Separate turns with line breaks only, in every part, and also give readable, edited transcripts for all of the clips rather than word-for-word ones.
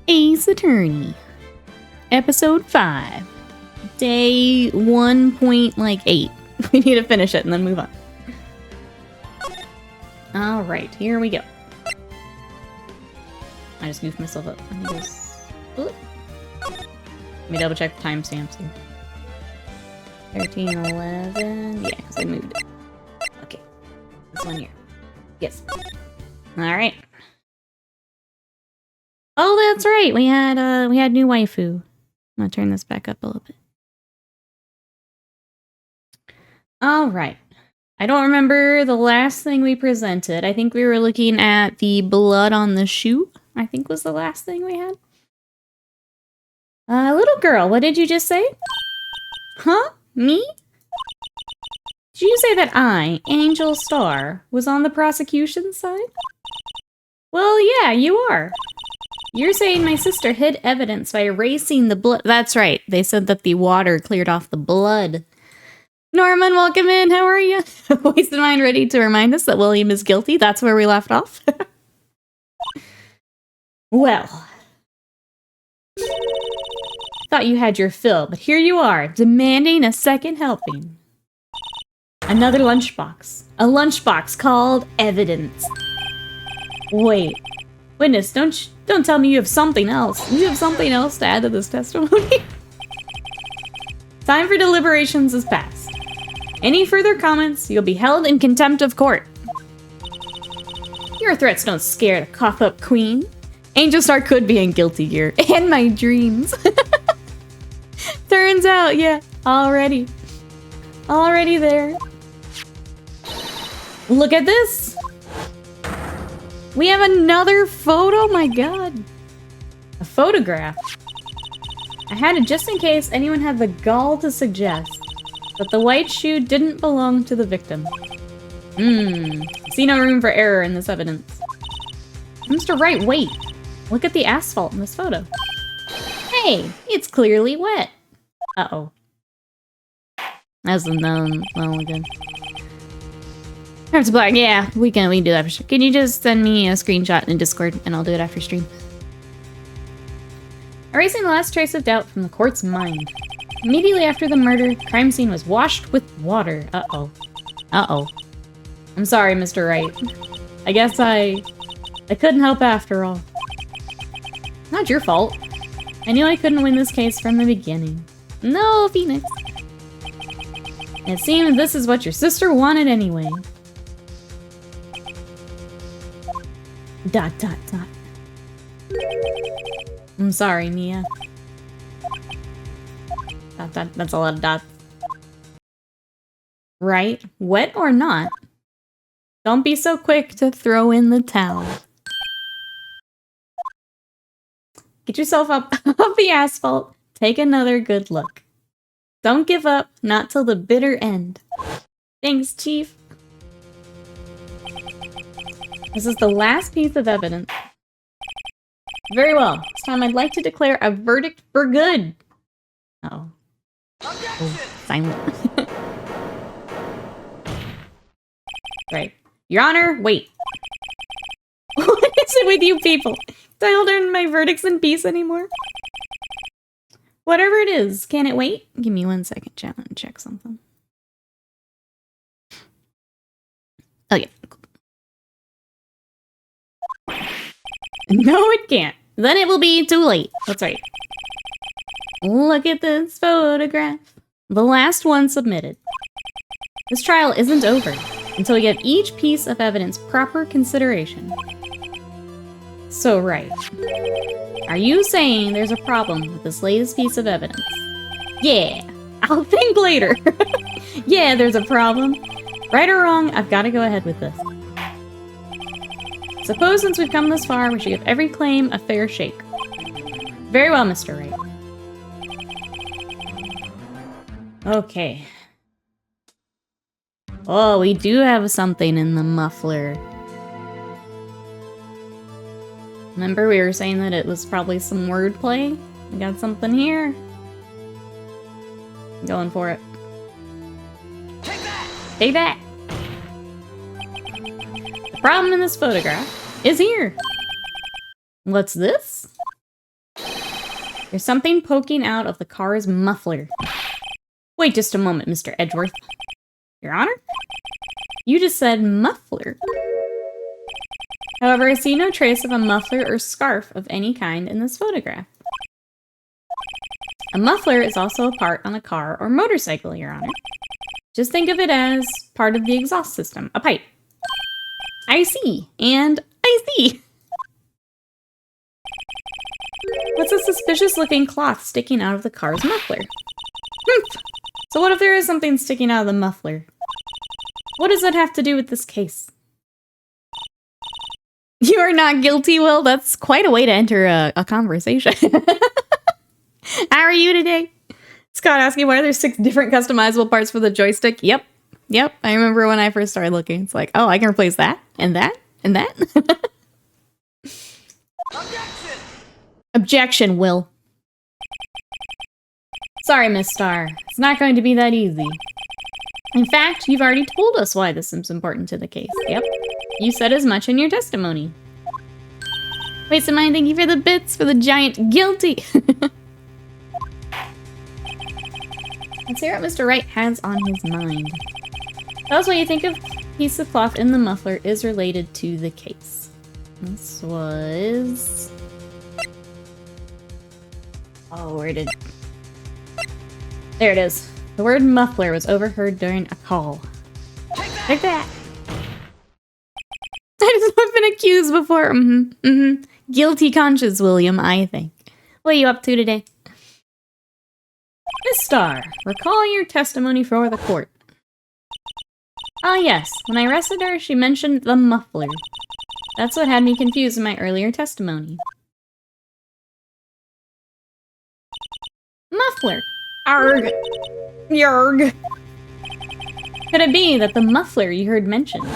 Ace Attorney, Episode 5, Day 1.8. We need to finish it and then move on. Alright, here we go. I just goofed myself up. Let me just... Let me double check the timestamps here. 13:11. Yeah, because I moved it. Okay. This one here. Yes. Alright. Oh, that's right. We had new waifu. I'm gonna turn this back up a little bit. Alright. I don't remember the last thing we presented. I think we were looking at the blood on the shoe. I think was the last thing we had. Little girl, what did you just say? Huh? Me? Did you say that I, Angel Star, was on the prosecution side? Well, yeah, you are. You're saying my sister hid evidence by erasing the blood. That's right. They said that the water cleared off the blood. Norman, welcome in. How are you? Voice in mind ready to remind us that William is guilty. That's where we left off. Well. Thought you had your fill, but here you are, demanding a second helping. Another lunchbox. A lunchbox called evidence. Wait. Witness, don't tell me you have something else. You have something else to add to this testimony? Time for deliberations is past. Any further comments, you'll be held in contempt of court. Your threats don't scare the cough-up queen. Angel Star could be in guilty gear. And my dreams. Turns out, yeah, already there. Look at this. We have another photo, my god. A photograph. I had it just in case anyone had the gall to suggest that the white shoe didn't belong to the victim. See no room for error in this evidence. Mr. Wright, wait. Look at the asphalt in this photo. Hey, it's clearly wet. Uh-oh. That's well again. Have to black. Yeah, we can do that for sure. Can you just send me a screenshot in Discord and I'll do it after stream? Erasing the last trace of doubt from the court's mind. Immediately after the murder, crime scene was washed with water. Uh-oh. Uh-oh. I'm sorry, Mr. Wright. I guess I couldn't help after all. Not your fault. I knew I couldn't win this case from the beginning. No, Phoenix. It seems this is what your sister wanted anyway. ... I'm sorry, Mia. ... That's a lot of dots. Right? Wet or not? Don't be so quick to throw in the towel. Get yourself up off the asphalt. Take another good look. Don't give up, not till the bitter end. Thanks, Chief. This is the last piece of evidence. Very well. This time I'd like to declare a verdict for good. Uh-oh. Oh, silent. Right. Your Honor, wait. What is it with you people? Do I hold in my verdicts in peace anymore? Whatever it is, can it wait? Give me 1 second, chat. Let me check something. Oh, yeah. No, it can't. Then it will be too late. That's right. Look at this photograph. The last one submitted. This trial isn't over until we give each piece of evidence proper consideration. So, right. Are you saying there's a problem with this latest piece of evidence? Yeah, I'll think later. Yeah, there's a problem. Right or wrong, I've got to go ahead with this. Suppose since we've come this far, we should give every claim a fair shake. Very well, Mr. Wright. Okay. Oh, we do have something in the muffler. Remember we were saying that it was probably some wordplay? We got something here. I'm going for it. Take that! Take that! The problem in this photograph is here. What's this? There's something poking out of the car's muffler. Wait just a moment, Mr. Edgeworth. Your Honor? You just said muffler. However, I see no trace of a muffler or scarf of any kind in this photograph. A muffler is also a part on a car or motorcycle, Your Honor. Just think of it as part of the exhaust system, a pipe. I see, and I see. What's a suspicious-looking cloth sticking out of the car's muffler? So what if there is something sticking out of the muffler? What does that have to do with this case? You are not guilty, Will. That's quite a way to enter a conversation. How are you today? Scott asking why there's 6 different customizable parts for the joystick. Yep. I remember when I first started looking. It's like, oh, I can replace that, and that, and that. Objection! Objection, Will. Sorry, Miss Starr. It's not going to be that easy. In fact, you've already told us why this is important to the case. Yep. You said as much in your testimony. Waste of mine, thank you for the bits for the giant guilty. Let's hear what Mr. Wright has on his mind. Tell us what you think of the piece of cloth in the muffler is related to the case. This was... Oh, where did... There it is. The word muffler was overheard during a call. Take that! I've been accused before. Guilty conscience, William, I think. What are you up to today? Miss Starr, recalling your testimony for the court. Ah, yes. When I arrested her, she mentioned the muffler. That's what had me confused in my earlier testimony. Muffler. Arg. Yarg. Could it be that the muffler you heard mentioned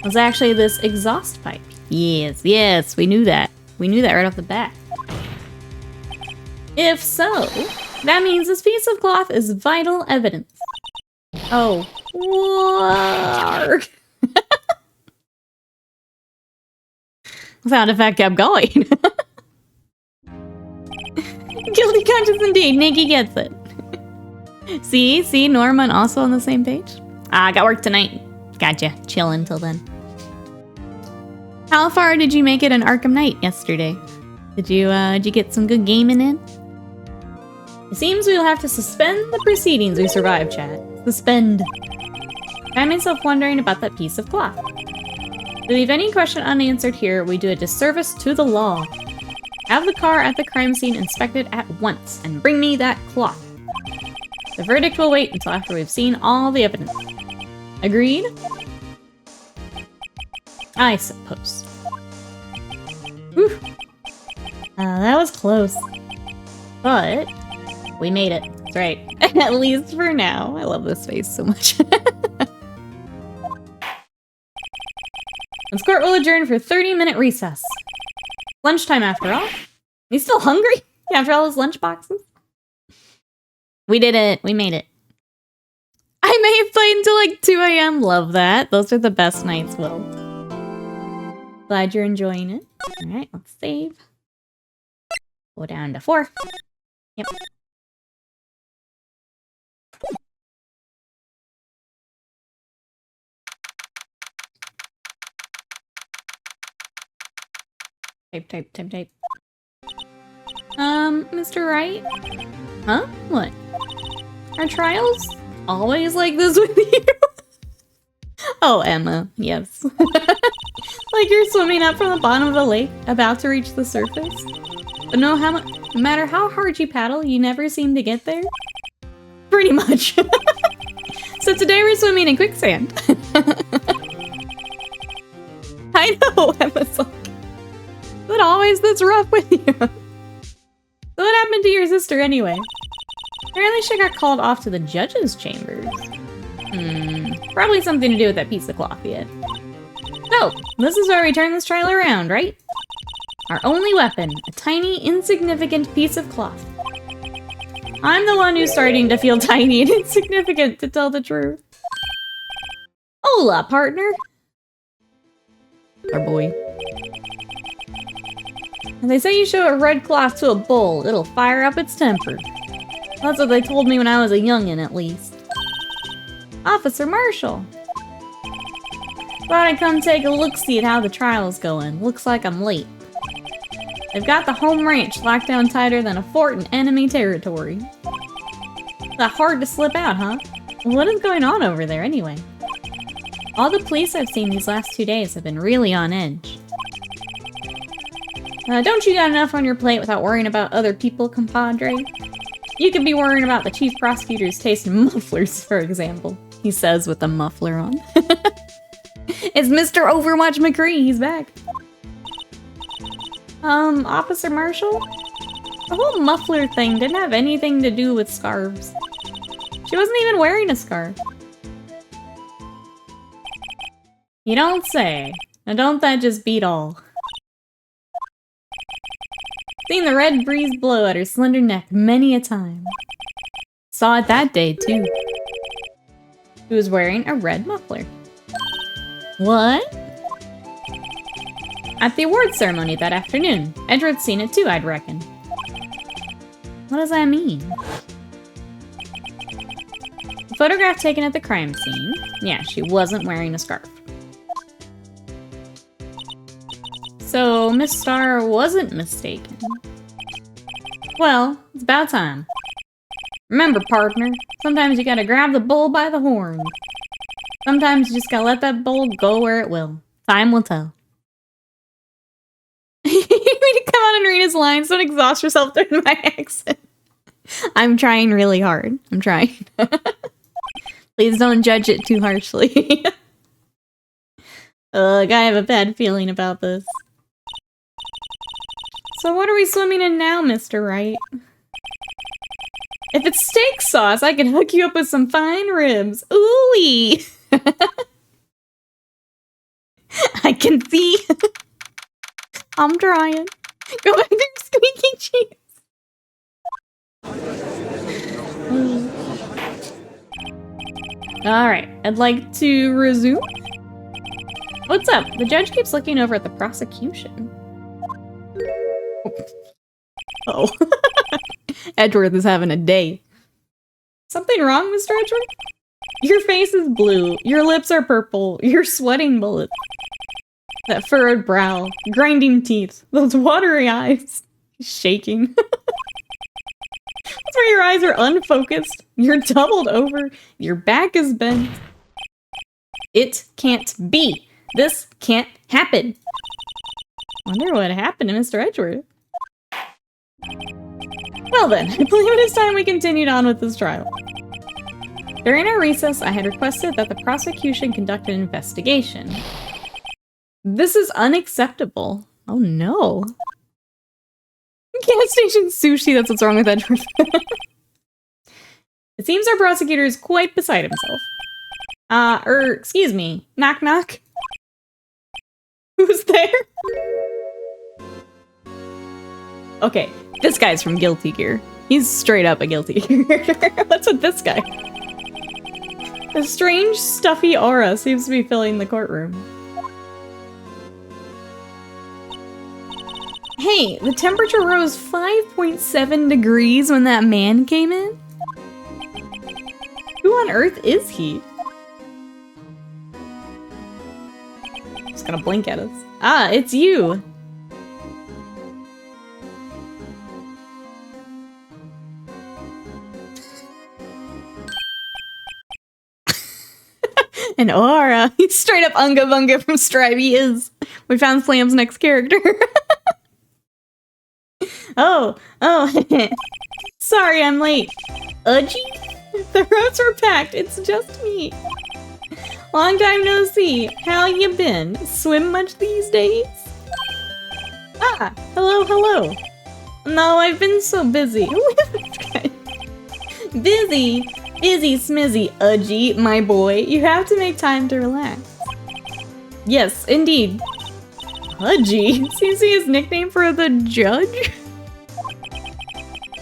was actually this exhaust pipe? Yes, we knew that. We knew that right off the bat. If so, that means this piece of cloth is vital evidence. Oh. Warg. Sound effect kept going. Guilty conscience indeed. Nikki gets it. See, Norman also on the same page. I got work tonight. Gotcha. Chillin' till then. How far did you make it in Arkham Knight yesterday? Did you get some good gaming in? It seems we'll have to suspend the proceedings we survived, chat. Suspend. I find myself wondering about that piece of cloth. To leave any question unanswered here, we do a disservice to the law. Have the car at the crime scene inspected at once, and bring me that cloth. The verdict will wait until after we've seen all the evidence. Agreed? I suppose. Whew. That was close. But we made it. That's right. At least for now. I love this face so much. This court will adjourn for 30-minute recess. Lunchtime after all. You still hungry? After all those lunch boxes? We did it. We made it. I may have played until like 2 a.m. Love that. Those are the best nights, Will. Glad you're enjoying it. Alright, let's save. Go down to 4. Yep. Type. Mr. Wright? Huh? What? Are trials always like this with you? Oh, Emma, yes. Like you're swimming up from the bottom of the lake, about to reach the surface. But no matter how hard you paddle, you never seem to get there? Pretty much. So today we're swimming in quicksand. I know, Emma's like, but always this rough with you. So what happened to your sister anyway? Apparently she got called off to the judge's chambers. Probably something to do with that piece of cloth yet. So, this is where we turn this trial around, right? Our only weapon, a tiny, insignificant piece of cloth. I'm the one who's starting to feel tiny and insignificant, to tell the truth. Hola, partner. Our boy. They say you show a red cloth to a bull, it'll fire up its temper. That's what they told me when I was a youngin', at least. Officer Marshall! Thought I'd come take a look-see at how the trial's going. Looks like I'm late. They've got the home ranch locked down tighter than a fort in enemy territory. That hard to slip out, huh? What is going on over there, anyway? All the police I've seen these last 2 days have been really on edge. Don't you got enough on your plate without worrying about other people, compadre? You could be worrying about the chief prosecutor's taste in mufflers, for example. He says with a muffler on. It's Mr. Overwatch McCree, he's back. Officer Marshall? The whole muffler thing didn't have anything to do with scarves. She wasn't even wearing a scarf. You don't say. Now don't that just beat all? Seen the red breeze blow at her slender neck many a time. Saw it that day, too. She was wearing a red muffler. What? At the awards ceremony that afternoon. Edward's seen it too, I'd reckon. What does that mean? The photograph taken at the crime scene. Yeah, she wasn't wearing a scarf. So, Miss Starr wasn't mistaken. Well, it's about time. Remember, partner, sometimes you gotta grab the bull by the horn. Sometimes you just gotta let that bull go where it will. Time will tell. You need to come out and read his lines. Don't exhaust yourself during my accent. I'm trying really hard. I'm trying. Please don't judge it too harshly. Ugh, I have a bad feeling about this. So what are we swimming in now, Mr. Wright? If it's steak sauce, I can hook you up with some fine ribs. Ooh-wee! I can see. I'm trying. Go back there, squeaky cheese. Alright, I'd like to resume. What's up? The judge keeps looking over at the prosecution. Oh. Edgeworth is having a day. Something wrong, Mr. Edgeworth? Your face is blue. Your lips are purple. You're sweating bullets. That furrowed brow. Grinding teeth. Those watery eyes. Shaking. That's where your eyes are unfocused. You're doubled over. Your back is bent. It can't be. This can't happen. Wonder what happened to Mr. Edgeworth. Well then, I believe it is time we continued on with this trial. During our recess, I had requested that the prosecution conduct an investigation. This is unacceptable. Oh no. Gas station sushi, that's what's wrong with Edgeworth. It seems our prosecutor is quite beside himself. Excuse me. Knock knock. Who's there? Okay, this guy's from Guilty Gear. He's straight up a Guilty Gear. What's with this guy? A strange, stuffy aura seems to be filling the courtroom. Hey, the temperature rose 5.7 degrees when that man came in? Who on earth is he? Just gonna blink at us. Ah, it's you! An aura! He's straight up Unga Bunga from Strive, he is! We found Slam's next character. Oh, sorry I'm late. Udgy? The roads were packed, it's just me. Long time no see. How you been? Swim much these days? Ah, hello. No, I've been so busy. Busy smizzy, Udgy, my boy. You have to make time to relax. Yes, indeed. Udgy? Seems to be his nickname for the judge?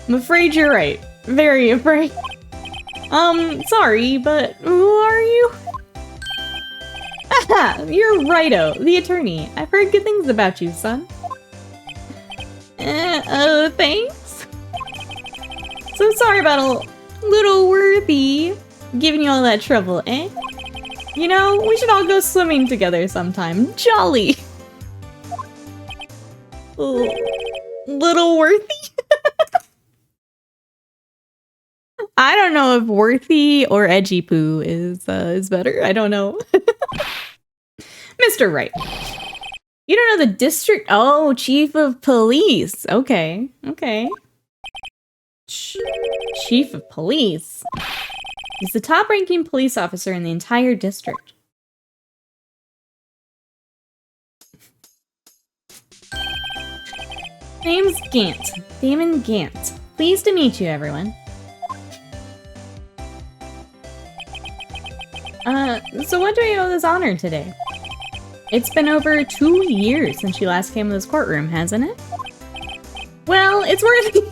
I'm afraid you're right. Very afraid. Sorry, but who are you? Aha! You're Righto, the attorney. I've heard good things about you, son. Thanks. So sorry about a little Worthy giving you all that trouble, eh? You know, we should all go swimming together sometime. Jolly! Oh, little Worthy? I don't know if Worthy or Edgy Poo is better. I don't know. Mr. Wright. You don't know the district? Oh, chief of police. Okay, okay. Chief of police. He's the top-ranking police officer in the entire district. Name's Gant. Damon Gant. Pleased to meet you, everyone. So what do I owe this honor today? It's been over 2 years since you last came to this courtroom, hasn't it? Well, it's worth it.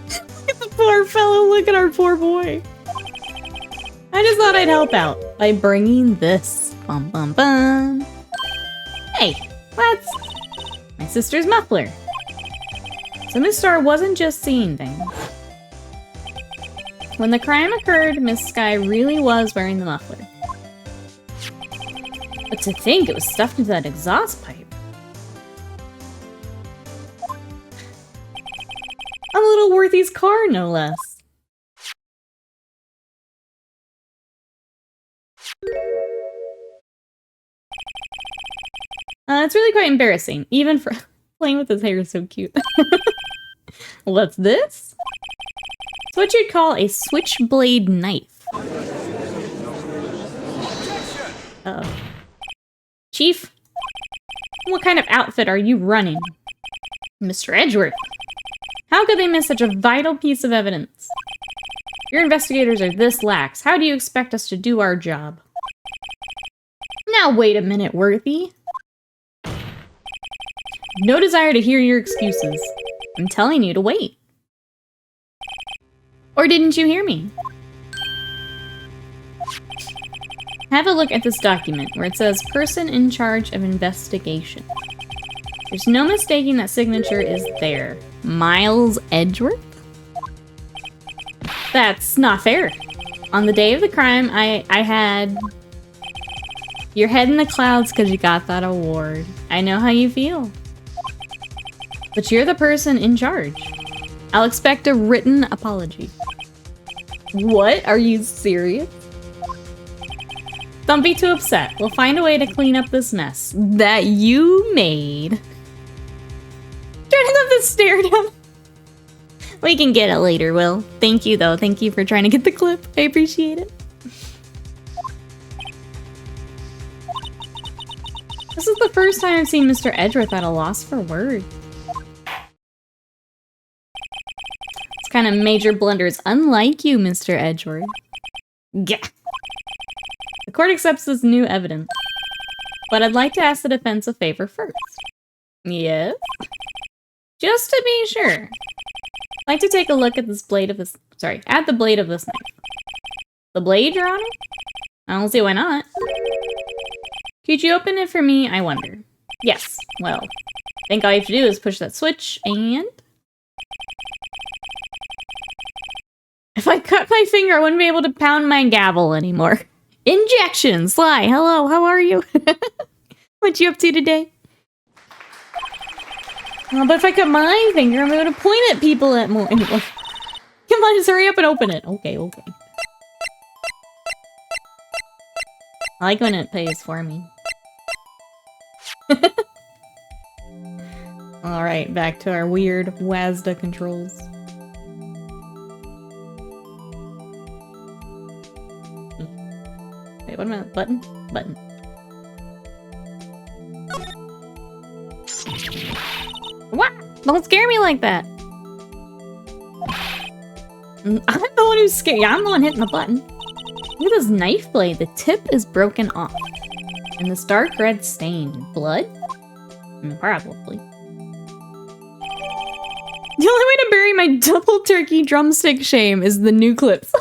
Look at the poor fellow, look at our poor boy. I just thought I'd help out by bringing this. Bum bum bum. Hey, that's my sister's muffler. So Miss Star wasn't just seeing things. When the crime occurred, Miss Sky really was wearing the muffler. But to think it was stuffed into that exhaust pipe. A little Worthy's car, no less. It's really quite embarrassing, even for playing with his hair is so cute. What's this? It's what you'd call a switchblade knife. Uh-oh. Chief, what kind of outfit are you running? Mr. Edgeworth, how could they miss such a vital piece of evidence? Your investigators are this lax. How do you expect us to do our job? Now wait a minute, Worthy. No desire to hear your excuses. I'm telling you to wait. Or didn't you hear me? Have a look at this document where it says person in charge of investigation. There's no mistaking that signature is there. Miles Edgeworth? That's not fair. On the day of the crime, I had your head in the clouds because you got that award. I know how you feel. But you're the person in charge. I'll expect a written apology. What? Are you serious? Don't be too upset. We'll find a way to clean up this mess that you made. Turning up the stare down. We can get it later, Will. Thank you, though. Thank you for trying to get the clip. I appreciate it. This is the first time I've seen Mr. Edgeworth at a loss for words. It's kind of major blunders, unlike you, Mr. Edgeworth. Yeah. The court accepts this new evidence, but I'd like to ask the defense a favor first. Yes? Just to be sure. I'd like to take a look at this blade of this... Sorry, at the blade of this knife. The blade, Your Honor? I don't see why not. Could you open it for me, I wonder? Yes, well, I think all you have to do is push that switch, and... If I cut my finger, I wouldn't be able to pound my gavel anymore. Injection! Sly, hello, how are you? What you up to today? Oh, but if I cut my finger, I'm able to point at people at more anymore. Come on, just hurry up and open it. Okay, okay. I like when it pays for me. Alright, back to our weird WASDA controls. Wait, what am I? Button? Button. What? Don't scare me like that! I'm the one who's scared. I'm the one hitting the button. Look at this knife blade. The tip is broken off. And this dark red stain. Blood? Probably. The only way to bury my double turkey drumstick shame is the new clips.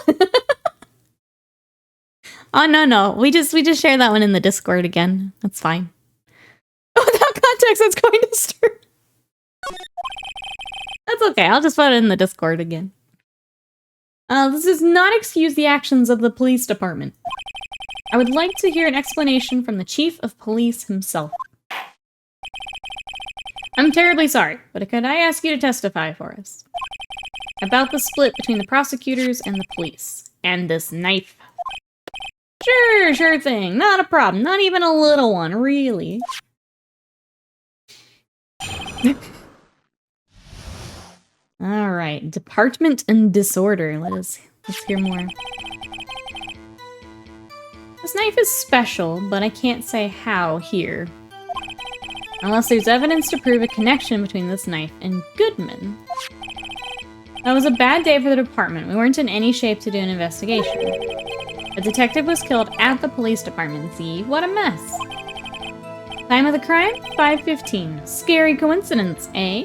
Oh, no. We just share that one in the Discord again. That's fine. Without context, that's going to stir. That's okay, I'll just put it in the Discord again. This does not excuse the actions of the police department. I would like to hear an explanation from the chief of police himself. I'm terribly sorry, but could I ask you to testify for us? About the split between the prosecutors and the police. And this knife. Sure thing. Not a problem. Not even a little one, really. Alright. Department and disorder. Let's hear more. This knife is special, but I can't say how here. Unless there's evidence to prove a connection between this knife and Goodman. That was a bad day for the department. We weren't in any shape to do an investigation. A detective was killed at the police department. See? What a mess. Time of the crime? 5:15. Scary coincidence, eh?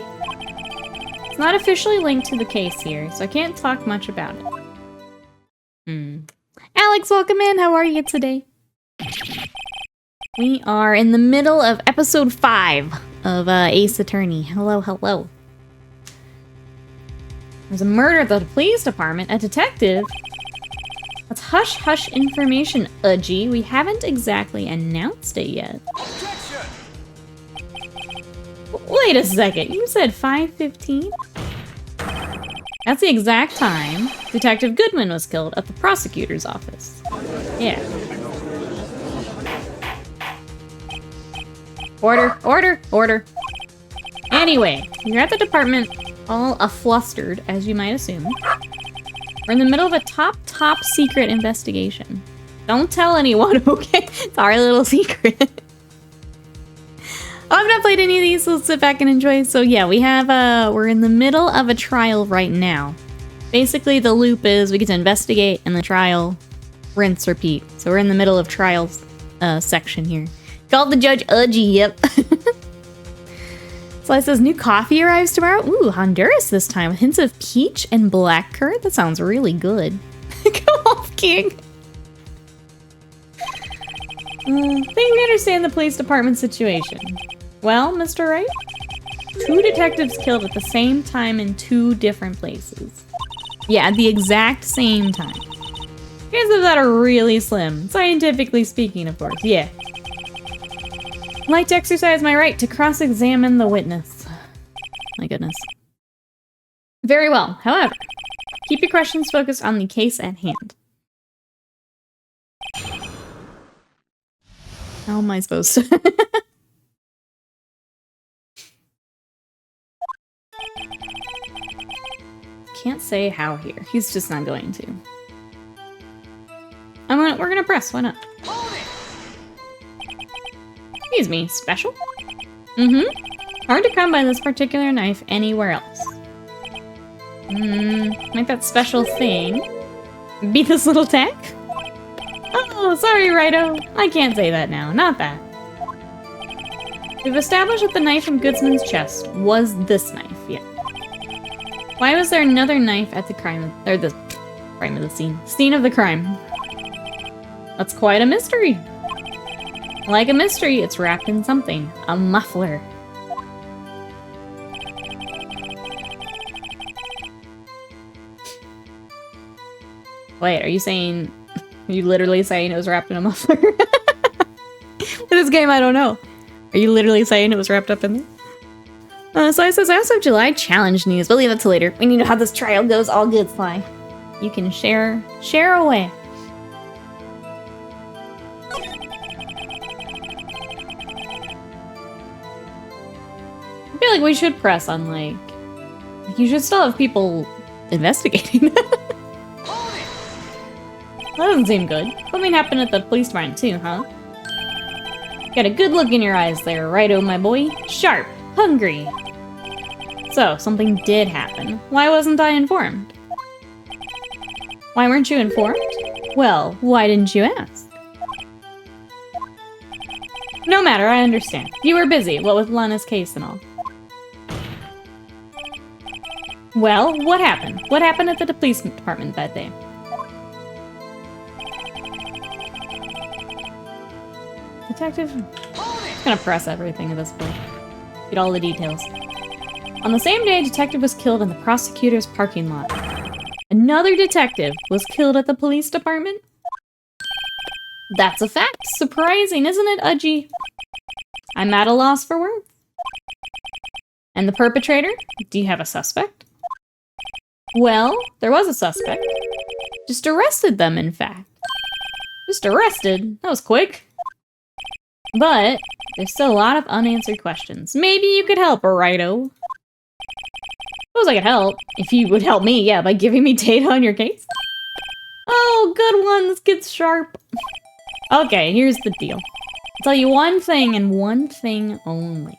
It's not officially linked to the case here, so I can't talk much about it. Alex, welcome in. How are you today? We are in the middle of episode 5 of Ace Attorney. Hello, hello. There's a murder at the police department. A detective? That's hush-hush information, Udgy. We haven't exactly announced it yet.
Objection!
Wait a second. You said 5:15? That's the exact time Detective Goodman was killed at the prosecutor's office. Yeah. Order. Anyway, you're at the department all a-flustered, as you might assume. We're in the middle of a top secret investigation. Don't tell anyone, okay? It's our little secret. I've not played any of these, so let's sit back and enjoy. So yeah, we're in the middle of a trial right now. Basically, the loop is we get to investigate and the trial, rinse, repeat. So we're in the middle of trials section here. Called the judge Udgy, yep. So it says new coffee arrives tomorrow. Ooh, Honduras this time with hints of peach and blackcurrant. That sounds really good. Go off, King. I think we understand the police department situation. Well, Mr. Wright? 2 detectives killed at the same time in 2 different places. Yeah, at the exact same time. Chances of that are really slim. Scientifically speaking, of course. Yeah. I'd like to exercise my right to cross-examine the witness. My goodness. Very well. However, keep your questions focused on the case at hand. How am I supposed to? Can't say how here. He's just not going to. We're gonna press. Why not? Excuse me. Special? Hard to come by this particular knife anywhere else. Might that special thing be this little tack? Oh, sorry, Righto. I can't say that now. Not that. We've established that the knife from Goodsman's chest was this knife. Yeah. Why was there another knife at the scene of the crime? That's quite a mystery. Like a mystery, it's wrapped in something. A muffler. Wait, are you literally saying it was wrapped in a muffler? With this game, I don't know. Are you literally saying it was wrapped up in there? Sly says, I also have July challenge news, but leave that till later. We need to know how this trial goes. All good, Sly. You can share away. I feel like we should press on, like you should still have people investigating. That doesn't seem good. Something happened at the police department too, huh? Got a good look in your eyes there, righto, my boy. Sharp, hungry. So, something did happen. Why wasn't I informed? Why weren't you informed? Well, why didn't you ask? No matter, I understand. You were busy, what with Lana's case and all. Well, what happened? What happened at the police department that day? Detective? I'm gonna press everything at this point. Get all the details. On the same day, a detective was killed in the prosecutor's parking lot. Another detective was killed at the police department? That's a fact. Surprising, isn't it, Udgy? I'm at a loss for words. And the perpetrator? Do you have a suspect? Well, there was a suspect. Just arrested them, in fact. Just arrested? That was quick. But there's still a lot of unanswered questions. Maybe you could help, Righto. Suppose I could help. If you would help me, yeah, by giving me data on your case. Oh, good one. This gets sharp. Okay, here's the deal. I'll tell you one thing and one thing only.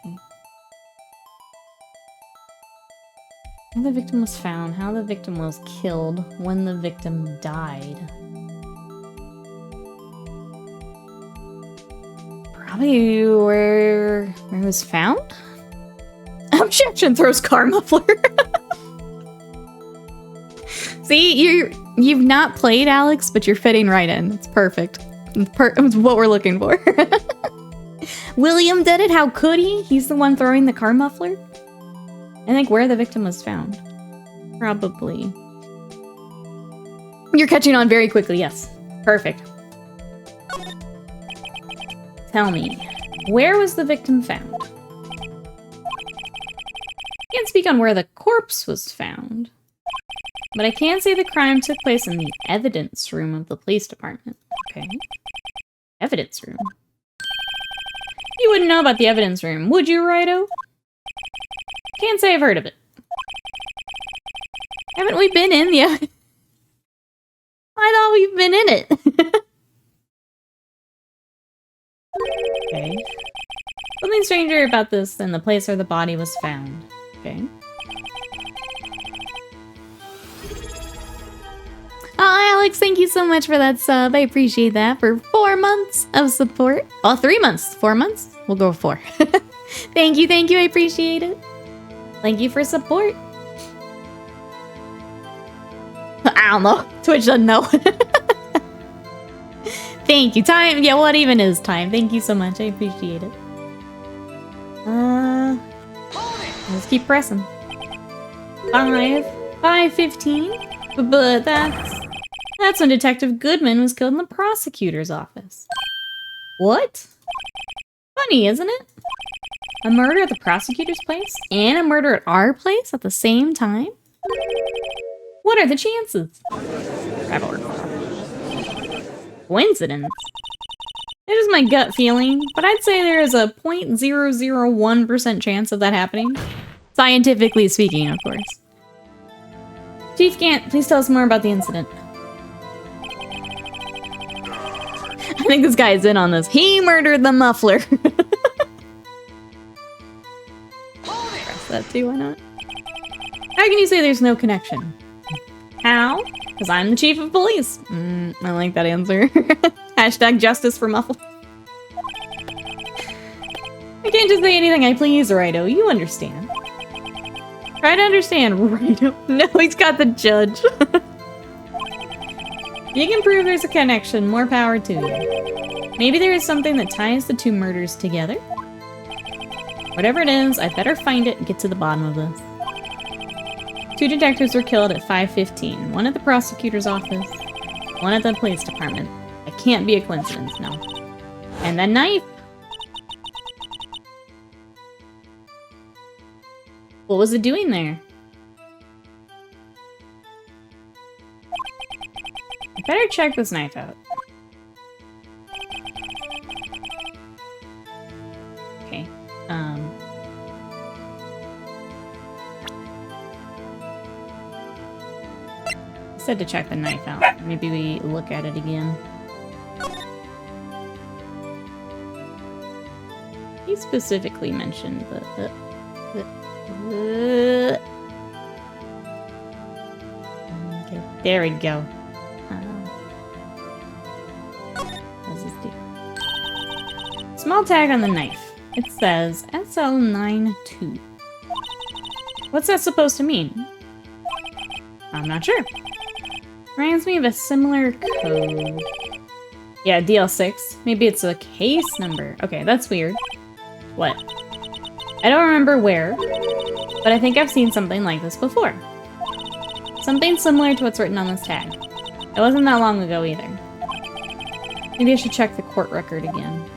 How the victim was found, how the victim was killed, when the victim died. Probably where it was found? Objection, throws car muffler. See, you've not played, Alex, but you're fitting right in. It's perfect. It's what we're looking for. William did it, how could he? He's the one throwing the car muffler? I think where the victim was found. Probably. You're catching on very quickly, yes. Perfect. Tell me, where was the victim found? I can't speak on where the corpse was found, but I can say the crime took place in the evidence room of the police department. Okay. Evidence room. You wouldn't know about the evidence room, would you, Righto? Can't say I've heard of it. Haven't we been in the I thought we've been in it. Okay. Something stranger about this than the place where the body was found. Okay. Oh, Alex, thank you so much for that sub. I appreciate that. For 4 months of support. Oh, 3 months. 4 months? We'll go with 4. Thank you, I appreciate it. Thank you for support. I don't know. Twitch doesn't know. Thank you. Time. Yeah, what even is time? Thank you so much. I appreciate it. Let's keep pressing. 5:15. But that's when Detective Goodman was killed in the prosecutor's office. What? Funny, isn't it? A murder at the prosecutor's place and a murder at our place at the same time? What are the chances? Coincidence? It is my gut feeling, but I'd say there is a 0.001% chance of that happening. Scientifically speaking, of course. Chief Gant, please tell us more about the incident. I think this guy is in on this. He murdered the muffler. Press that too, why not? How can you say there's no connection? How? Because I'm the chief of police. I like that answer. Hashtag justice for muffler. I can't just say anything I please, Righto. You understand. Try to understand, Righto. No, he's got the judge. You can prove there's a connection. More power to you. Maybe there is something that ties the two murders together. Whatever it is, I better find it and get to the bottom of this. 2 detectives were killed at 5:15. One at the prosecutor's office, one at the police department. It can't be a coincidence, no. And that knife. What was it doing there? I better check this knife out. Okay, I said to check the knife out. Maybe we look at it again. He specifically mentioned the okay, there we go. What does this do? Small tag on the knife. It says SL92. What's that supposed to mean? I'm not sure. Reminds me of a similar code. Yeah, DL6. Maybe it's a case number. Okay, that's weird. What? I don't remember where. But I think I've seen something like this before. Something similar to what's written on this tag. It wasn't that long ago either. Maybe I should check the court record again.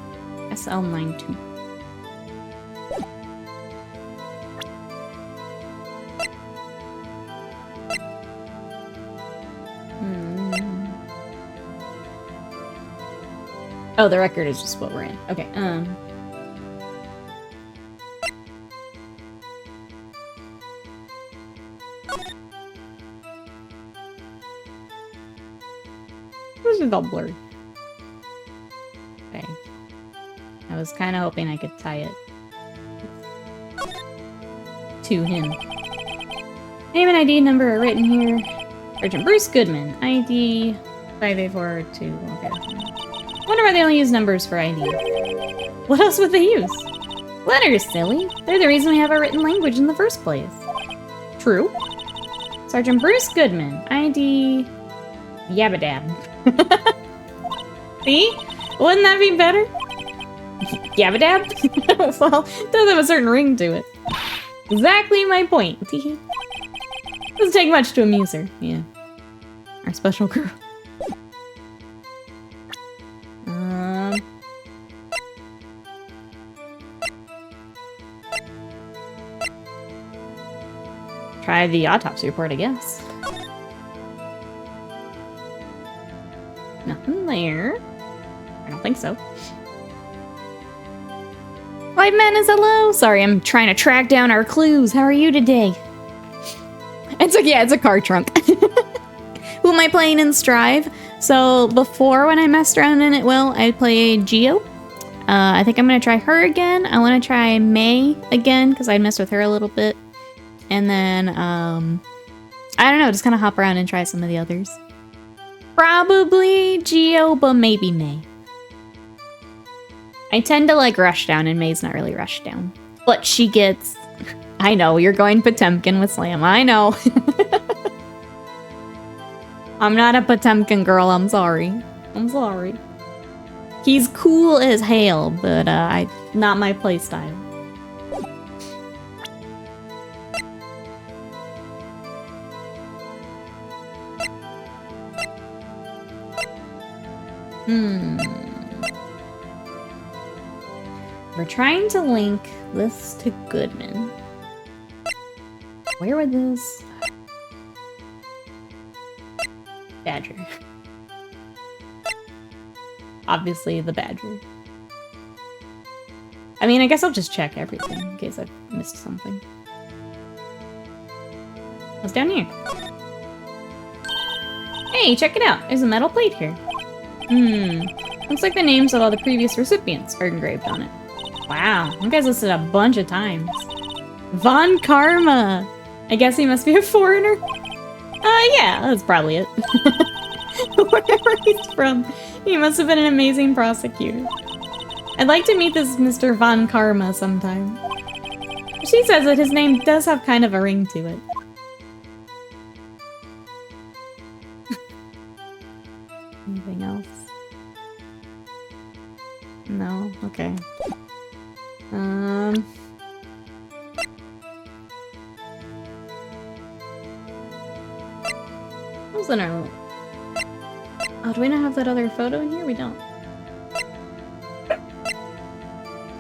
SL92. Oh, the record is just what we're in. Okay, This is all blurred. Okay. I was kind of hoping I could tie it to him. Name and ID number are written here. Sergeant Bruce Goodman. ID 5842. Okay. Wonder why they only use numbers for ID. What else would they use? Letters, silly. They're the reason we have a written language in the first place. True. Sergeant Bruce Goodman. ID... Yabadab. See? Wouldn't that be better? Yabadab? Well, it does have a certain ring to it. Exactly my point. Doesn't take much to amuse her. Yeah. Our special girl. Try the autopsy report, I guess. Nothing there. I don't think so. Live Madness, hello! Sorry, I'm trying to track down our clues. How are you today? It's a car trunk. Who am I playing in Strive? So before, when I messed around in it, I played Geo. I think I'm gonna try her again. I want to try May again because I messed with her a little bit. And then, I don't know, just kind of hop around and try some of the others. Probably Geo, but maybe May. I tend to like rush down, and May's not really rushed down. But she gets... I know, you're going Potemkin with Slam. I know. I'm not a Potemkin girl, I'm sorry. I'm sorry. He's cool as hell, but not my playstyle. We're trying to link this to Goodman. Where would this... Badger. Obviously the Badger. I mean, I guess I'll just check everything in case I've missed something. What's down here? Hey, check it out! There's a metal plate here. Looks like the names of all the previous recipients are engraved on it. Wow, that guy's listed a bunch of times. Von Karma! I guess he must be a foreigner? Yeah, that's probably it. Wherever he's from, he must have been an amazing prosecutor. I'd like to meet this Mr. Von Karma sometime. She says that his name does have kind of a ring to it. Anything else? No? Okay. What was in our... Oh, do we not have that other photo in here? We don't.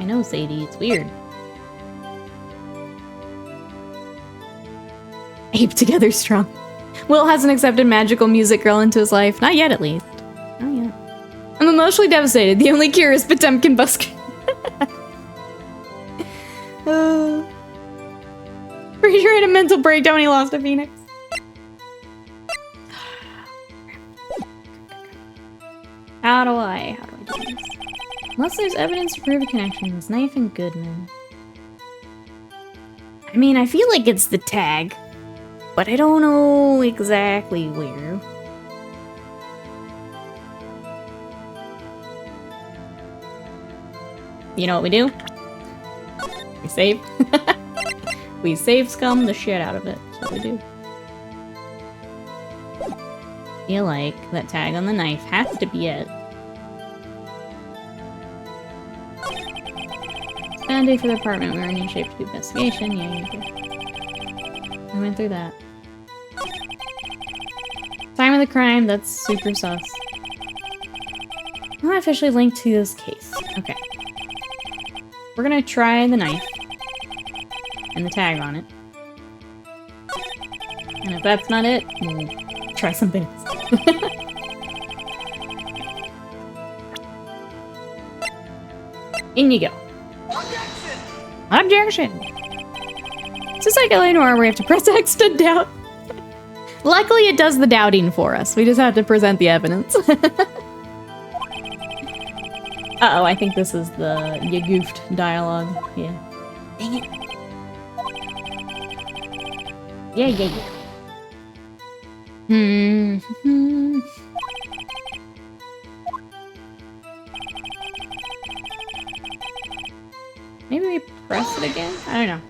I know, Sadie. It's weird. Ape together strong. Will hasn't accepted magical music girl into his life. Not yet, at least. Not yet. I'm emotionally devastated. The only cure is Potemkin busk. Pretty sure he had a mental breakdown when he lost to Phoenix. How do I do this? Unless there's evidence to prove a connection, this knife and Goodman. I mean, I feel like it's the tag, but I don't know exactly where. You know what we do? We save. We save scum the shit out of it. That's what we do. I feel like that tag on the knife has to be it. Band-aid for the apartment. We're in shape to do investigation. Yeah, you do. I went through that. Time of the crime, that's super sus. Not officially linked to this case. Okay. We're gonna try the knife. And the tag on it. And if that's not it, we'll try something else. In you go. Objection! It's just like LA Noire where we have to press X to doubt. Luckily it does the doubting for us. We just have to present the evidence. Uh-oh, I think this is the you goofed dialogue. Yeah. Dang it. Yeah. Maybe we press it again? I don't know.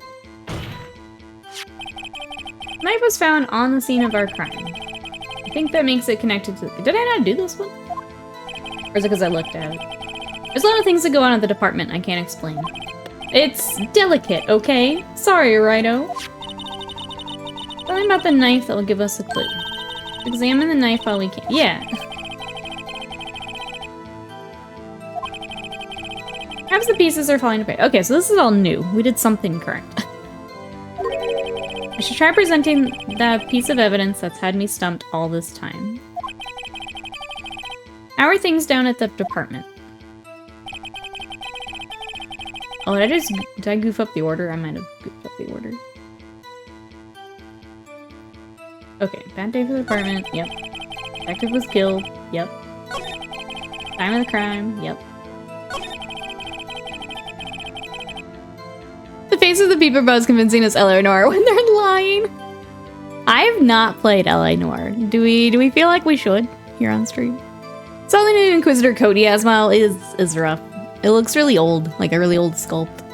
Knife was found on the scene of our crime. I think that makes it connected to... Did I not do this one? Or is it because I looked at it? There's a lot of things that go on at the department I can't explain. It's delicate, okay? Sorry, Righto. Something about the knife that will give us a clue. Examine the knife while we can. Yeah. Perhaps the pieces are falling apart. Okay, so this is all new. We did something correct. I should try presenting that piece of evidence that's had me stumped all this time. How are things down at the department? Oh, did I goof up the order? I might have goofed up the order. Okay, bad day for the department. Yep. Detective was killed. Yep. Time of the crime. Yep. The face of the Peeper Buzz convincing us LA Noire when they're lying. I have not played LA Noire. Do we feel like we should here on stream? So the new Inquisitor Cody Asmile is rough. It looks really old, like a really old sculpt.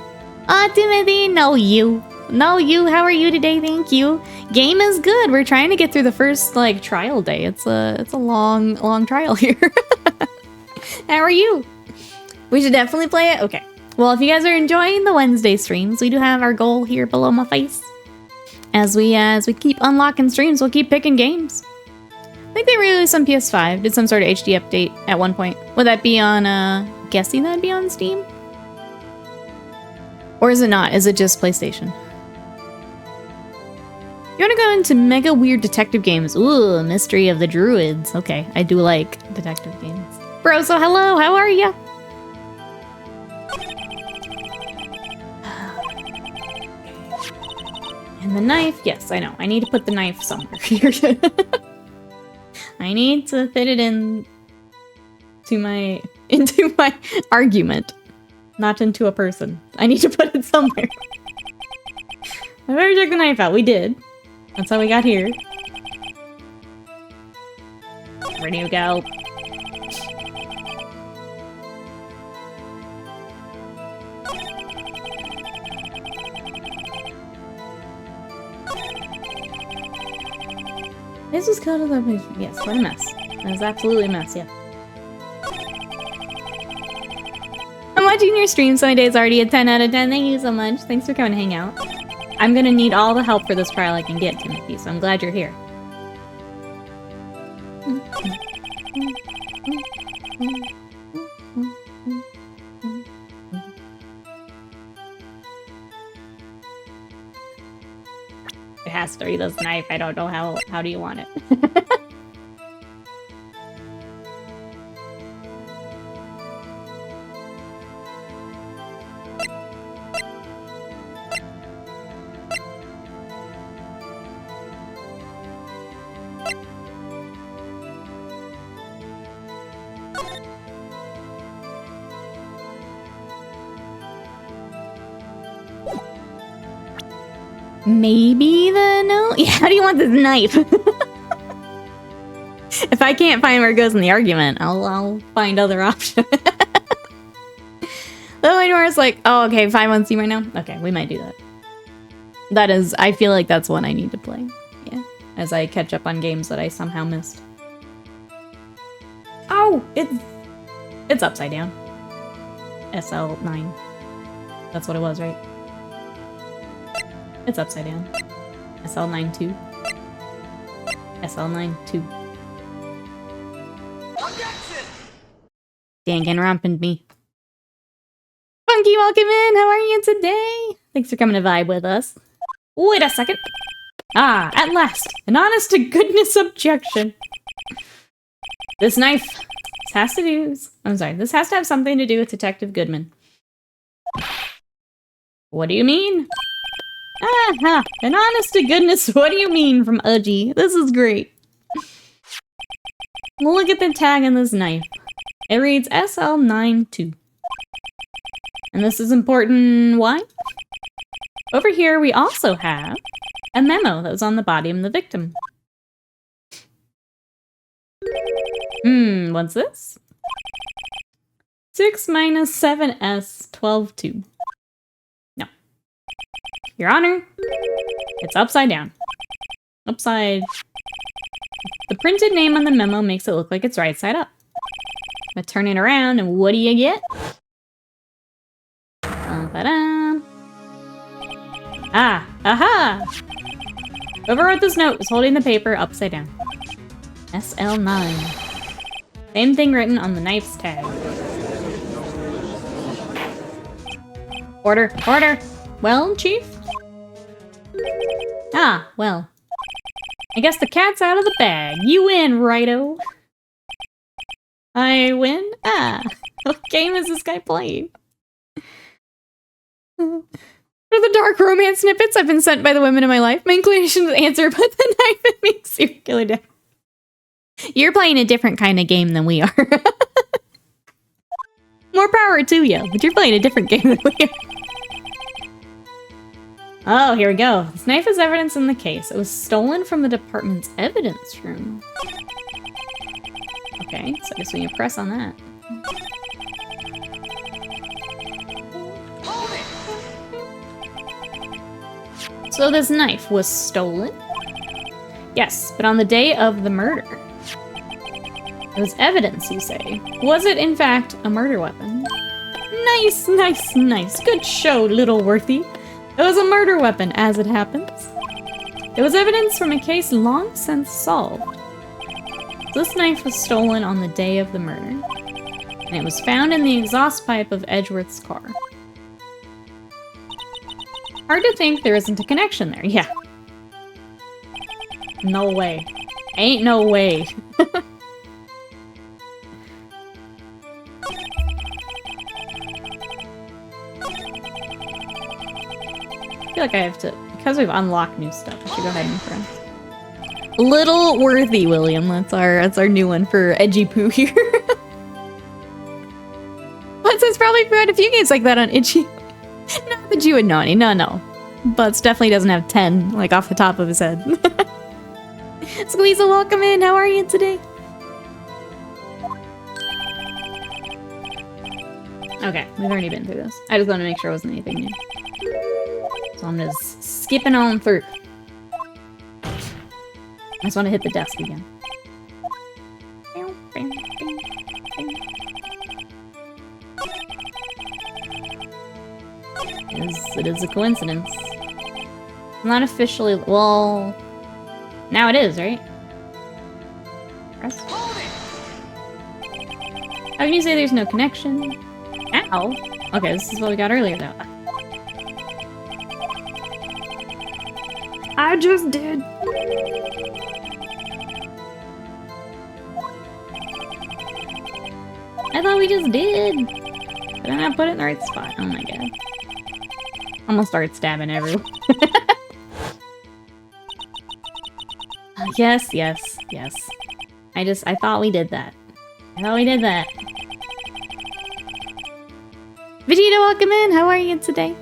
Timothy, no you. No you, how are you today? Thank you. Game is good. We're trying to get through the first, like, trial day. It's a long trial here. How are you? We should definitely play it? Okay. Well, if you guys are enjoying the Wednesday streams, we do have our goal here below my face. As we keep unlocking streams, we'll keep picking games. I think they released on PS5, did some sort of HD update at one point. Would that be on, guessing that'd be on Steam? Or is it not? Is it just PlayStation? You want to go into mega weird detective games? Ooh, Mystery of the Druids. Okay, I do like detective games. Bro, so hello, how are ya? And the knife, yes, I know. I need to put the knife somewhere here. I need to fit it into my argument, not into a person. I need to put it somewhere. I better check the knife out. We did. That's how we got here. Ready to go. This was cut of the patient. Yes, what a mess. That was absolutely a mess, yeah. I'm watching your stream, so my day's already a 10 out of 10. Thank you so much. Thanks for coming to hang out. I'm gonna need all the help for this trial I can get, Timothy, so I'm glad you're here. It has to be this knife. I don't know how do you want it? Maybe the no? Yeah, how do you want this knife? If I can't find where it goes in the argument, I'll find other options. Lily Nora's like, oh, okay, 5 on Steam right now? Okay, we might do that. That is, I feel like that's one I need to play. Yeah, as I catch up on games that I somehow missed. Oh, it's upside down. SL9. That's what it was, right? It's upside down. SL92. SL92. Danganronpin me. Funky, welcome in! How are you today? Thanks for coming to vibe with us. Wait a second. Ah, at last! An honest-to-goodness objection. This knife. This has to do... I'm sorry. This has to have something to do with Detective Goodman. What do you mean? Aha! An honest-to-goodness what do you mean from Udgy. This is great. Look at the tag on this knife. It reads SL92. And this is important. Why? Over here, we also have a memo that was on the body of the victim. What's this? 6 minus 7s 12-2. No. Your Honor, it's upside down. Upside. The printed name on the memo makes it look like it's right side up. I'm gonna turn it around, and what do you get? Ta-da! Ah! Aha! Whoever wrote this note was holding the paper upside down. SL9. Same thing written on the knife's tag. Order! Order! Well, Chief? Ah, well. I guess the cat's out of the bag. You win, righto. I win? Ah. What game is this guy playing? For the dark romance snippets I've been sent by the women in my life, my inclination is to answer, but the knife in me serial killer down. You're playing a different kind of game than we are. More power to you, but you're playing a different game than we are. Oh, here we go. This knife is evidence in the case. It was stolen from the department's evidence room. Okay, so I guess we can press on that. So this knife was stolen? Yes, but on the day of the murder. It was evidence, you say. Was it, in fact, a murder weapon? Nice, nice, nice. Good show, little Worthy. It was a murder weapon, as it happens. It was evidence from a case long since solved. This knife was stolen on the day of the murder, and it was found in the exhaust pipe of Edgeworth's car. Hard to think there isn't a connection there, yeah. No way. Ain't no way. I feel like I have to, because we've unlocked new stuff, I should go ahead and press. Little Worthy, William. That's our new one for Edgy Poo here. But it's probably had a few games like that on Itchy. Not that you would know any. No. Butts definitely doesn't have 10, like, off the top of his head. Squeezel, welcome in. How are you today? Okay, we've already been through this. I just wanted to make sure it wasn't anything new. So I'm just skipping on through. I just want to hit the desk again. It is a coincidence. Not officially. Well, now it is, right? Press. How can you say there's no connection? Ow! Okay, this is what we got earlier, though. I just did. I thought we just did. Did I not put it in the right spot? Oh my god. I'm gonna start stabbing everyone. Yes. I thought we did that. Vegeta, welcome in. How are you today?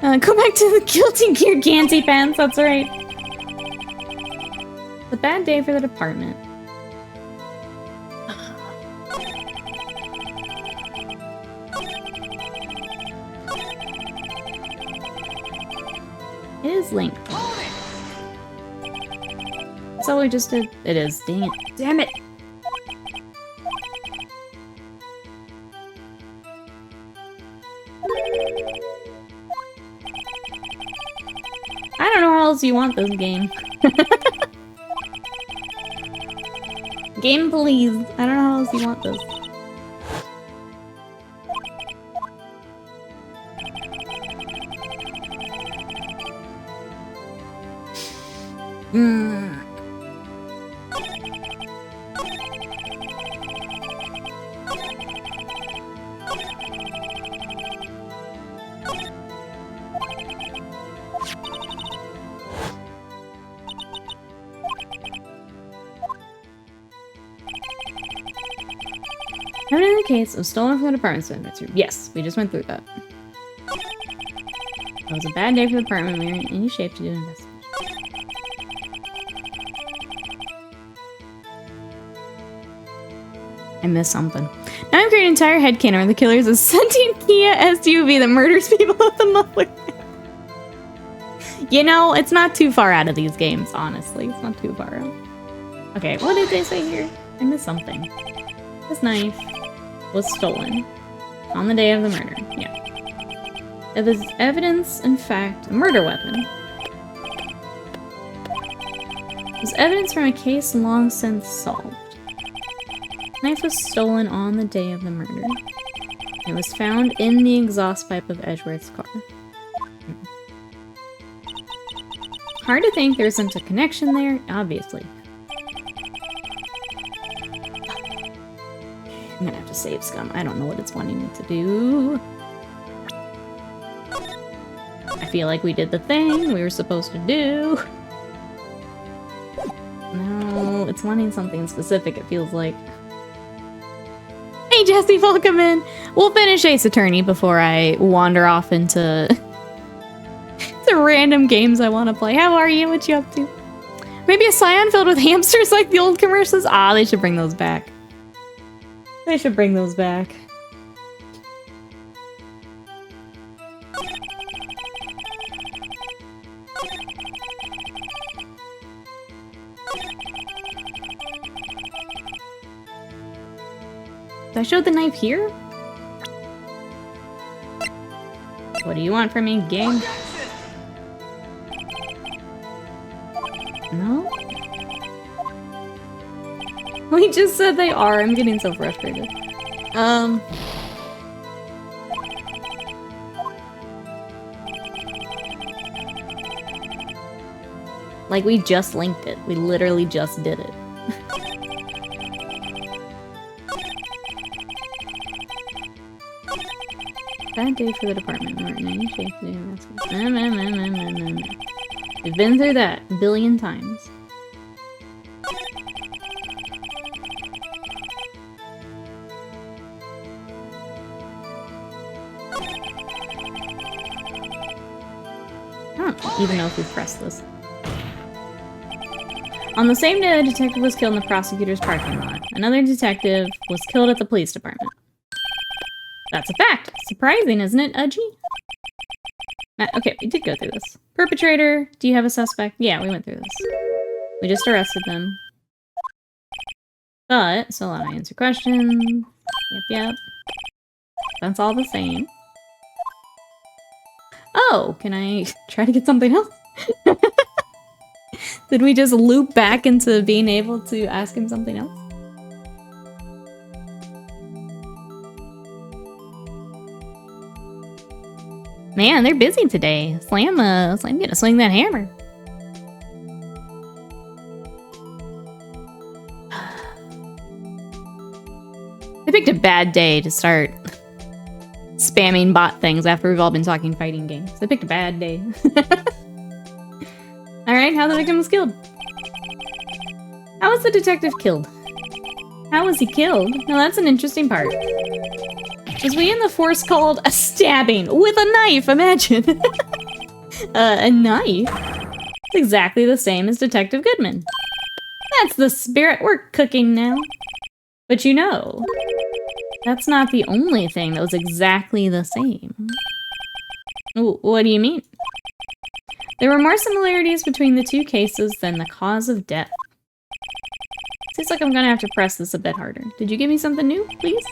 Go back to the Guilty Gear Ganty pants, that's right. It's a bad day for the department. It is linked. That's all we just did. It is. Dang it. Damn it! else you want this game. Game, please. I don't know how else you want this. Having in the case of stolen from the department store. Yes, we just went through that. It was a bad day for the department. We were in any shape to do an investigation. I missed something. Now I'm creating an entire headcanon where the killer is a sentient Kia SUV that murders people with a muffler. You know, it's not too far out of these games, honestly. It's not too far out. Okay, what did they say here? I missed something. This knife was stolen on the day of the murder. Yeah. It was evidence, in fact, a murder weapon. It was evidence from a case long since solved. The knife was stolen on the day of the murder. It was found in the exhaust pipe of Edgeworth's car. Hard to think there isn't a connection there, obviously. I'm gonna have to save scum. I don't know what it's wanting me to do. I feel like we did the thing we were supposed to do. No, it's wanting something specific, it feels like. Hey Jesse, welcome in! We'll finish Ace Attorney before I wander off into the random games I want to play. How are you? What you up to? Maybe a Scion filled with hamsters like the old commercials? Ah, they should bring those back. They should bring those back. Did I show the knife here? What do you want from me, gang? No? We just said they are. I'm getting so frustrated. Like, we just linked it. We literally just did it. Bad day for the department. We're in any shape to do investments. We've been through that a billion times. I don't even know if we've pressed this. On the same day, the detective was killed in the prosecutor's parking lot. Another detective was killed at the police department. That's a fact. Surprising, isn't it, Udgy? Okay, we did go through this. Perpetrator, do you have a suspect? Yeah, we went through this. We just arrested them. But, so let me answer questions. Yep. That's all the same. Oh, can I try to get something else? Did we just loop back into being able to ask him something else? Man, they're busy today. Slam gonna swing that hammer. They picked a bad day to start spamming bot things after we've all been talking fighting games. They picked a bad day. Alright, how the victim was killed. How was the detective killed? How was he killed? Now that's an interesting part. Was we in the force called a stabbing with a knife, imagine. A knife? It's exactly the same as Detective Goodman. That's the spirit we're cooking now. But you know, that's not the only thing that was exactly the same. Ooh, what do you mean? There were more similarities between the two cases than the cause of death. Seems like I'm gonna have to press this a bit harder. Did you give me something new, please?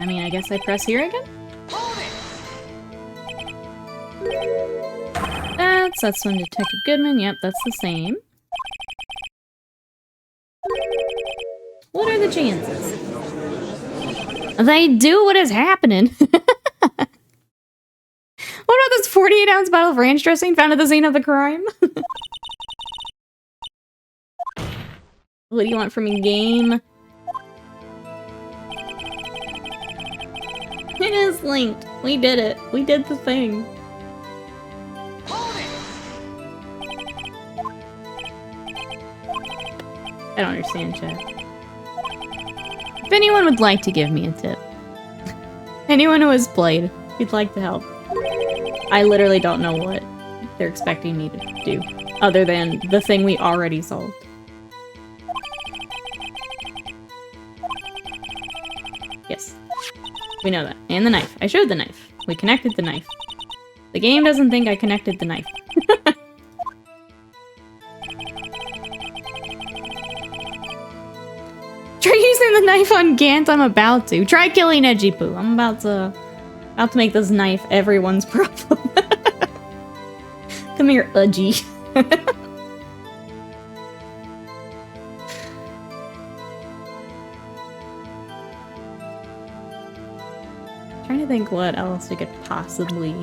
I mean, I guess I press here again? That's from Detective Goodman. Yep, that's the same. What are the chances? They do what is happening. What about this 48-ounce bottle of ranch dressing found at the scene of the crime? What do you want from me, game? It is linked. We did it. We did the thing. I don't understand, chat. If anyone would like to give me a tip. Anyone who has played, we'd like to help. I literally don't know what they're expecting me to do, other than the thing we already solved. Yes. We know that. And the knife. I showed the knife. We connected the knife. The game doesn't think I connected the knife. Try using the knife on Gant, I'm about to. Try killing Edgy Poo. I'm about to make this knife everyone's problem. Come here, Udgy. Trying to think what else we could possibly...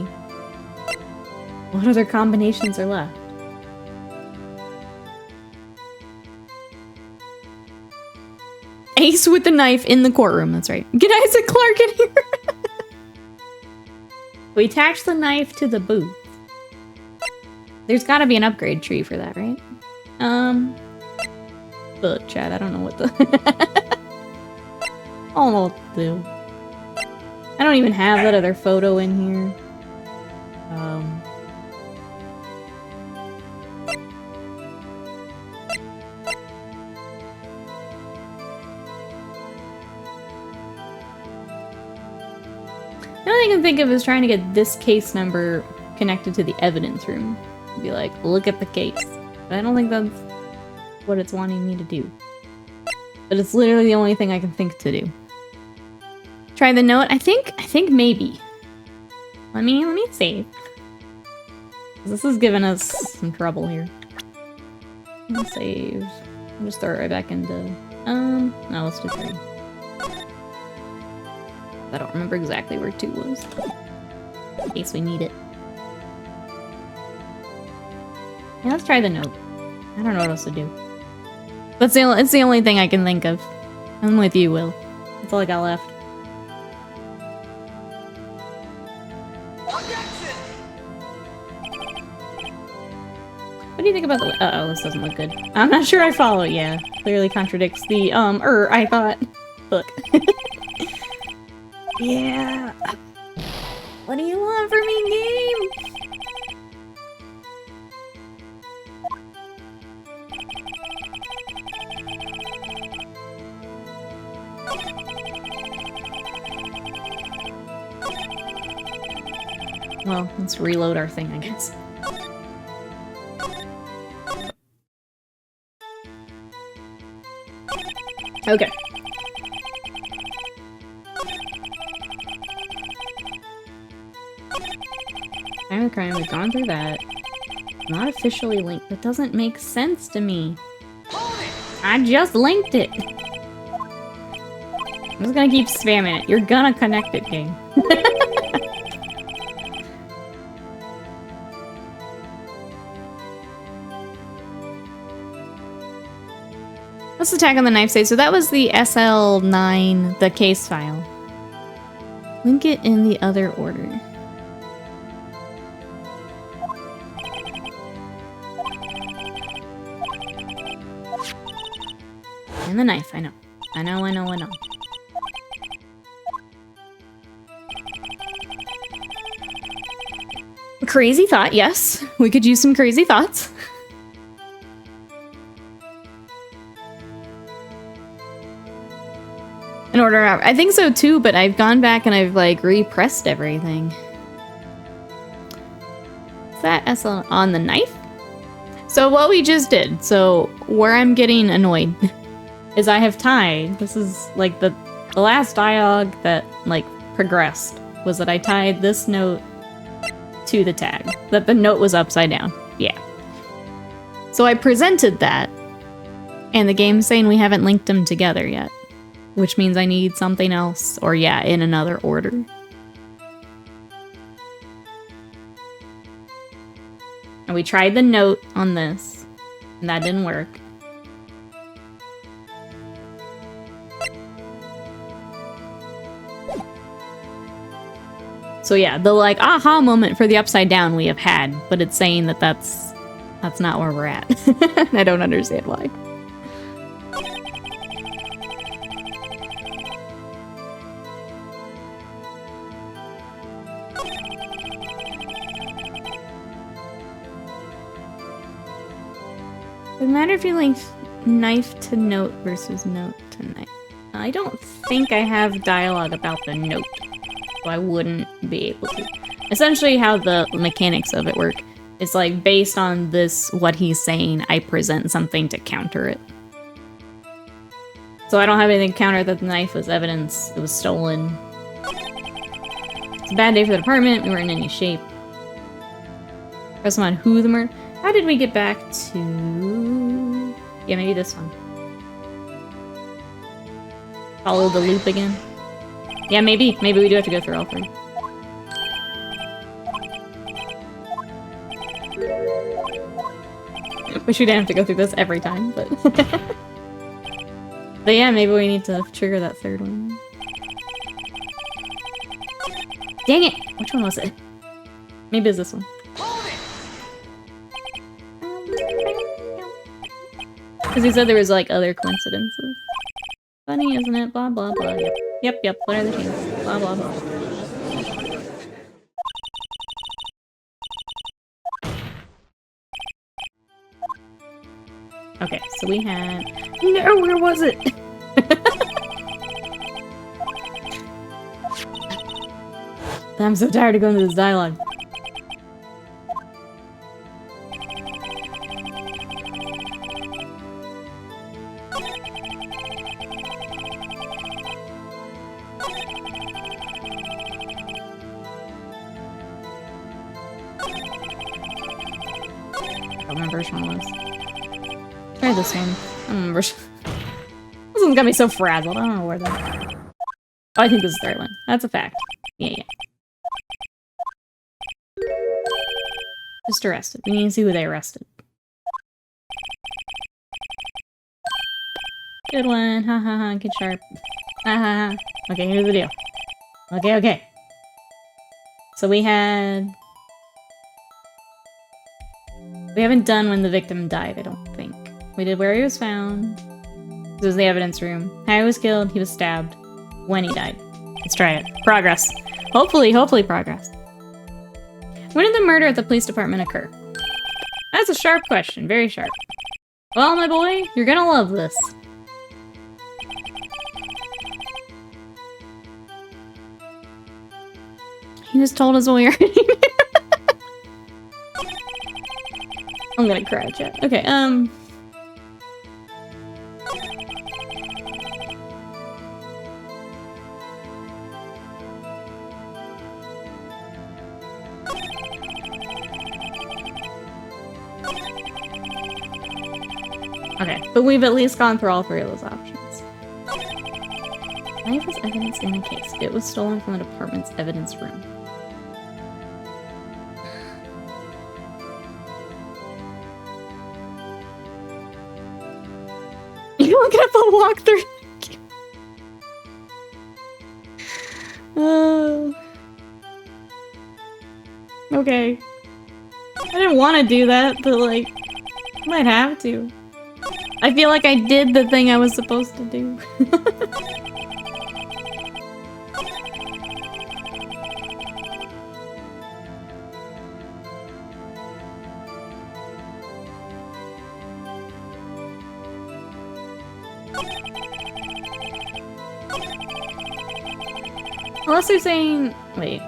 What other combinations are left? Ace with the knife in the courtroom, that's right. Get Isaac Clarke in here! We attach the knife to the booth. There's gotta be an upgrade tree for that, right? Look, Chad, I don't know what the... I don't know what to do. I don't even have that other photo in here. The only thing I can think of is trying to get this case number connected to the evidence room. Be like, look at the case. But I don't think that's what it's wanting me to do. But it's literally the only thing I can think to do. Try the note. I think maybe. Let me save. This is giving us some trouble here. Let me save. I'll just throw it right back into... No, let's do 3. I don't remember exactly where 2 was. In case we need it. Yeah, let's try the note. I don't know what else to do. It's the only thing I can think of. I'm with you, Will. That's all I got left. What do you think about the... Uh-oh, this doesn't look good. I'm not sure I follow. Yeah, clearly contradicts the, I thought. Look. Yeah. What do you want from me, game? Well, let's reload our thing, I guess. Okay. Time of crime, we've gone through that. Not officially linked. That doesn't make sense to me. I just linked it! I'm just gonna keep spamming it. You're gonna connect it, game. Let's attack on the knife save. So that was the SL9, the case file. Link it in the other order. And the knife, I know. I know. Crazy thought, yes. We could use some crazy thoughts. In order out. I think so too, but I've gone back and I've like repressed everything. Is that SL on the knife? So what we just did, so where I'm getting annoyed is I have tied, this is like the the last dialogue that, like, progressed was that I tied this note to the tag. That the note was upside down. Yeah. So I presented that, and the game's saying we haven't linked them together yet. Which means I need something else, or yeah, in another order. And we tried the note on this, and that didn't work. So yeah, the like aha moment for the upside down we have had, but it's saying that that's not where we're at. I don't understand why. Doesn't matter if you link knife to note versus note to knife. I don't think I have dialogue about the note, so I wouldn't be able to. Essentially how the mechanics of it work is like based on this, what he's saying, I present something to counter it. So I don't have anything to counter that the knife was evidence, it was stolen. It's a bad day for the department, we weren't in any shape. Press on who the murder. How did we get back to... Yeah, maybe this one. Follow the loop again. Yeah, maybe. Maybe we do have to go through all three. Wish we didn't have to go through this every time, but... But yeah, maybe we need to trigger that third one. Dang it! Which one was it? Maybe it's this one. Because he said there was, like, other coincidences. Funny, isn't it? Blah, blah, blah. Yep. What are the chances? Blah, blah, blah. Okay, so we had... No, where was it? I'm so tired of going through this dialogue. I don't remember which one it was. Try this one. I don't remember. This one's got me so frazzled. I don't know where that. Oh, I think this is the third one. That's a fact. Yeah. Just arrested. We need to see who they arrested. Good one. Ha ha ha. Get sharp. Ha ha ha. Okay, here's the deal. Okay. So we had... We haven't done when the victim died, I don't think. We did where he was found. This was the evidence room. How he was killed, he was stabbed. When he died. Let's try it. Progress. Hopefully progress. When did the murder at the police department occur? That's a sharp question. Very sharp. Well, my boy, you're gonna love this. He just told us when we were I'm gonna cry, chat. Okay, Okay, but we've at least gone through all three of those options. Knife was evidence in the case. It was stolen from the department's evidence room. You're looking up a walkthrough. Okay. I didn't want to do that, but like, might have to. I feel like I did the thing I was supposed to do. Unless they're saying... Wait.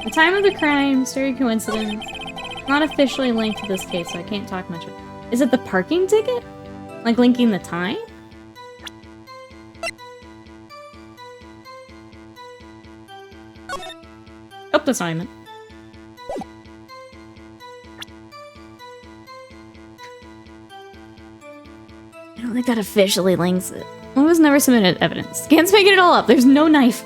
The time of the crime, stray coincidence. Not officially linked to this case, so I can't talk much about it. Is it the parking ticket? Like linking the time? Help assignment. I don't think that officially links it. One was never submitted evidence. Can't make it all up. There's no knife.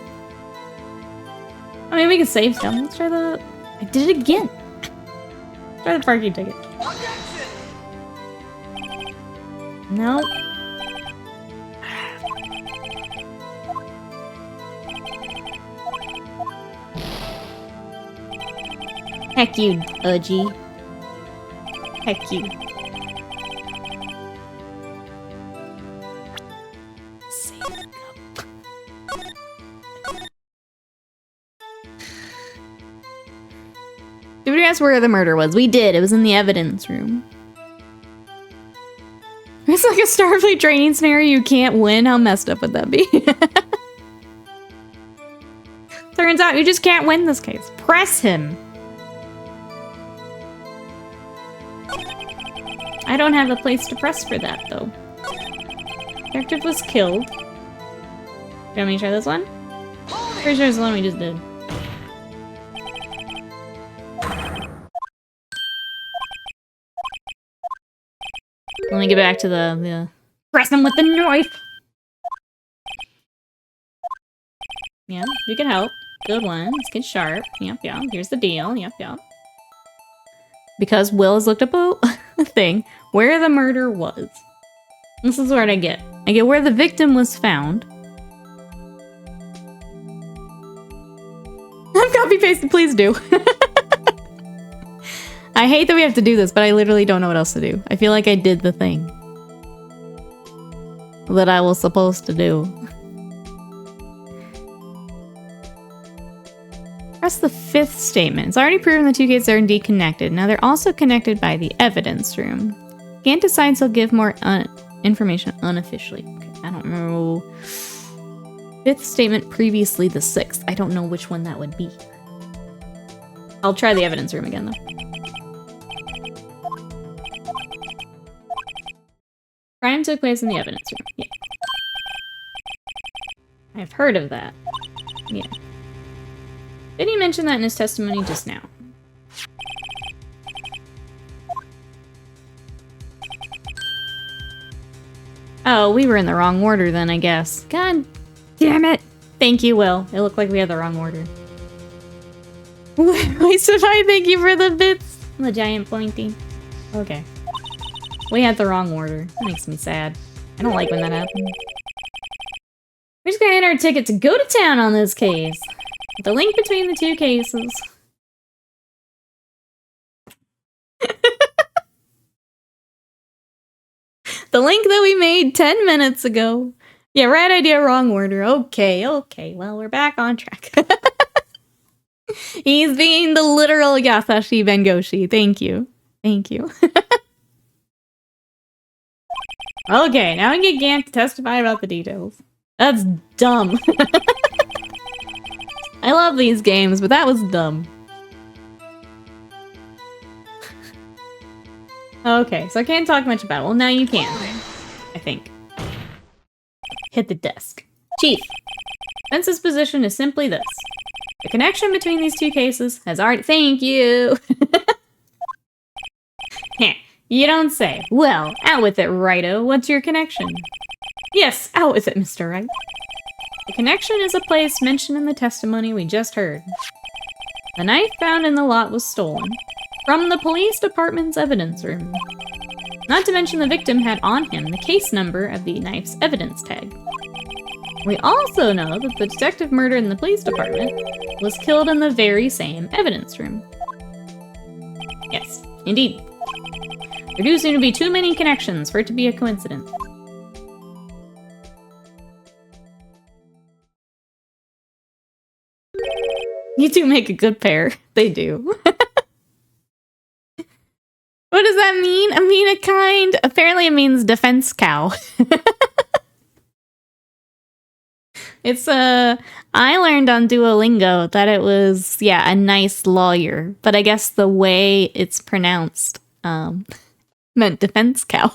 I mean, we can save stuff. Let's try the... I did it again. Try the parking ticket. No. Heck you, Udgy. Heck you. Did we ask where the murder was? We did. It was in the evidence room. It's like a Starfleet training scenario you can't win. How messed up would that be? Turns out you just can't win this case. Press him. I don't have a place to press for that, though. Detective was killed. Do you want me to try this one? Pretty sure it's the one we just did. Let me get back to the press him with the knife. Yeah, you can help. Good one. Let's get sharp. Yep, yeah. Here's the deal. Yep, yep. Because Will has looked up a thing where the murder was. This is what I get. I get where the victim was found. I'm copy pasted. Please do. I hate that we have to do this, but I literally don't know what else to do. I feel like I did the thing that I was supposed to do. Press the fifth statement. It's already proven the two cases are indeed connected. Now they're also connected by the evidence room. Can't decide, so give more information unofficially. Okay, I don't know. Fifth statement, previously the sixth. I don't know which one that would be. I'll try the evidence room again, though. Crime took place in the evidence room. Yeah. I've heard of that. Yeah. Didn't he mention that in his testimony just now? Oh, we were in the wrong order then, I guess. God damn it! Thank you, Will. It looked like we had the wrong order. Wait, so I thank you for the bits. The giant pointy. Okay. We had the wrong order. That makes me sad. I don't like when that happens. We're just gonna enter a ticket to go to town on this case. The link between the two cases. The link that we made 10 minutes ago. Yeah, right idea, wrong order. Okay, okay. Well, we're back on track. He's being the literal Yasashi Bengoshi. Thank you. Thank you. Okay, now we get Gant to testify about the details. That's dumb. I love these games, but that was dumb. Okay, so I can't talk much about it. Well, now you can, I think. Hit the desk. Chief, Vince's position is simply this. The connection between these two cases has already— Thank you! Heh, you don't say. Well, out with it, Righto. What's your connection? Yes, out with it, Mr. Wright. The connection is a place mentioned in the testimony we just heard. The knife found in the lot was stolen from the police department's evidence room. Not to mention the victim had on him the case number of the knife's evidence tag. We also know that the detective murdered in the police department was killed in the very same evidence room. Yes, indeed. There do seem to be too many connections for it to be a coincidence. You two make a good pair. They do. What does that mean? I mean, a kind. Apparently it means defense cow. It's I learned on Duolingo that it was, yeah, a nice lawyer. But I guess the way it's pronounced meant defense cow.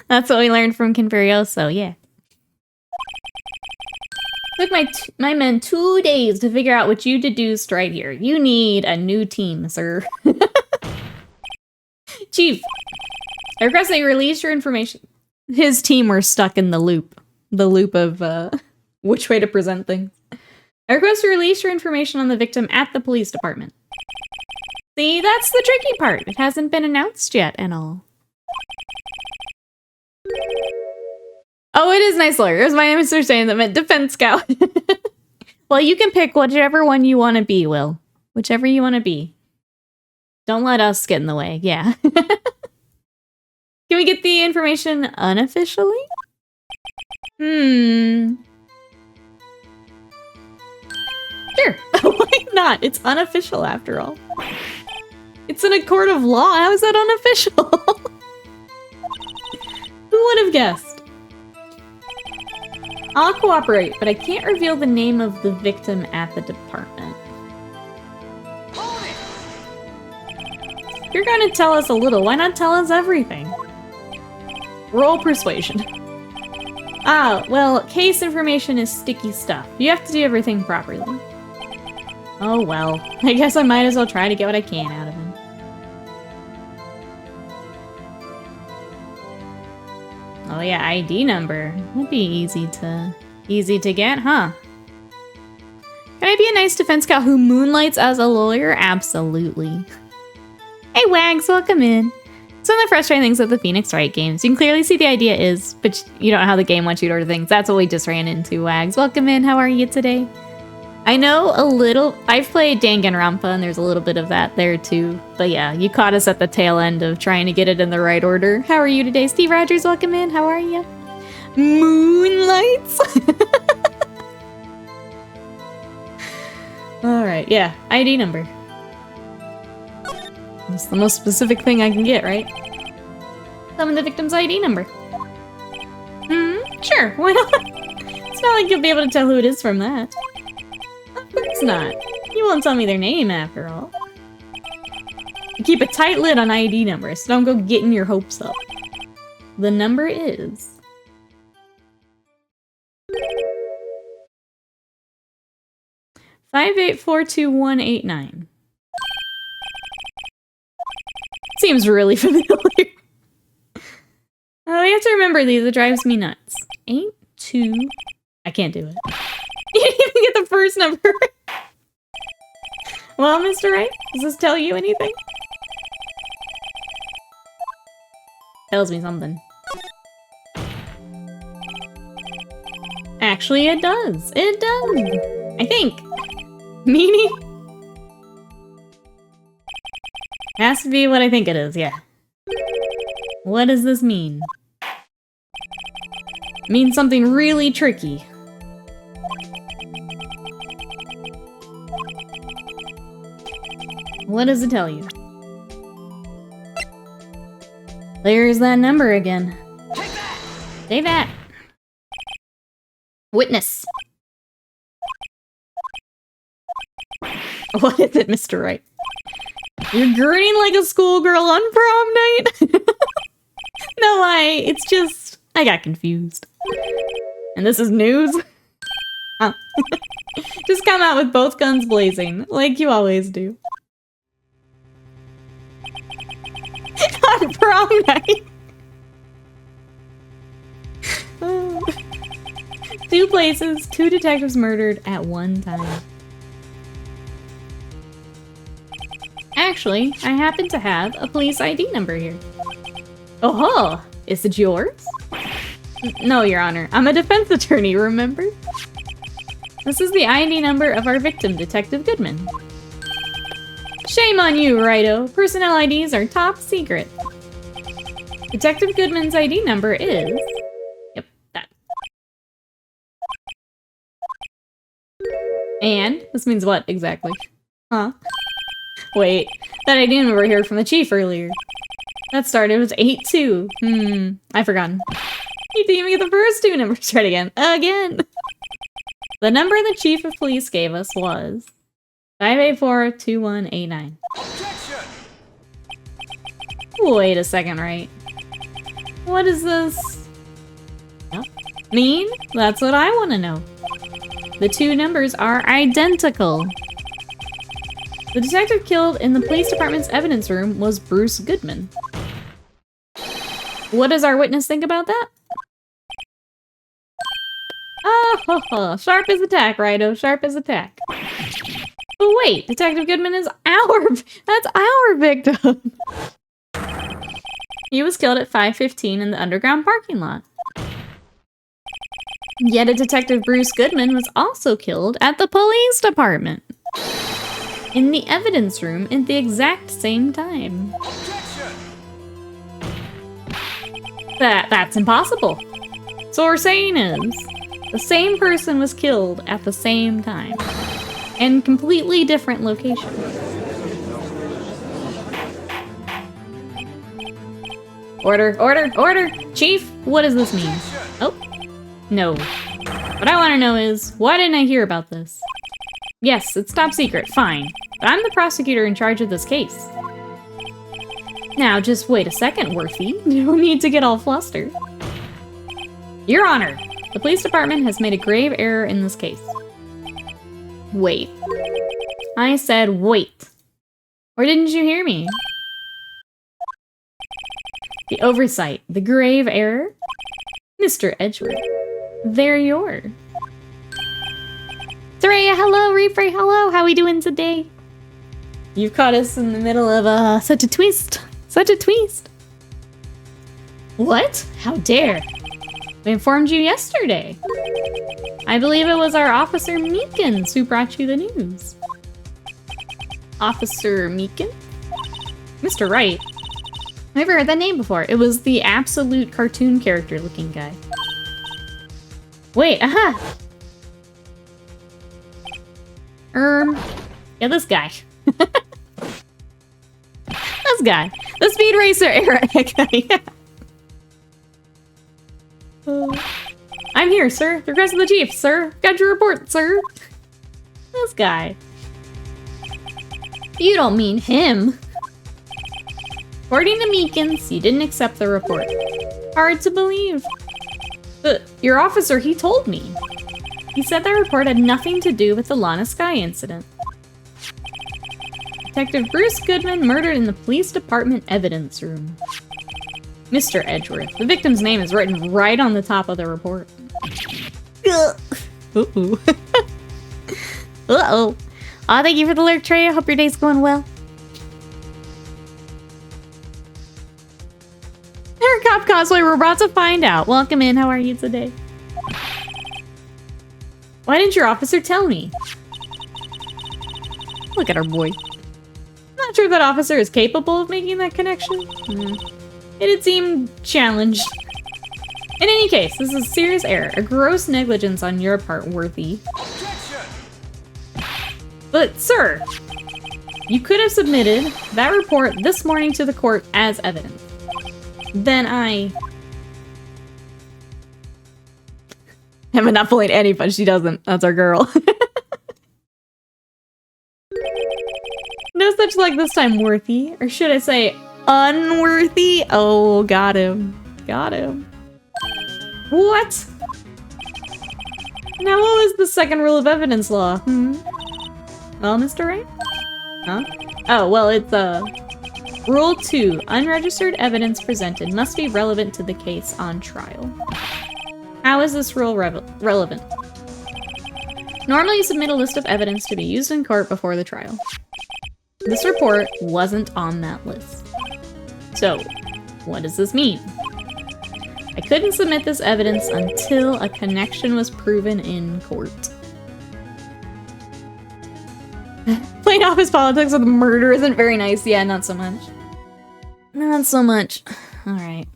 That's what we learned from Conferioso, yeah. Took my men 2 days to figure out what you deduced right here. You need a new team, sir. Chief, I request that you release your information. His team were stuck in the loop. The loop of, which way to present things. I request you release your information on the victim at the police department. See, that's the tricky part. It hasn't been announced yet and all. Oh, it is nice lawyer. It was my misunderstanding that meant defense scout. Well, you can pick whichever one you want to be, Will. Whichever you want to be. Don't let us get in the way. Yeah. Can we get the information unofficially? Sure. Why not? It's unofficial after all. It's in a court of law. How is that unofficial? Who would have guessed? I'll cooperate, but I can't reveal the name of the victim at the department. If you're going to tell us a little, why not tell us everything? Roll persuasion. Ah, well, case information is sticky stuff. You have to do everything properly. Oh well, I guess I might as well try to get what I can out of him. Oh yeah, ID number. That'd be easy to get, huh? Can I be a nice defense scout who moonlights as a lawyer? Absolutely. Hey Wags, welcome in. It's one of the frustrating things with the Phoenix Wright games. You can clearly see the idea is, but you don't know how the game wants you to order things. That's what we just ran into, Wags. Welcome in, how are you today? I know a little, I've played Danganronpa and there's a little bit of that there too. But yeah, you caught us at the tail end of trying to get it in the right order. How are you today? Steve Rogers, welcome in. How are you? Moonlights? Alright, yeah. ID number. That's the most specific thing I can get, right? Summon the victim's ID number. Sure, why not? It's not like you'll be able to tell who it is from that. It's not. You won't tell me their name after all. You keep a tight lid on ID numbers, so don't go getting your hopes up. The number is... 5842-189. Seems really familiar. Oh, you have to remember these. It drives me nuts. 82... I can't do it. You didn't even get the first number. Well, Mr. Wright, does this tell you anything? Tells me something. Actually, it does. It does. I think. Meanie? Has to be what I think it is, yeah. What does this mean? It means something really tricky. What does it tell you? There's that number again. Take that! Take that! Witness! What is it, Mr. Wright? You're grinning like a schoolgirl on prom night? No, it's just... I got confused. And this is news? Huh. Just come out with both guns blazing, like you always do. On prom night! Oh. 2 places, 2 detectives murdered at one time. Actually, I happen to have a police ID number here. Oh-ho! Is it yours? No, Your Honor. I'm a defense attorney, remember? This is the ID number of our victim, Detective Goodman. Shame on you, Righto. Personnel IDs are top secret. Detective Goodman's ID number is... Yep, that. And? This means what, exactly? Huh? Wait, that ID number I heard from the chief earlier. That started with 82. I forgotten. You didn't even get the first 2 numbers right again. Again! The number the chief of police gave us was... 584-2189. Wait a second, right? What is this? Yep. Mean? That's what I want to know. The two numbers are identical. The detective killed in the police department's evidence room was Bruce Goodman. What does our witness think about that? Oh, sharp as attack, Righto, sharp as attack. But wait, Detective Goodman is that's our victim. He was killed at 5:15 in the underground parking lot. Yet a Detective Bruce Goodman was also killed at the police department. In the evidence room at the exact same time. That's impossible. So what we're saying is, the same person was killed at the same time. In completely different locations. Order, order, order! Chief, what does this mean? Oh, no. What I want to know is, why didn't I hear about this? Yes, it's top secret, fine. But I'm the prosecutor in charge of this case. Now, just wait a second, Worthy. You don't need to get all flustered. Your Honor, the police department has made a grave error in this case. Wait. I said wait. Or didn't you hear me? The oversight, the grave error? Mr. Edgeworth, they're yours. Threya, hello. Refray, hello. How we doing today? You've caught us in the middle of such a twist. Such a twist. What? How dare? We informed you yesterday. I believe it was our Officer Meekins who brought you the news. Officer Meekins? Mr. Wright. I've never heard that name before. It was the absolute cartoon character looking guy. Wait, aha! Yeah, this guy. This guy. The Speed Racer era guy. I'm here, sir. The request of the chief, sir. Got your report, sir. This guy. You don't mean him. According to Meekins, you didn't accept the report. Hard to believe. But your officer, he told me. He said the report had nothing to do with the Lana Sky incident. Detective Bruce Goodman murdered in the police department evidence room. Mr. Edgeworth. The victim's name is written right on the top of the report. Uh-oh. Uh-oh. Aw, thank you for the lurk, Trey. I hope your day's going well. Hair Cop Cosplay, we're about to find out. Welcome in. How are you today? Why didn't your officer tell me? Look at our boy. Not sure that officer is capable of making that connection. It seemed challenged. In any case, this is a serious error. A gross negligence on your part, Worthy. But, sir, you could have submitted that report this morning to the court as evidence. Then I am not bullying anybody. She doesn't. That's our girl. No such luck this time, Worthy. Or should I say, unworthy? Oh, got him. Got him. What? Now, what was the second rule of evidence law? Well, Mr. Wright? Huh? Oh, well, it's, Rule 2. Unregistered evidence presented must be relevant to the case on trial. How is this rule relevant? Normally, you submit a list of evidence to be used in court before the trial. This report wasn't on that list. So, what does this mean? I couldn't submit this evidence until a connection was proven in court. Playing office politics with murder isn't very nice. Yeah, not so much. Not so much. Alright.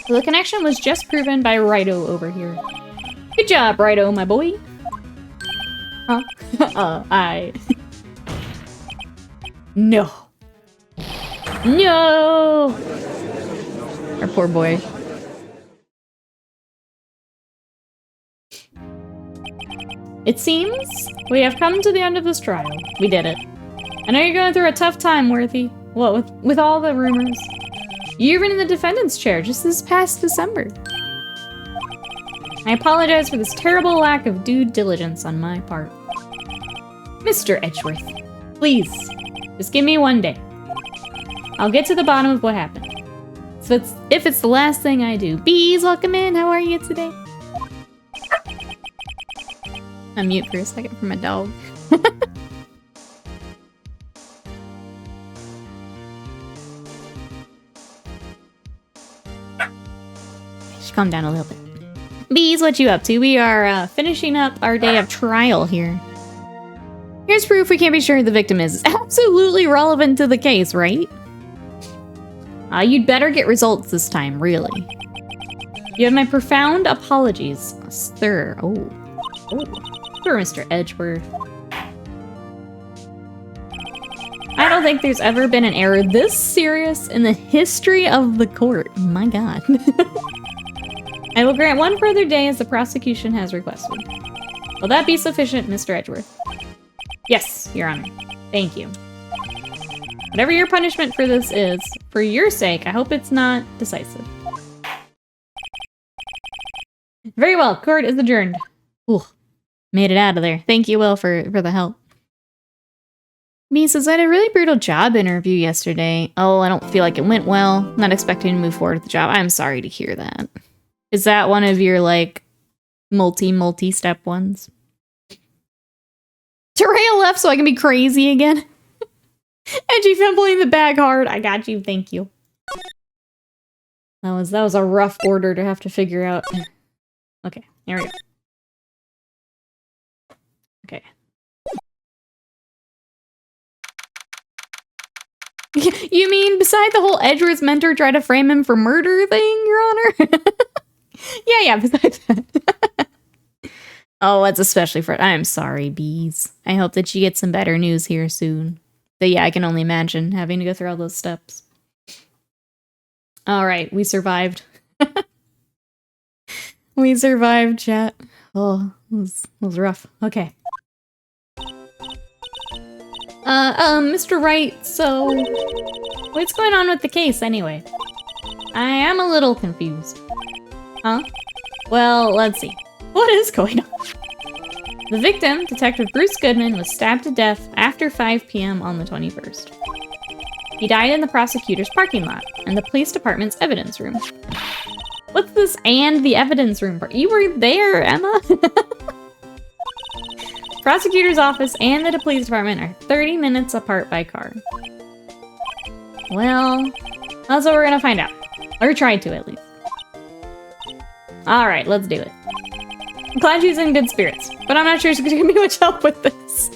So the connection was just proven by Righto over here. Good job, Righto, my boy. Huh? No. No! Our poor boy. It seems we have come to the end of this trial. We did it. I know you're going through a tough time, Worthy. What, with all the rumors? You've been in the defendant's chair just this past December. I apologize for this terrible lack of due diligence on my part. Mr. Edgeworth, please, just give me one day. I'll get to the bottom of what happened. So if it's the last thing I do. Bees, welcome in. How are you today? I'm mute for a second for my dog. Just calm down a little bit. Bees, what you up to? We are finishing up our day of trial here. Here's proof we can't be sure who the victim is. It's absolutely relevant to the case, right? You'd better get results this time, really. You have my profound apologies, sir. Oh. Sure, Mr. Edgeworth. I don't think there's ever been an error this serious in the history of the court. My God. I will grant one further day as the prosecution has requested. Will that be sufficient, Mr. Edgeworth? Yes, Your Honor. Thank you. Whatever your punishment for this is, for your sake, I hope it's not decisive. Very well, court is adjourned. Ooh, made it out of there. Thank you, Will, for the help. Me says, I had a really brutal job interview yesterday. Oh, I don't feel like it went well. Not expecting to move forward with the job. I'm sorry to hear that. Is that one of your, like, multi-step ones? Terrail left so I can be crazy again. Edgy fumbling the bag hard. I got you, thank you. That was a rough order to have to figure out. Okay, here we go. Okay. You mean beside the whole Edgeworth's mentor try to frame him for murder thing, Your Honor? Yeah, besides that. Oh, that's especially for... I'm sorry, Bees. I hope that you get some better news here soon. But yeah, I can only imagine having to go through all those steps. Alright, we survived. We survived, chat. Oh, it was rough. Okay. Mr. Wright, so... what's going on with the case, anyway? I am a little confused. Huh? Well, let's see. What is going on? The victim, Detective Bruce Goodman, was stabbed to death after 5 p.m. on the 21st. He died in the prosecutor's parking lot and the police department's evidence room. What's this and the evidence room part? You were there, Emma? Prosecutor's office and the police department are 30 minutes apart by car. Well, that's what we're gonna find out. Or try to, at least. Alright, let's do it. I'm glad she's in good spirits, but I'm not sure she's gonna give me much help with this.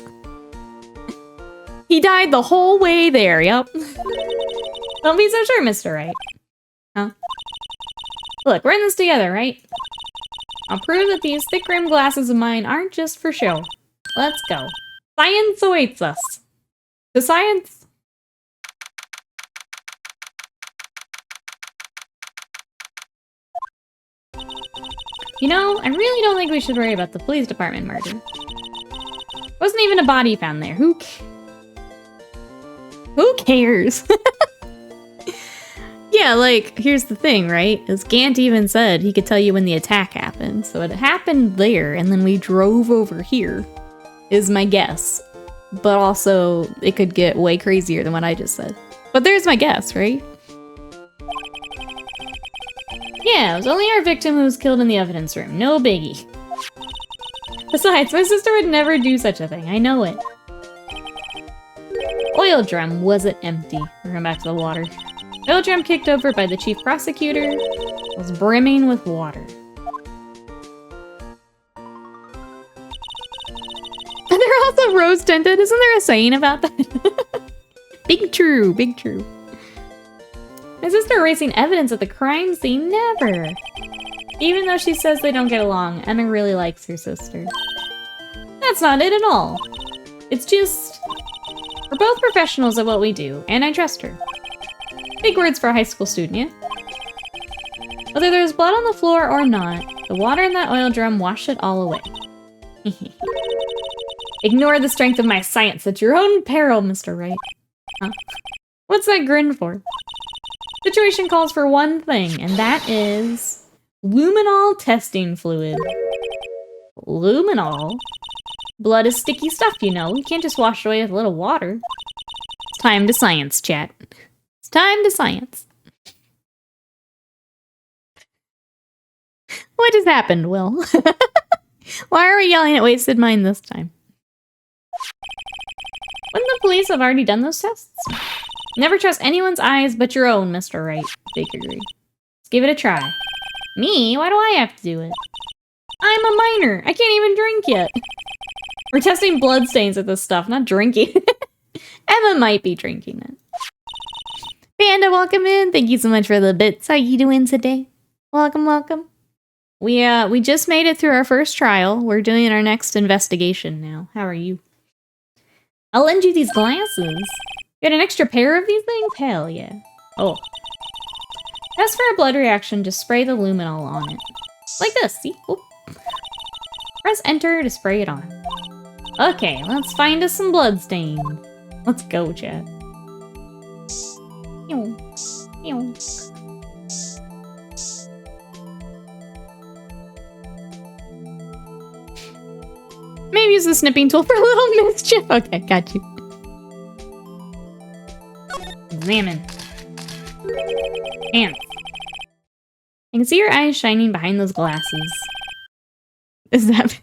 He died the whole way there, yep. Don't be so sure, Mr. Wright. Huh? Look, we're in this together, right? I'll prove that these thick-rimmed glasses of mine aren't just for show. Let's go. Science awaits us. To science? You know, I really don't think we should worry about the police department murder. Wasn't even a body found there. Who cares? Yeah, like, here's the thing, right? As Gant even said, he could tell you when the attack happened. So it happened there, and then we drove over here, is my guess. But also, it could get way crazier than what I just said. But there's my guess, right? Yeah, it was only our victim who was killed in the evidence room. No biggie. Besides, my sister would never do such a thing. I know it. Oil drum wasn't empty. We're going back to the water. Oil drum kicked over by the chief prosecutor was brimming with water. And they're also rose tinted. Isn't there a saying about that? Big true, big true. My sister erasing evidence at the crime scene? Never. Even though she says they don't get along, Emma really likes her sister. That's not it at all. It's just... we're both professionals at what we do, and I trust her. Big words for a high school student, yeah? Whether there's blood on the floor or not, the water in that oil drum washed it all away. Ignore the strength of my science at your own peril, Mr. Wright. Huh? What's that grin for? Situation calls for one thing, and that is Luminol testing fluid. Luminol? Blood is sticky stuff, you know. You can't just wash it away with a little water. It's time to science, chat. It's time to science. What just happened, Will? Why are we yelling at wasted mind this time? Wouldn't the police have already done those tests? Never trust anyone's eyes but your own, Mr. Wright. Baker agreed. Let's give it a try. Me? Why do I have to do it? I'm a minor. I can't even drink yet. We're testing bloodstains with this stuff, not drinking. Emma might be drinking it. Panda, welcome in. Thank you so much for the bits. How you doing today? Welcome, welcome. We just made it through our first trial. We're doing our next investigation now. How are you? I'll lend you these glasses. Got an extra pair of these things? Hell yeah. Oh. As for a blood reaction, just spray the luminol on it. Like this, see? Oop. Press enter to spray it on. Okay, let's find us some blood stains. Let's go, chat. Ew. Ew. Maybe use the snipping tool for a little mischief. Okay, got you. Examine. Hands. I can see your eyes shining behind those glasses. Is that...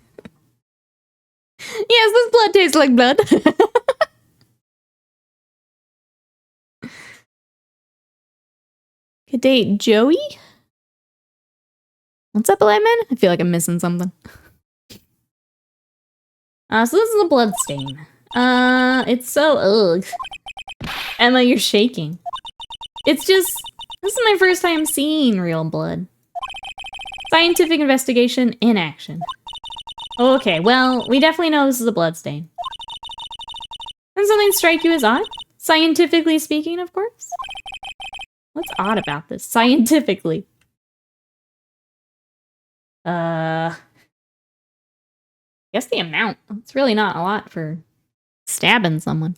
Yes, this blood tastes like blood. Good day, Joey? What's up, Lemon? I feel like I'm missing something. So this is a blood stain. It's so ugh. Emma, you're shaking. It's just, this is my first time seeing real blood. Scientific investigation in action. Okay, well, we definitely know this is a blood stain. Does something strike you as odd? Scientifically speaking, of course. What's odd about this? Scientifically. Guess the amount. It's really not a lot for stabbing someone.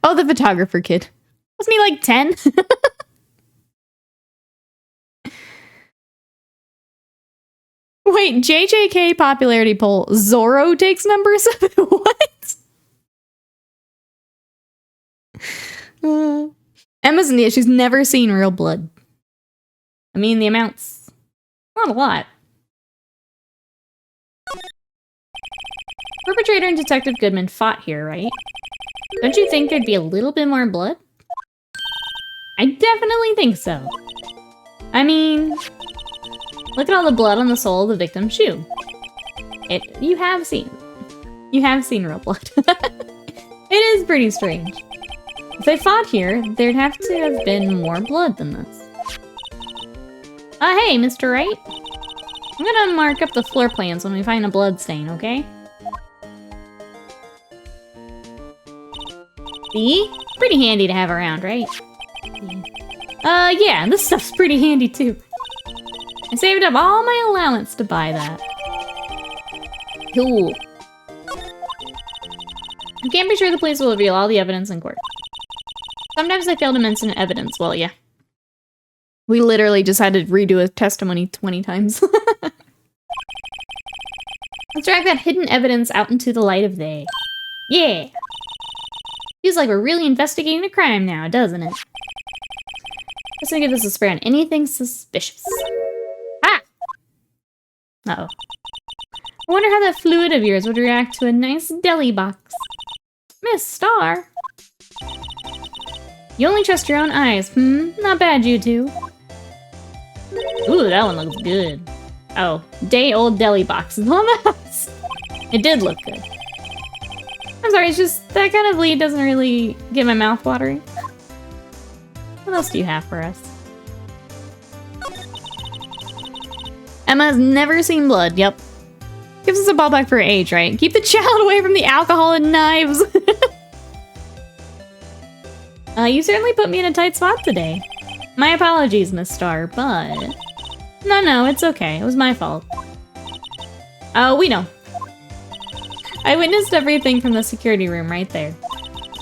Oh, the photographer kid. Wasn't he like 10? Wait, JJK popularity poll. Zorro takes number 7? What? Emma's Nia, she's never seen real blood. I mean, the amount's not a lot. Perpetrator and Detective Goodman fought here, right? Don't you think there'd be a little bit more blood? I definitely think so. I mean, look at all the blood on the sole of the victim's shoe. You have seen real blood. It is pretty strange. If they fought here, there'd have to have been more blood than this. Hey, Mr. Wright. I'm gonna mark up the floor plans when we find a blood stain, okay? See? Pretty handy to have around, right? Yeah, this stuff's pretty handy too. I saved up all my allowance to buy that. Cool. I can't be sure the police will reveal all the evidence in court. Sometimes I fail to mention evidence. Well, yeah. We literally just had to redo a testimony 20 times. Let's drag that hidden evidence out into the light of day. Yeah! Feels like we're really investigating a crime now, doesn't it? Just gonna give this a spray on anything suspicious. Ah! Uh-oh. I wonder how that fluid of yours would react to a nice deli box. Miss Star! You only trust your own eyes. Not bad, you two. Ooh, that one looks good. Oh, day-old deli box is on the house. It did look good. I'm sorry, it's just that kind of lead doesn't really get my mouth watering. What else do you have for us? Emma has never seen blood, yep. Gives us a ballpark for her age, right? Keep the child away from the alcohol and knives! You certainly put me in a tight spot today. My apologies, Miss Star, but... No, it's okay. It was my fault. Oh, we know. I witnessed everything from the security room right there.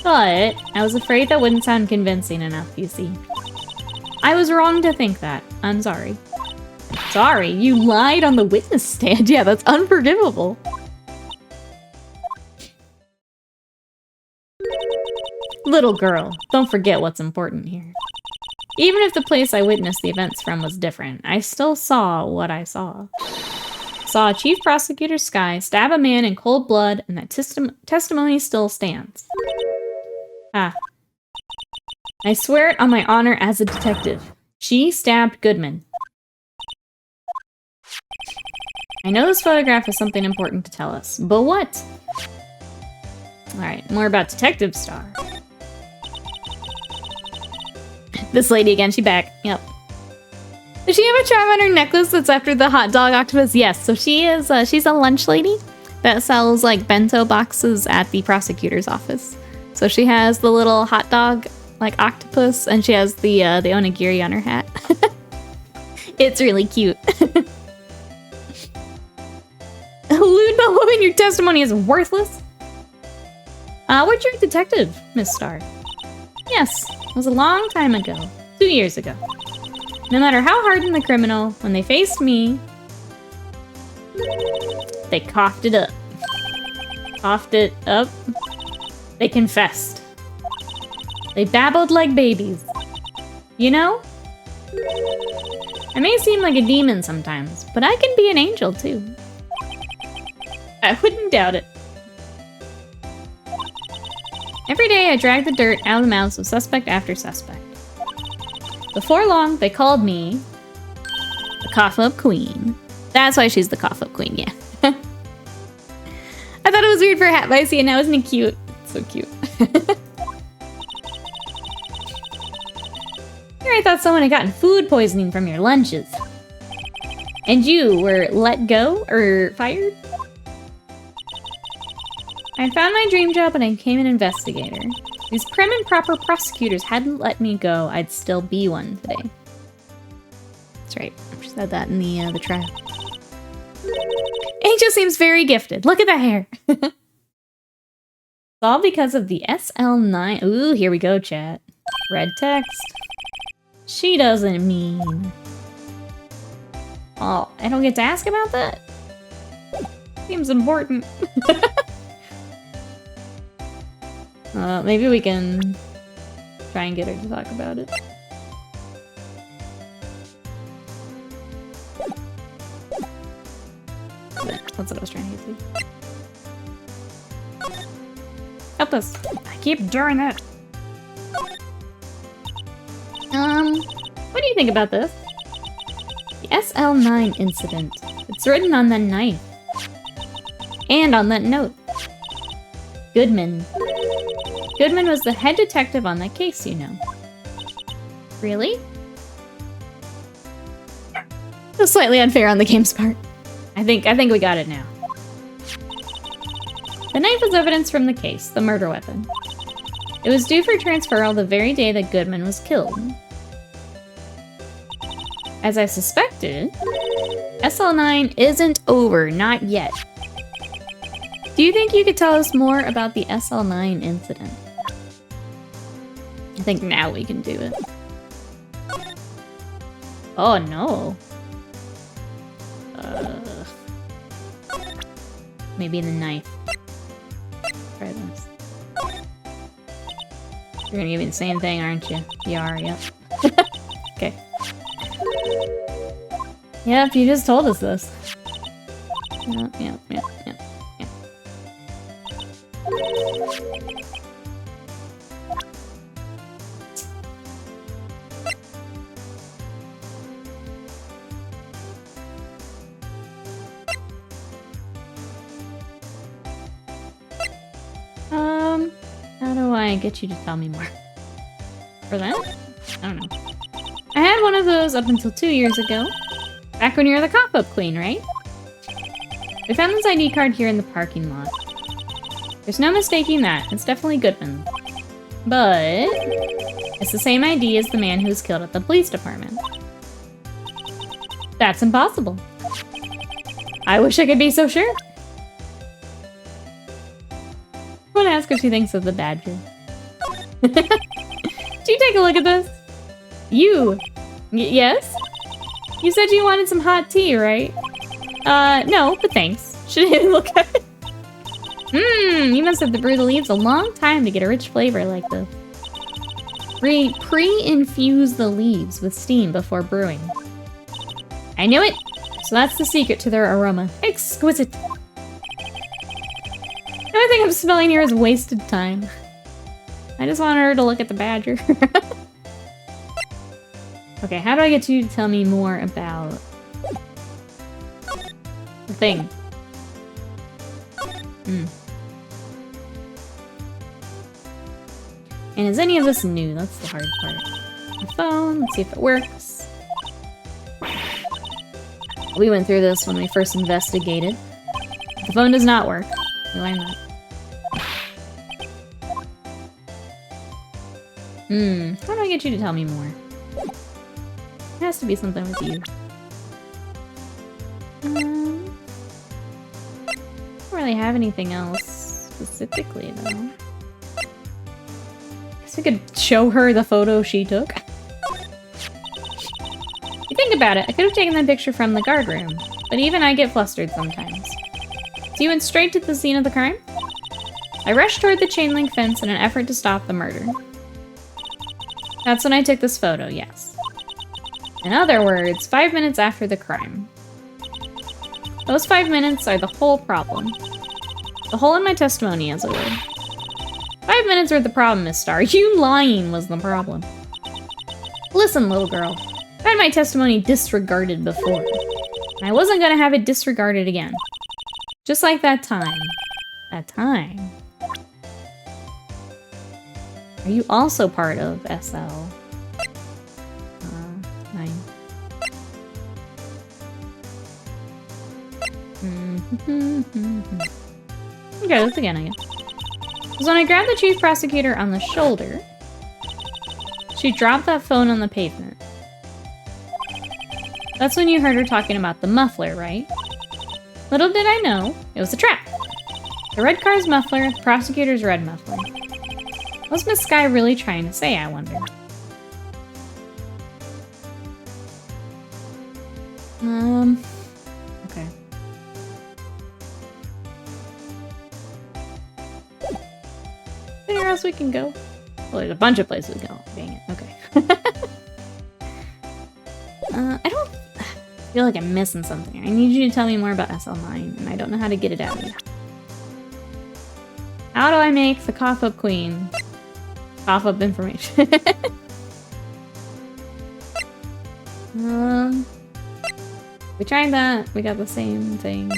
But I was afraid that wouldn't sound convincing enough, you see. I was wrong to think that. I'm sorry. Sorry, you lied on the witness stand. Yeah, that's unforgivable. Little girl, don't forget what's important here. Even if the place I witnessed the events from was different, I still saw what I saw. Saw a chief prosecutor Sky stab a man in cold blood, and that testimony still stands. Ah. I swear it on my honor as a detective. She stabbed Goodman. I know this photograph has something important to tell us, but what? Alright, more about Detective Star. This lady again, she back. Yep. Does she have a charm on her necklace that's after the hot dog octopus? Yes, so she is, she's a lunch lady that sells, like, bento boxes at the prosecutor's office. So she has the little hot dog, like, octopus, and she has the onigiri on her hat. It's really cute. Lewd but woman, your testimony is worthless. Where'd your detective, Miss Starr? Yes, it was a long time ago. 2 years ago. No matter how hardened the criminal, when they faced me, they coughed it up. Coughed it up. They confessed. They babbled like babies. You know? I may seem like a demon sometimes, but I can be an angel too. I wouldn't doubt it. Every day I drag the dirt out of the mouths of suspect after suspect. Before long, they called me the Cough-Up Queen. That's why she's the Cough-Up Queen, yeah. I thought it was weird for a hat, but I see it now. Isn't it cute? It's so cute. Here I thought someone had gotten food poisoning from your lunches. And you were let go or fired? I found my dream job and I became an investigator. These prim and proper prosecutors hadn't let me go, I'd still be one today. That's right, she said that in the trial. Angel seems very gifted. Look at that hair. It's all because of the SL9. Ooh, here we go, chat. Red text. She doesn't mean. Oh, I don't get to ask about that? Seems important. Maybe we can try and get her to talk about it. That's what I was trying to get to. Help us! I keep doing that! What do you think about this? The SL9 incident. It's written on that knife. And on that note. Goodman. Goodman was the head detective on that case, you know. Really? It was slightly unfair on the game's part. I think we got it now. The knife was evidence from the case, the murder weapon. It was due for transferal the very day that Goodman was killed. As I suspected, SL9 isn't over, not yet. Do you think you could tell us more about the SL9 incident? I think now we can do it. Oh no. Maybe the knife. Try this. You're gonna give me the same thing, aren't you? You are, yep. Okay. Yep, you just told us this. Yep. How do I get you to tell me more? For that? I don't know. I had one of those up until 2 years ago. Back when you were the Cough-Up Queen, right? We found this ID card here in the parking lot. There's no mistaking that. It's definitely Goodman. But it's the same ID as the man who was killed at the police department. That's impossible. I wish I could be so sure. I want to ask what she thinks of the badger. Do you take a look at this? You? Yes? You said you wanted some hot tea, right? No, but thanks. Should I look at it? You must have to brew the leaves a long time to get a rich flavor like this. Pre-infuse the leaves with steam before brewing. I knew it! So that's the secret to their aroma. Exquisite! The only thing I'm smelling here is wasted time. I just want her to look at the badger. Okay, how do I get you to tell me more about the thing? And is any of this new? That's the hard part. The phone, let's see if it works. We went through this when we first investigated. The phone does not work. We learned that. How do I get you to tell me more? It has to be something with you. I don't really have anything else specifically, though. Guess we could show her the photo she took. You think about it, I could have taken that picture from the guard room, but even I get flustered sometimes. So you went straight to the scene of the crime? I rushed toward the chain link fence in an effort to stop the murder. That's when I took this photo, yes. In other words, 5 minutes after the crime. Those 5 minutes are the whole problem. The hole in my testimony, as it were. 5 minutes are the problem, Miss Star. You lying was the problem. Listen, little girl. I've had my testimony disregarded before. And I wasn't gonna have it disregarded again. Just like that time. That time. Are you also part of SL? 9. Okay, let's again, I guess. Because when I grabbed the chief prosecutor on the shoulder, she dropped that phone on the pavement. That's when you heard her talking about the muffler, right? Little did I know, it was a trap. The red car's muffler, the prosecutor's red muffler. What's Miss Sky really trying to say, I wonder? Okay. Anywhere else we can go? Well, there's a bunch of places we can go. Dang it, okay. I don't feel like I'm missing something. I need you to tell me more about SL9, and I don't know how to get it out of you. How do I make the cough-up queen? Cough-up information. We tried that. We got the same thing.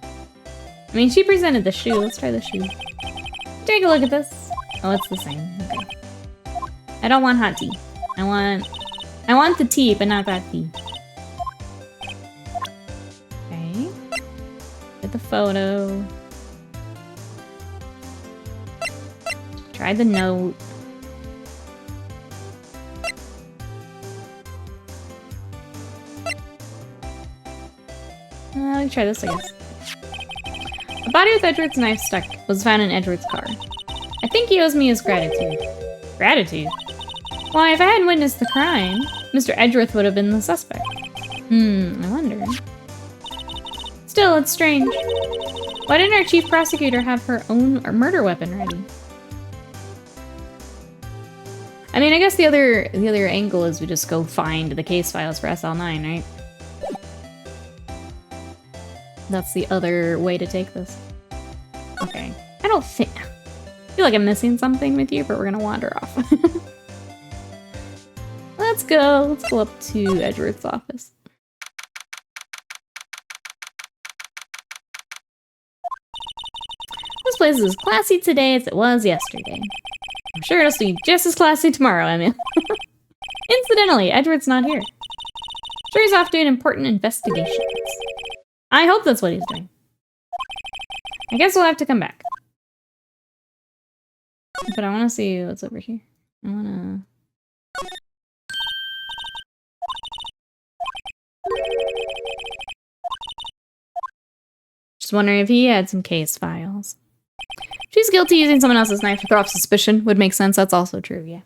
I mean, she presented the shoe. Let's try the shoe. Take a look at this. Oh, it's the same. Okay. I don't want hot tea. I want the tea, but not that tea. Okay. Get the photo. Try the note. Let me try this, I guess. A body with Edward's knife stuck was found in Edward's car. I think he owes me his gratitude. Gratitude? Why, if I hadn't witnessed the crime, Mr. Edgeworth would have been the suspect. I wonder. Still, it's strange. Why didn't our chief prosecutor have her own murder weapon ready? I mean, I guess the other angle is we just go find the case files for SL9, right? That's the other way to take this. Okay. I feel like I'm missing something with you, but we're gonna wander off. Let's go. Let's go up to Edgeworth's office. This place is as classy today as it was yesterday. I'm sure it'll be just as classy tomorrow, Emil. Incidentally, Edward's not here. Sure, he's off doing important investigations. I hope that's what he's doing. I guess we'll have to come back. But I want to see what's over here. I want to... Just wondering if he had some case files. She's guilty using someone else's knife to throw off suspicion. Would make sense. That's also true, yeah.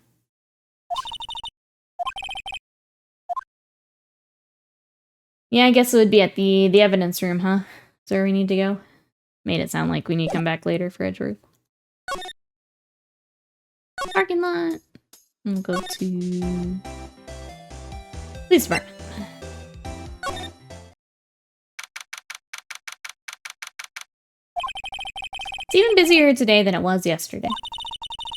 Yeah, I guess it would be at the evidence room, huh? Is where we need to go. Made it sound like we need to come back later for Edgeworth. Parking lot. We'll go to police department. It's even busier today than it was yesterday.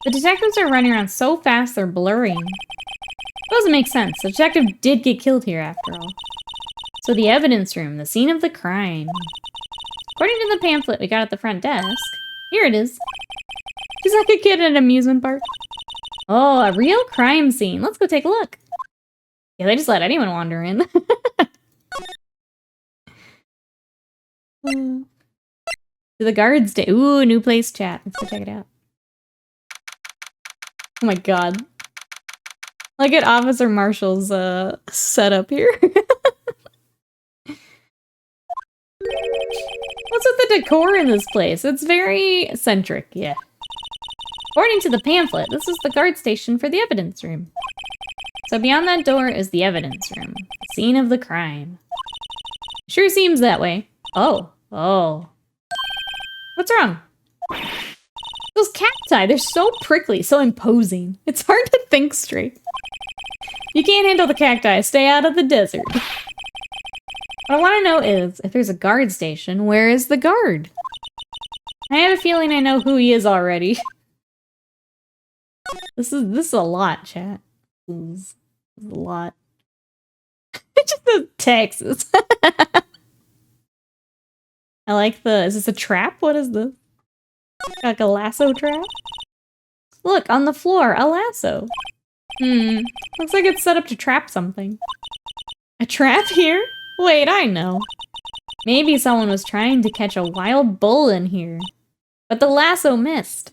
The detectives are running around so fast they're blurring. It doesn't make sense. The detective did get killed here after all. So the evidence room, the scene of the crime. According to the pamphlet we got at the front desk, here it is. She's like a kid at an amusement park. Oh, a real crime scene. Let's go take a look. Yeah, they just let anyone wander in. To the guards day. Ooh, new place chat. Let's go check it out. Oh my god. Look at Officer Marshall's setup here. What's with the decor in this place? It's very eccentric, yeah. According to the pamphlet, this is the guard station for the evidence room. So beyond that door is the evidence room, the scene of the crime. Sure seems that way. Oh. What's wrong? Those cacti, they're so prickly, so imposing. It's hard to think straight. You can't handle the cacti, stay out of the desert. What I want to know is, if there's a guard station, where is the guard? I have a feeling I know who he is already. This is a lot, chat. This is a lot. It just says Texas. I like the... Is this a trap? What is this? Like a lasso trap? Look, on the floor, a lasso. Looks like it's set up to trap something. A trap here? Wait, I know. Maybe someone was trying to catch a wild bull in here. But the lasso missed.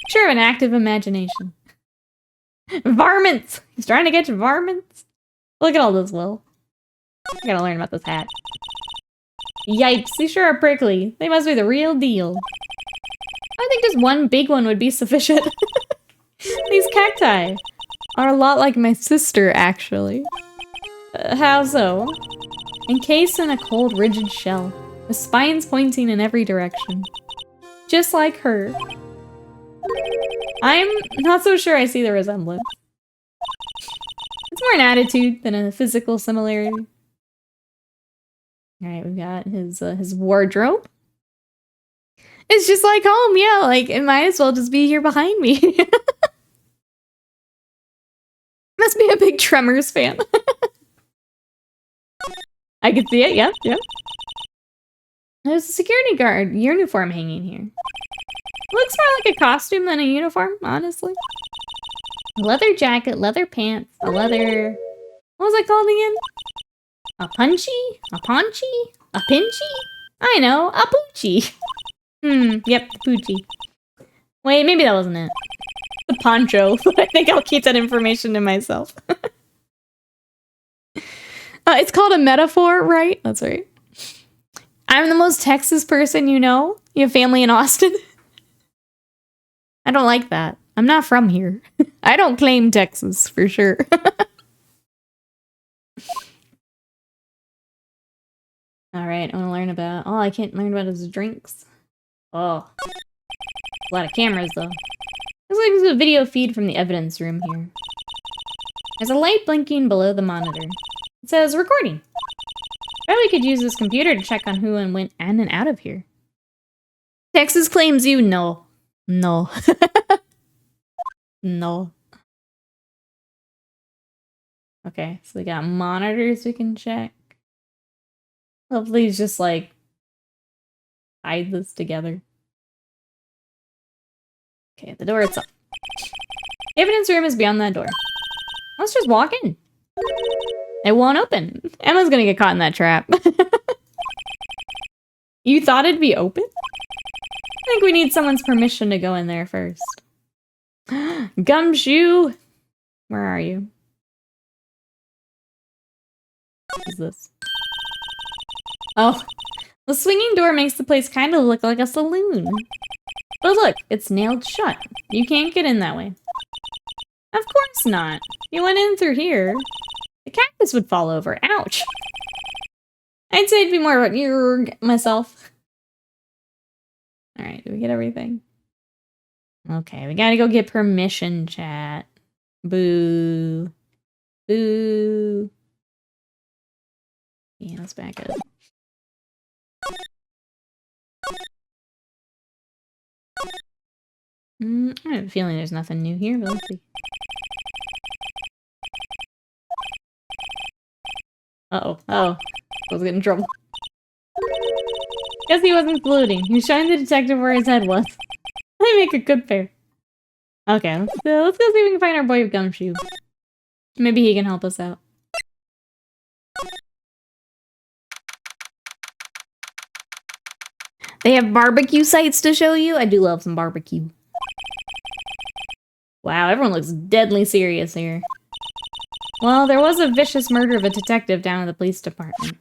Sure, an active imagination. Varmints! He's trying to catch varmints? Look at all this, Will. I gotta learn about this hat. Yipes, these sure are prickly. They must be the real deal. I think just one big one would be sufficient. These cacti are a lot like my sister, actually. How so? Encased in a cold, rigid shell, with spines pointing in every direction. Just like her. I'm not so sure I see the resemblance. It's more an attitude than a physical similarity. Alright, we've got his wardrobe. It's just like home, yeah, like, it might as well just be here behind me. Must be a big Tremors fan. I can see it, yep. There's a security guard uniform hanging here. Looks more like a costume than a uniform, honestly. A leather jacket, leather pants, a leather... What was that called again? A punchy? A paunchy? A pinchy? I know, a poochie. Yep, poochie. Wait, maybe that wasn't it. The poncho, but I think I'll keep that information to myself. It's called a metaphor, right? That's right. I'm the most Texas person you know. You have family in Austin? I don't like that. I'm not from here. I don't claim Texas, for sure. Alright, I want to learn about... Oh, I can't learn about his drinks. Oh. A lot of cameras, though. Looks like there's a video feed from the evidence room here. There's a light blinking below the monitor. It says, recording. Probably could use this computer to check on who and went in and out of here. Texas claims you? No. No. No. Okay, so we got monitors we can check. Hopefully it's just like hide this together. Okay, the door itself. The evidence room is beyond that door. Let's just walk in. It won't open. Emma's gonna get caught in that trap. You thought it'd be open? I think we need someone's permission to go in there first. Gumshoe! Where are you? What is this? Oh, the swinging door makes the place kind of look like a saloon. But look, it's nailed shut. You can't get in that way. Of course not. You went in through here. The cactus would fall over. Ouch. I'd say it'd be more about you myself. Alright, do we get everything? Okay, we gotta go get permission, chat. Boo. Boo. Yeah, let's back up. I have a feeling there's nothing new here, but let's see. Uh-oh. Oh. I was getting in trouble. Guess he wasn't saluting. He was showing the detective where his head was. They make a good pair. Okay, let's go see if we can find our boy of Gumshoe. Maybe he can help us out. They have barbecue sites to show you? I do love some barbecue. Wow, everyone looks deadly serious here. Well, there was a vicious murder of a detective down in the police department.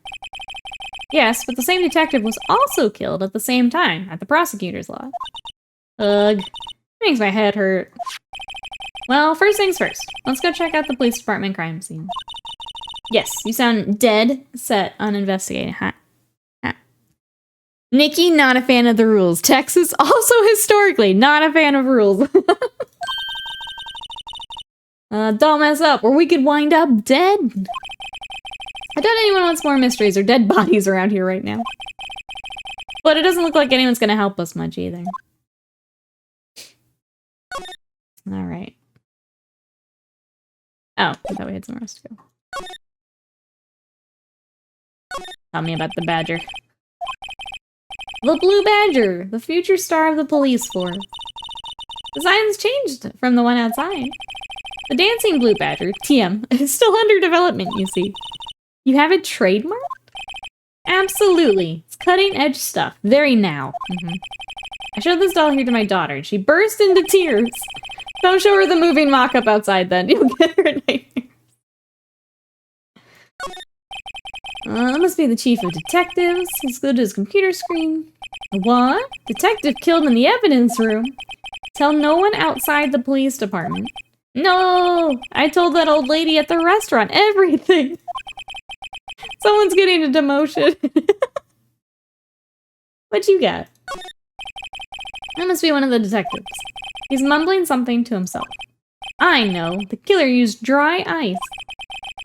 Yes, but the same detective was also killed at the same time at the prosecutor's lot. Ugh. Makes my head hurt. Well, first things first. Let's go check out the police department crime scene. Yes, you sound dead set on investigating. Ha. Nikki, not a fan of the rules. Texas, also historically, not a fan of rules. Don't mess up, or we could wind up dead. I doubt anyone wants more mysteries or dead bodies around here right now. But it doesn't look like anyone's gonna help us much either. Alright. Oh, I thought we had somewhere else to go. Tell me about the badger. The Blue Badger, the future star of the police force. The sign's changed from the one outside. The dancing Blue Badger, TM, is still under development, you see. You have it trademarked? Absolutely. It's cutting-edge stuff. Very now. I showed this doll here to my daughter, and she burst into tears. Don't show her the moving mock-up outside, then. You'll get her nightmares. That must be the chief of detectives. He's glued to his computer screen. What? Detective killed in the evidence room? Tell no one outside the police department. No! I told that old lady at the restaurant everything. Someone's getting a demotion. What you got? That must be one of the detectives. He's mumbling something to himself. I know. The killer used dry ice.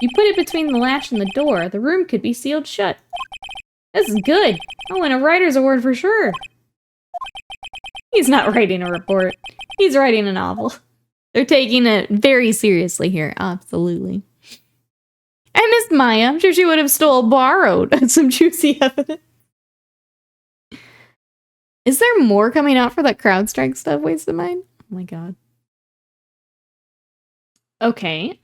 You put it between the latch and the door, the room could be sealed shut. This is good. I'll win a writer's award for sure. He's not writing a report. He's writing a novel. They're taking it very seriously here. Absolutely. I missed Maya. I'm sure she would have borrowed some juicy evidence. Is there more coming out for that CrowdStrike stuff? Waste of mine? Oh my god. Okay,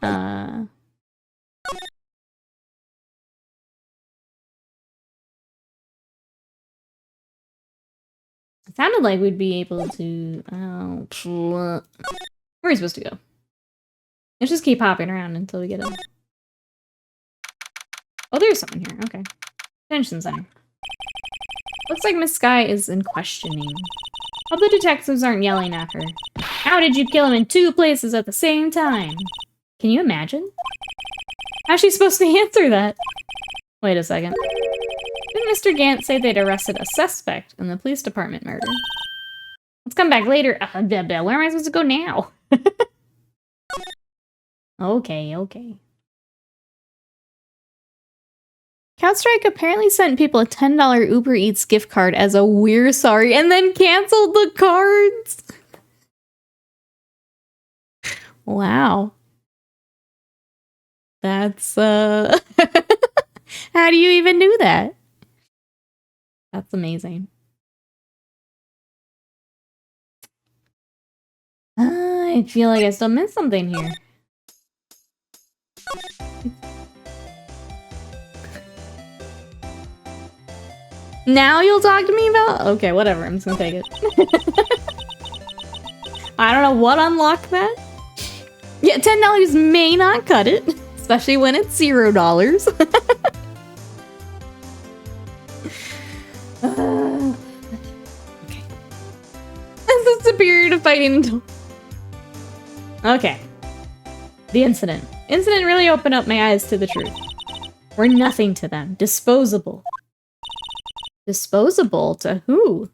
it sounded like we'd be able to... where are we supposed to go? Let's just keep hopping around until we get a... Oh, there's someone here. Okay. Detention center. Looks like Miss Sky is in questioning. Hope the detectives aren't yelling at her. How did you kill him in 2 places at the same time? Can you imagine? How's she supposed to answer that? Wait a second. Didn't Mr. Gant say they'd arrested a suspect in the police department murder? Let's come back later. Where am I supposed to go now? Okay. CrowdStrike apparently sent people a $10 Uber Eats gift card as a "we're sorry" and then canceled the cards. Wow. That's, how do you even do that? That's amazing. I feel like I still missed something here. Now you'll talk to me about? Okay, whatever. I'm just gonna take it. I don't know what unlocked that. Yeah, $10 may not cut it, especially when it's $0. Okay. This is the period of fighting until... Okay. The incident. Incident really opened up my eyes to the truth. We're nothing to them. Disposable. Disposable to who?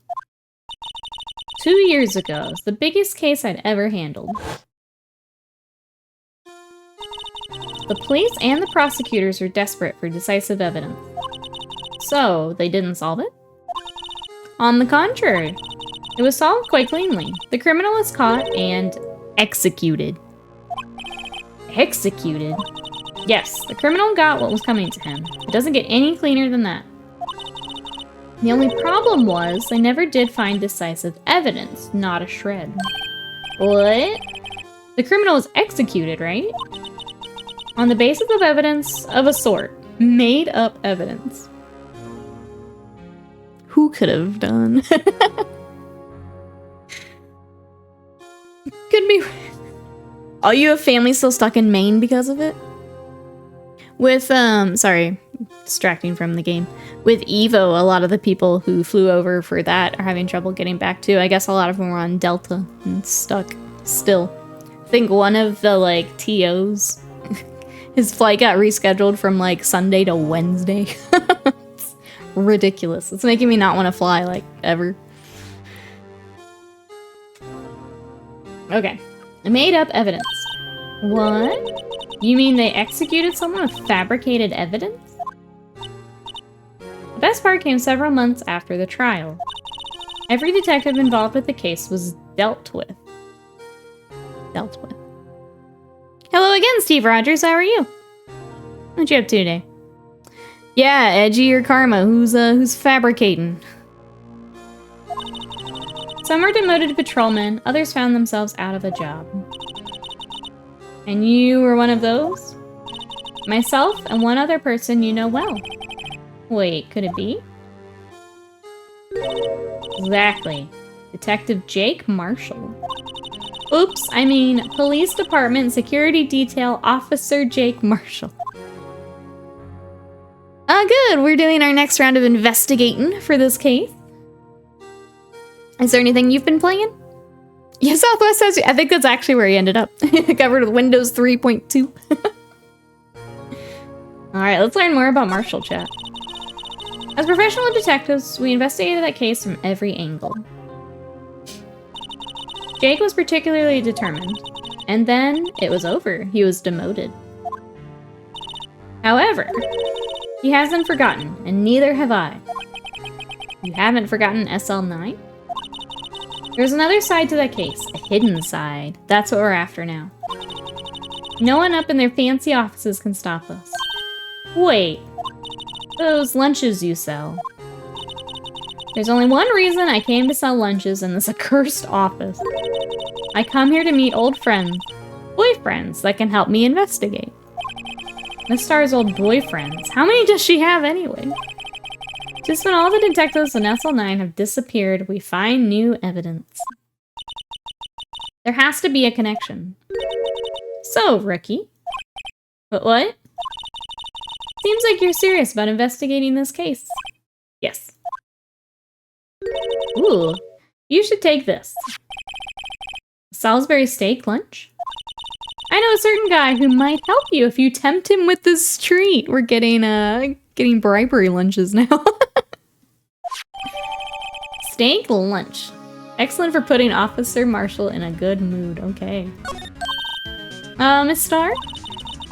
2 years ago. It's the biggest case I'd ever handled. The police and the prosecutors were desperate for decisive evidence. So, they didn't solve it? On the contrary, it was solved quite cleanly. The criminal was caught and executed. Executed? Yes, the criminal got what was coming to him. It doesn't get any cleaner than that. The only problem was they never did find decisive evidence, not a shred. What? The criminal was executed, right? On the basis of evidence of a sort. Made up evidence. Who could have done? Could be. Oh, you have family still stuck in Maine because of it? With, sorry, distracting from the game. With Evo, a lot of the people who flew over for that are having trouble getting back too. I guess a lot of them were on Delta and stuck still. I think one of the, like, TOs, his flight got rescheduled from, like, Sunday to Wednesday. It's ridiculous. It's making me not want to fly, like, ever. Okay. Made up evidence. What? You mean they executed someone with fabricated evidence? The best part came several months after the trial. Every detective involved with the case was dealt with. Hello again, Steve Rogers. How are you? What you up to today? Yeah, Edgy or Karma. Who's fabricating? Some were demoted to patrolmen. Others found themselves out of a job. And you were one of those? Myself and one other person you know well. Wait, could it be? Exactly. Detective Jake Marshall. Oops, I mean Police Department Security Detail Officer Jake Marshall. Good. We're doing our next round of investigating for this case. Is there anything you've been playing? Yeah, Southwest says, I think that's actually where he ended up. Covered with Windows 3.2. Alright, let's learn more about Marshall, chat. As professional detectives, we investigated that case from every angle. Jake was particularly determined. And then it was over. He was demoted. However, he hasn't forgotten, and neither have I. You haven't forgotten SL9? There's another side to that case, a hidden side. That's what we're after now. No one up in their fancy offices can stop us. Wait, those lunches you sell. There's only one reason I came to sell lunches in this accursed office. I come here to meet old friends, boyfriends that can help me investigate. Miss Star's old boyfriends. How many does she have anyway? Just when all the detectives in SL9 have disappeared, we find new evidence. There has to be a connection. So, rookie. But what? Seems like you're serious about investigating this case. Yes. Ooh, you should take this. Salisbury steak lunch? I know a certain guy who might help you if you tempt him with this treat. We're getting bribery lunches now. Steak lunch. Excellent for putting Officer Marshall in a good mood. Okay. Miss Starr?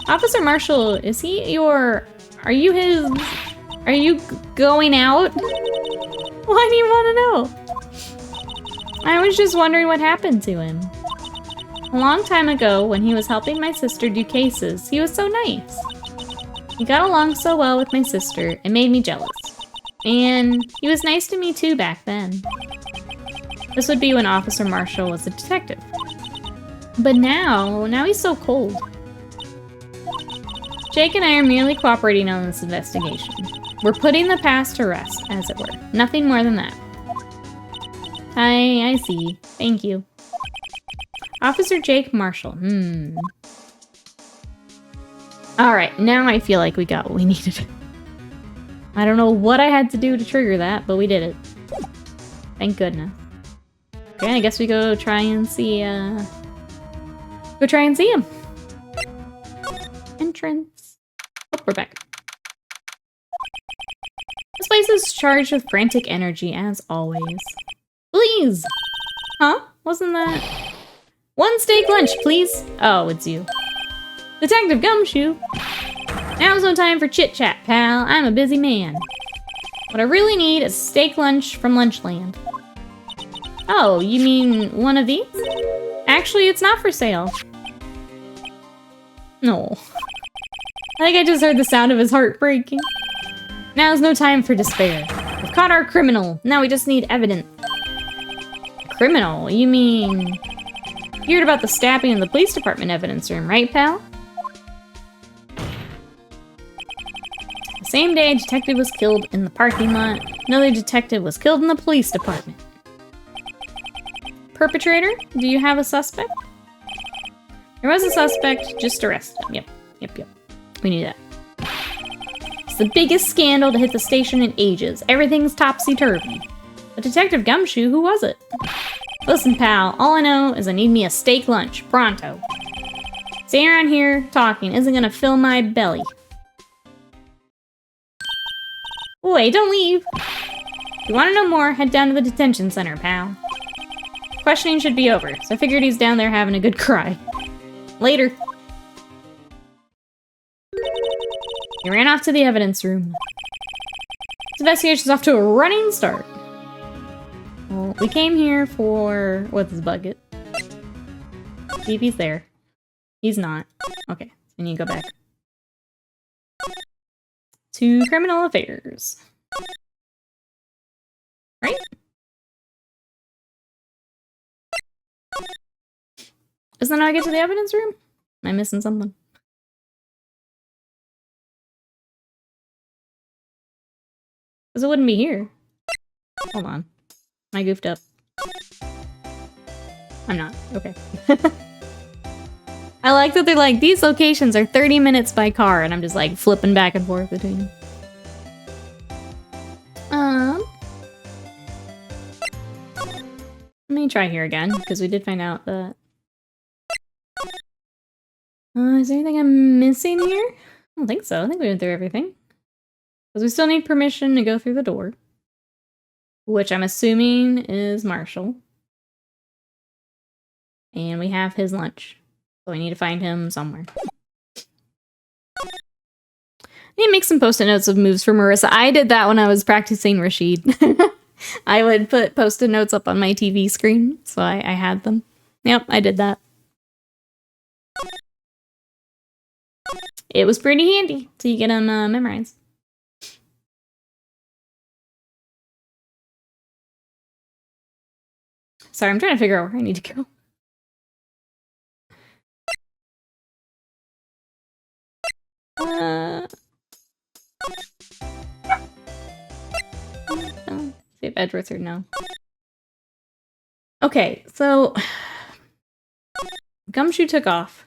Officer Marshall, is he your... Are you his... Are you going out? Why do you want to know? I was just wondering what happened to him. A long time ago, when he was helping my sister do cases, he was so nice. He got along so well with my sister, it made me jealous. And he was nice to me too back then. This would be when Officer Marshall was a detective. But now he's so cold. Jake and I are merely cooperating on this investigation. We're putting the past to rest, as it were. Nothing more than that. I see. Thank you. Officer Jake Marshall. Alright, now I feel like we got what we needed. I don't know what I had to do to trigger that, but we did it. Thank goodness. Okay, I guess we go try and see, Go try and see him. Entrance. Oh, we're back. This place is charged with frantic energy, as always. Please! Huh? Wasn't that... One steak lunch, please! Oh, it's you. Detective Gumshoe! Now's no time for chit-chat, pal. I'm a busy man. What I really need is steak lunch from Lunchland. Oh, you mean one of these? Actually, it's not for sale. No. I think I just heard the sound of his heart breaking. Now's no time for despair. We've caught our criminal. Now we just need evidence. Criminal? You mean... You heard about the stabbing in the police department evidence room, right, pal? The same day, a detective was killed in the parking lot. Another detective was killed in the police department. Perpetrator? Do you have a suspect? There was a suspect, just arrest him. Yep. We knew that. It's the biggest scandal to hit the station in ages. Everything's topsy-turvy. But Detective Gumshoe, who was it? Listen, pal, all I know is I need me a steak lunch, pronto. Staying around here talking isn't gonna fill my belly. Wait, don't leave. If you want to know more, head down to the detention center, pal. Questioning should be over, so I figured he's down there having a good cry. Later. He ran off to the evidence room. This investigation's off to a running start. Well, we came here for... What's his bucket? See if he's there. He's not. Okay, so you go back. To criminal affairs. Right? Isn't that how I get to the evidence room? Am I missing something? Because it wouldn't be here. Hold on. I goofed up. I'm not. Okay. I like that they're like, these locations are 30 minutes by car, and I'm just like flipping back and forth between them. Let me try here again, because we did find out that... is there anything I'm missing here? I don't think so. I think we went through everything. Because we still need permission to go through the door. Which I'm assuming is Marshall. And we have his lunch. So I need to find him somewhere. I need to make some post-it notes of moves for Marissa. I did that when I was practicing Rashid. I would put post-it notes up on my TV screen, so I had them. Yep, I did that. It was pretty handy, so you get them memorized. Sorry, I'm trying to figure out where I need to go. See if Edgeworth or no. Okay, so Gumshoe took off.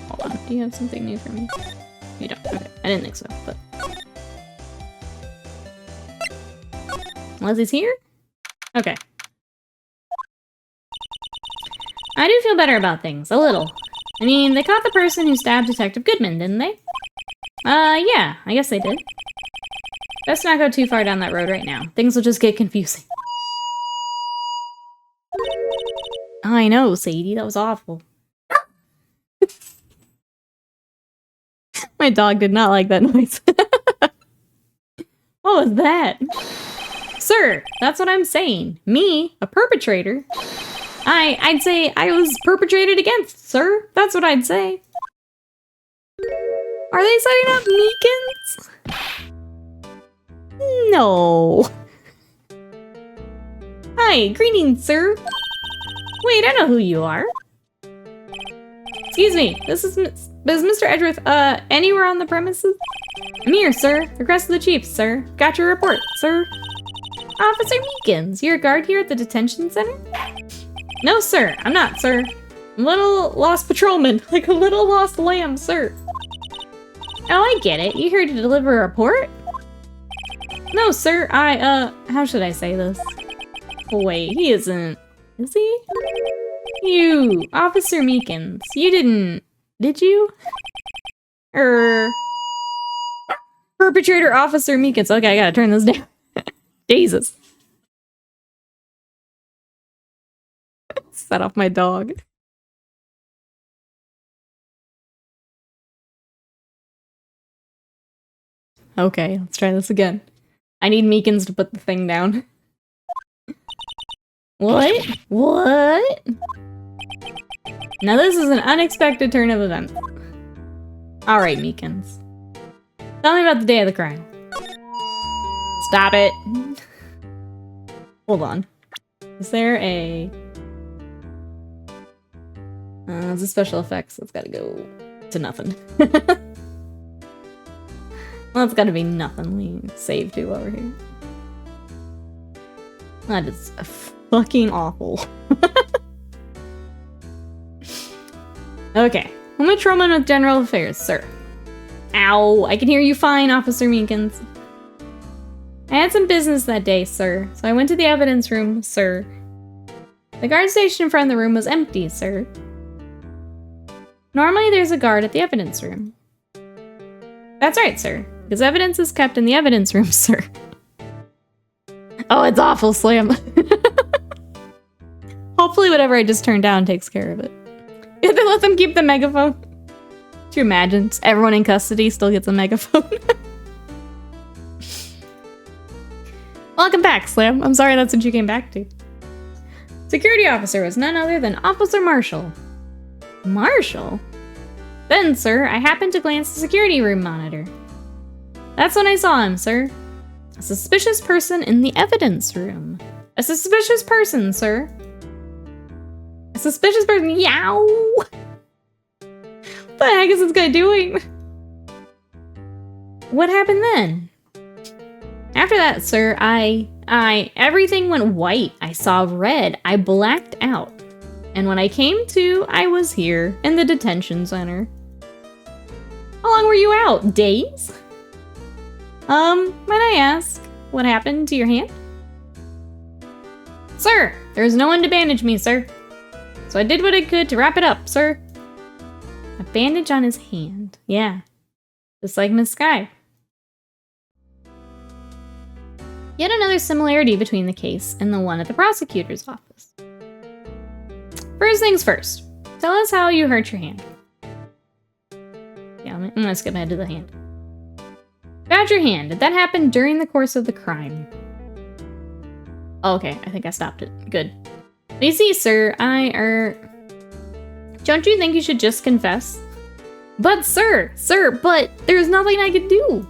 Hold on, do you have something new for me? You don't. Okay, I didn't think so, but Leslie's here? Okay. I do feel better about things, a little. I mean, they caught the person who stabbed Detective Goodman, didn't they? Yeah, I guess they did. Best not go too far down that road right now. Things will just get confusing. I know, Sadie, that was awful. My dog did not like that noise. What was that? Sir, that's what I'm saying. Me, a perpetrator. I'd say I was perpetrated against, sir. That's what I'd say. Are they setting up Meekins? No. Hi, greetings, sir. Wait, I know who you are. Excuse me, is Mr. Edgeworth, anywhere on the premises? I'm here, sir. Request of the chief, sir. Got your report, sir. Officer Meekins, you're a guard here at the detention center? No, sir, I'm not, sir. I'm a little lost patrolman, like a little lost lamb, sir. Oh, I get it. You here to deliver a report? No, sir, how should I say this? Oh, wait, he isn't. Is he? You, Officer Meekins, you didn't, did you? Perpetrator Officer Meekins. Okay, I gotta turn this down. Jesus. Set off my dog. Okay, let's try this again. I need Meekins to put the thing down. What? What? Now this is an unexpected turn of events. Alright, Meekins. Tell me about the day of the crime. Stop it. Hold on. Is there a... it's a special effects. That's gotta go to nothing. Well, it's gotta be nothing. We save to over here. That is fucking awful. Okay. I'm a patrolman with general affairs, sir. Ow! I can hear you fine, Officer Meekins. I had some business that day, sir, so I went to the evidence room, sir. The guard station in front of the room was empty, sir. Normally there's a guard at the evidence room. That's right, sir, because evidence is kept in the evidence room, sir. Oh, it's awful, Slam. Hopefully whatever I just turned down takes care of it. If they let them keep the megaphone. Do you imagine? Everyone in custody still gets a megaphone. Welcome back, Slam. I'm sorry that's what you came back to. Security officer was none other than Officer Marshall. Marshall? Then, sir, I happened to glance at the security room monitor. That's when I saw him, sir. A suspicious person in the evidence room. A suspicious person, sir. A suspicious person. Yow! What the heck is this guy doing? What happened then? After that, sir, everything went white. I saw red. I blacked out. And when I came to, I was here in the detention center. How long were you out? Days? Might I ask, what happened to your hand? Sir, there's no one to bandage me, sir. So I did what I could to wrap it up, sir. A bandage on his hand. Yeah. Just like Miss Sky. Yet another similarity between the case and the one at the prosecutor's office. First things first. Tell us how you hurt your hand. Yeah, I'm gonna skip ahead to the hand. About your hand. Did that happen during the course of the crime? Oh, okay, I think I stopped it. Good. You see, sir, don't you think you should just confess? But, sir, but there's nothing I could do.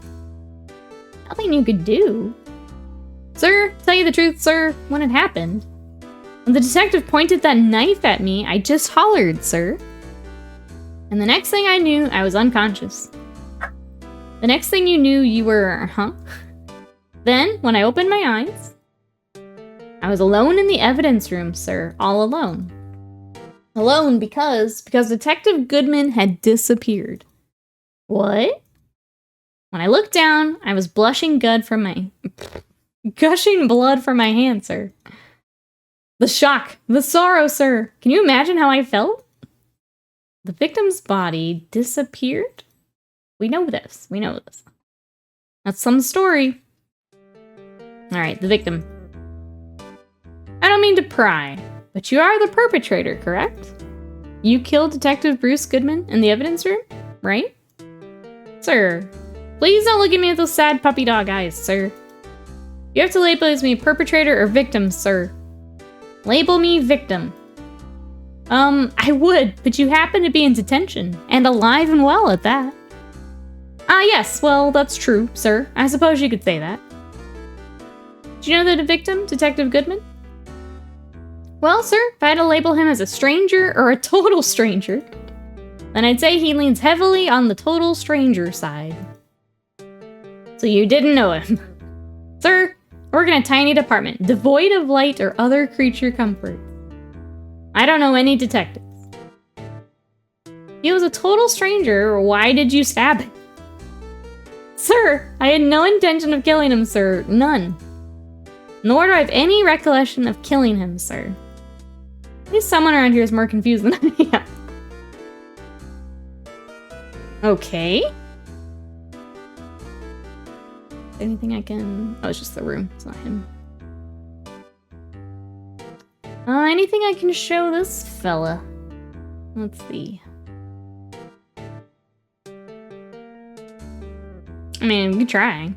Nothing you could do? Sir, tell you the truth, sir, when it happened, when the detective pointed that knife at me, I just hollered, sir. And the next thing I knew, I was unconscious. The next thing you knew, you were, Then, when I opened my eyes, I was alone in the evidence room, sir, all alone. Alone because Detective Goodman had disappeared. What? When I looked down, I was gushing blood from my hand, sir. The shock, the sorrow, sir. Can you imagine how I felt? The victim's body disappeared? We know this. That's some story. Alright, the victim. I don't mean to pry, but you are the perpetrator, correct? You killed Detective Bruce Goodman in the evidence room, right? Sir, please don't look at me with those sad puppy dog eyes, sir. You have to label me perpetrator or victim, sir. Label me victim. I would, but you happen to be in detention, and alive and well at that. Ah, yes, well, that's true, sir. I suppose you could say that. Do you know the victim, Detective Goodman? Well, sir, if I had to label him as a stranger or a total stranger, then I'd say he leans heavily on the total stranger side. So you didn't know him. Sir, I work in a tiny department, devoid of light or other creature comfort. I don't know any detectives. He was a total stranger, why did you stab him? Sir, I had no intention of killing him, sir. None. Nor do I have any recollection of killing him, sir. At least someone around here is more confused than I am. Okay. there anything I can... Oh, it's just the room. It's not him. Anything I can show this fella? Let's see. I mean, we could try.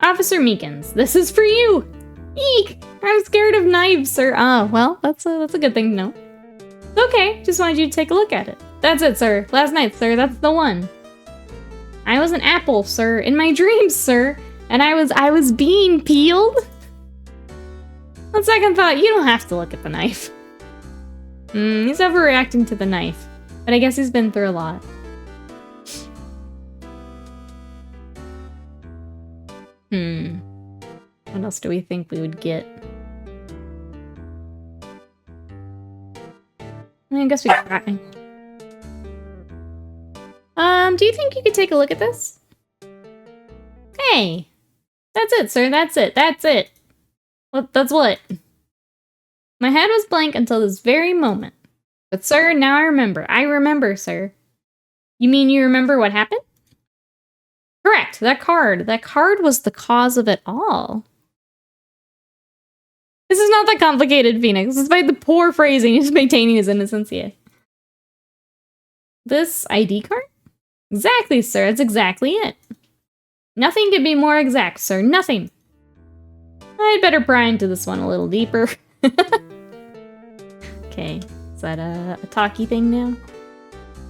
Officer Meekins, this is for you! Eek! I'm scared of knives, sir. Well, that's a good thing to know. Okay, just wanted you to take a look at it. That's it, sir. Last night, sir. That's the one. I was an apple, sir, in my dreams, sir, and I was being peeled. On second thought, you don't have to look at the knife. He's overreacting to the knife, but I guess he's been through a lot. What else do we think we would get? I guess we could try. Do you think you could take a look at this? Hey! That's it, sir, that's it, that's it! That's what? My head was blank until this very moment. But sir, now I remember, sir. You mean you remember what happened? Correct, that card was the cause of it all. This is not that complicated, Phoenix. Despite the poor phrasing, he's maintaining his innocence here. This ID card? Exactly, sir. That's exactly it. Nothing could be more exact, sir. Nothing. I'd better pry into this one a little deeper. Okay. Is that a talkie thing now?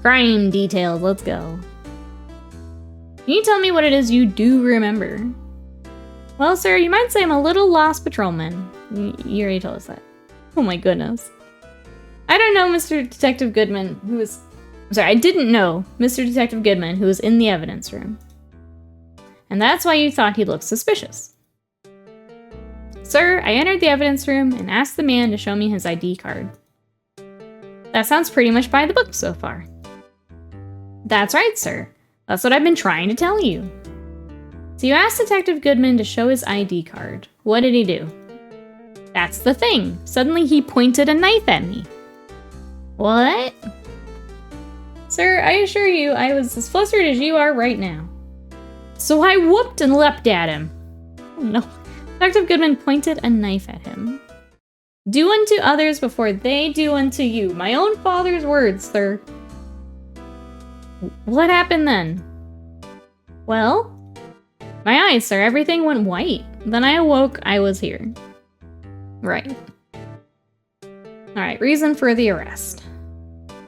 Crime details. Let's go. Can you tell me what it is you do remember? Well, sir, you might say I'm a little lost patrolman. You already told us that. Oh my goodness. I don't know Mr. Detective Goodman, who was... I'm sorry, I didn't know Mr. Detective Goodman, who was in the evidence room. And that's why you thought he looked suspicious. Sir, I entered the evidence room and asked the man to show me his ID card. That sounds pretty much by the book so far. That's right, sir. That's what I've been trying to tell you. So you asked Detective Goodman to show his ID card. What did he do? That's the thing. Suddenly he pointed a knife at me. What? Sir, I assure you, I was as flustered as you are right now. So I whooped and leapt at him. Oh no. Detective Goodman pointed a knife at him. Do unto others before they do unto you. My own father's words, sir. What happened then? Well, my eyes, sir, everything went white. Then I awoke, I was here. Right. Alright, reason for the arrest.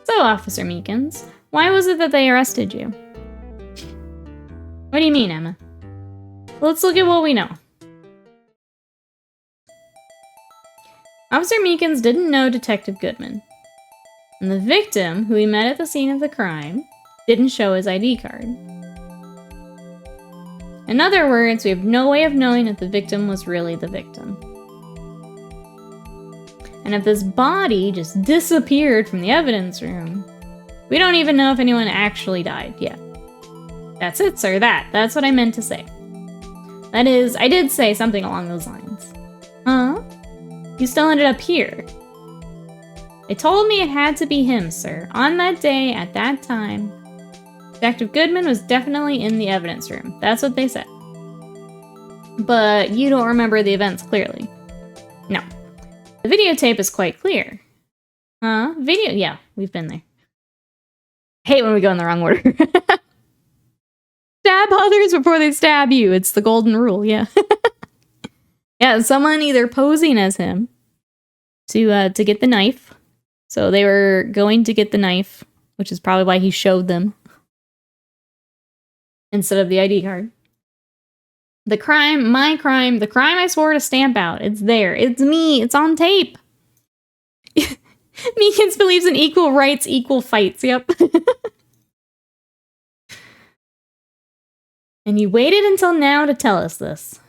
So, Officer Meekins, why was it that they arrested you? What do you mean, Emma? Let's look at what we know. Officer Meekins didn't know Detective Goodman. And the victim, who he met at the scene of the crime, didn't show his ID card. In other words, we have no way of knowing if the victim was really the victim. And if this body just disappeared from the evidence room, we don't even know if anyone actually died yet. That's it, sir, that's what I meant to say. That is, I did say something along those lines. Huh? You still ended up here. They told me it had to be him, sir. On that day, at that time, Detective Goodman was definitely in the evidence room. That's what they said. But you don't remember the events clearly. No. The videotape is quite clear. Huh? Video? Yeah, we've been there. I hate when we go in the wrong order. Stab others before they stab you. It's the golden rule, yeah. Yeah, someone either posing as him to get the knife. So they were going to get the knife, which is probably why he showed them instead of the ID card. The crime, my crime, the crime I swore to stamp out. It's there. It's me. It's on tape. Meekins believes in equal rights, equal fights. Yep. And you waited until now to tell us this.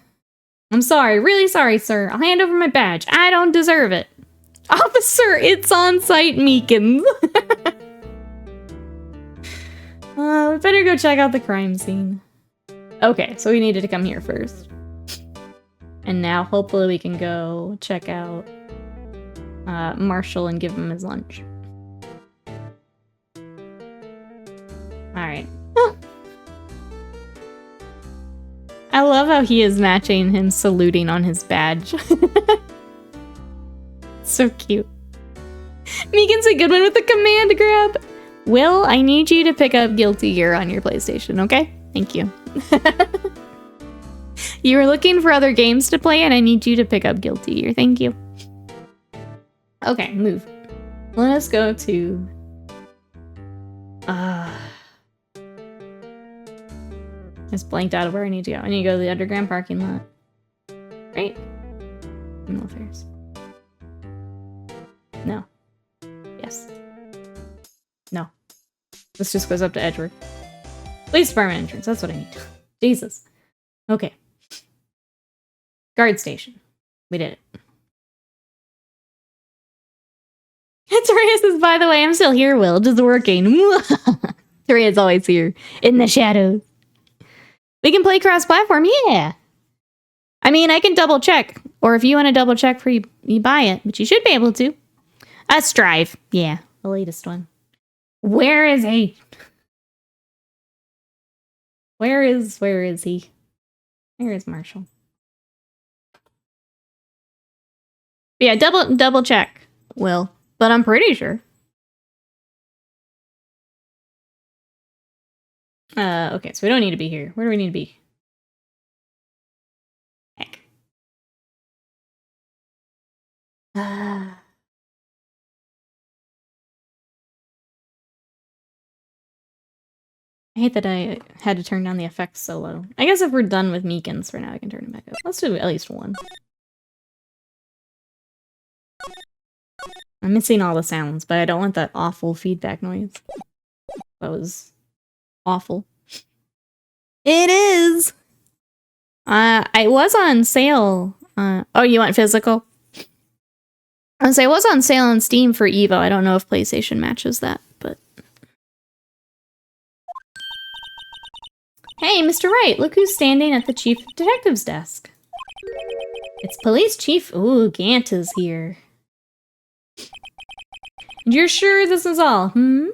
I'm sorry, really sorry, sir. I'll hand over my badge. I don't deserve it. Officer, it's on site, Meekins. We better go check out the crime scene. Okay, so we needed to come here first. And now hopefully we can go check out Marshall and give him his lunch. Alright. I love how he is matching him saluting on his badge. So cute. Megan's a good one with the command grab. Will, I need you to pick up Guilty Gear on your PlayStation, okay? Thank you. You were looking for other games to play, and I need you to pick up Guilty Gear. Thank you. Okay, move. Let us go to... Just blanked out of where I need to go. I need to go to the underground parking lot. Right? No affairs. No. Yes. No. This just goes up to Edward. Police department entrance. That's what I need. Jesus. Okay. Guard station. We did it. Terea says, by the way, I'm still here, Will. Just working. Terea's always here. In the shadows. We can play cross-platform, yeah. I mean, I can double-check. Or if you want to double-check before you buy it. But you should be able to. Strive. Yeah, the latest one. Where is he? Where is he? Where is Marshall? But yeah, double-check, Will. But I'm pretty sure. Okay, so we don't need to be here. Where do we need to be? Heck. I hate that I had to turn down the effects so low. I guess if we're done with Meekins for now, I can turn it back up. Let's do at least one. I'm missing all the sounds, but I don't want that awful feedback noise. That was awful. It is! I was on sale. Oh, you want physical? I was say, it was on sale on Steam for Evo. I don't know if PlayStation matches that, but... Hey, Mr. Wright, look who's standing at the Chief Detective's desk. It's Police Chief... Ooh, Gant is here. You're sure this is all, hmm?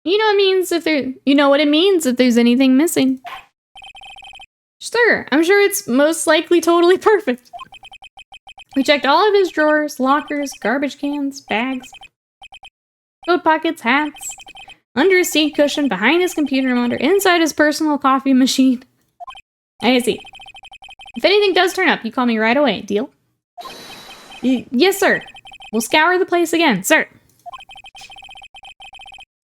You know what it means if there's anything missing. Sure, I'm sure it's most likely totally perfect. We checked all of his drawers, lockers, garbage cans, bags, coat pockets, hats, under his seat cushion, behind his computer monitor, inside his personal coffee machine. I see. If anything does turn up, you call me right away. Deal? Yes, sir. We'll scour the place again, sir.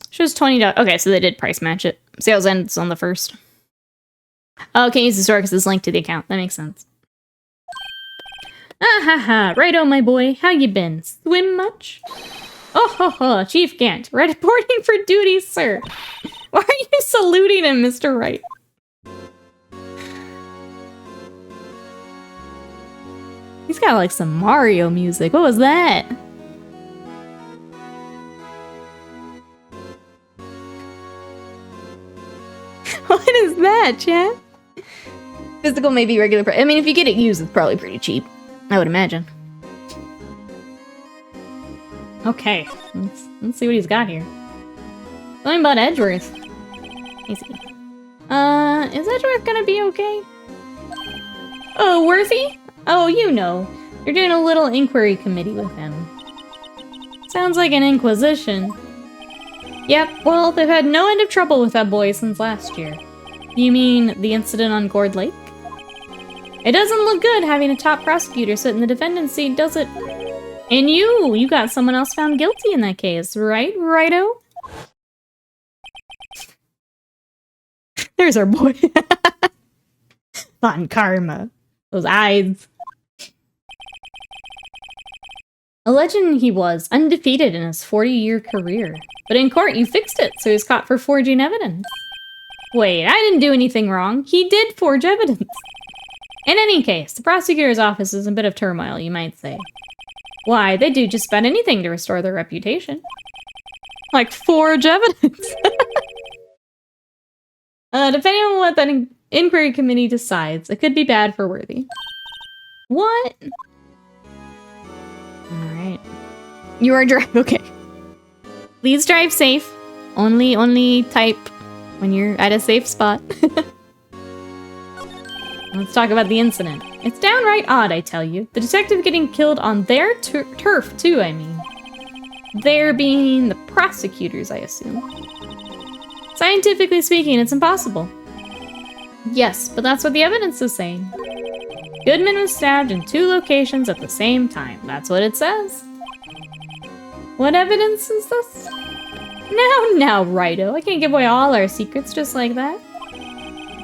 Shows $20. Okay, so they did price match it. Sales ends on the 1st. Oh, can't use the store because it's linked to the account. That makes sense. Ah ha ha. Righto, my boy. How you been? Swim much? Oh ho ho. Chief Gant. Reporting for duty, sir. Why are you saluting him, Mr. Wright? He's got like some Mario music. What was that? What is that, chat? Physical may be regular price. I mean, if you get it used, it's probably pretty cheap. I would imagine. Okay, let's see what he's got here. Something about Edgeworth. Easy. Is Edgeworth gonna be okay? Oh, Worthy? Oh, you know. You're doing a little inquiry committee with him. Sounds like an inquisition. Yep, well, they've had no end of trouble with that boy since last year. You mean the incident on Gourd Lake? It doesn't look good having a top prosecutor sit in the defendant's seat, does it? And you got someone else found guilty in that case, right, righto? There's our boy. Fun karma. Those eyes. A legend he was, undefeated in his 40-year career. But in court, you fixed it, so he was caught for forging evidence. Wait, I didn't do anything wrong. He did forge evidence. In any case, the prosecutor's office is in a bit of turmoil, you might say. Why, they do just about anything to restore their reputation. Like forge evidence. Depending on what that inquiry committee decides, it could be bad for Worthy. What? Alright. You are okay. Please drive safe. Only type when you're at a safe spot. Let's talk about the incident. It's downright odd, I tell you. The detective getting killed on their turf, too, I mean. There being the prosecutors, I assume. Scientifically speaking, it's impossible. Yes, but that's what the evidence is saying. Goodman was stabbed in 2 locations at the same time. That's what it says. What evidence is this? Now, Righto. I can't give away all our secrets just like that.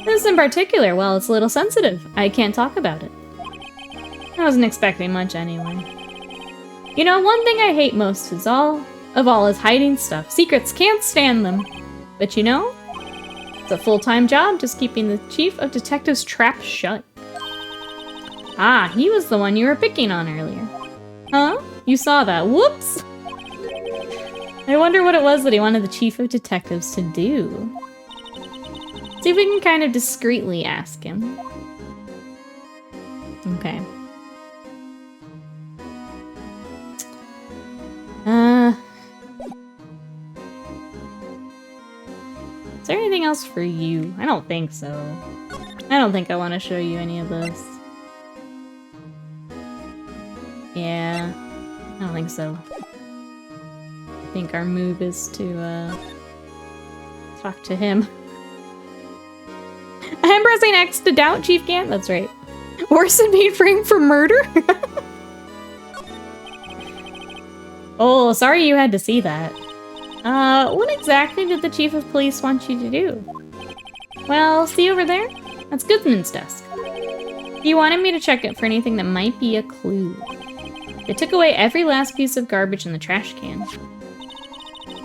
This in particular, well, it's a little sensitive. I can't talk about it. I wasn't expecting much anyway. You know, one thing I hate most is hiding stuff. Secrets, can't stand them. But you know, it's a full-time job just keeping the chief of detectives' trap shut. Ah, he was the one you were picking on earlier. Huh? You saw that. Whoops! I wonder what it was that he wanted the chief of detectives to do. See if we can kind of discreetly ask him. Okay. Is there anything else for you? I don't think so. I don't think I want to show you any of this. Yeah, I don't think so. I think our move is to, talk to him. I'm pressing X to doubt Chief Gant? That's right. Worse than being framed for murder? Oh, sorry you had to see that. What exactly did the Chief of Police want you to do? Well, see over there? That's Goodman's desk. He wanted me to check it for anything that might be a clue. They took away every last piece of garbage in the trash can.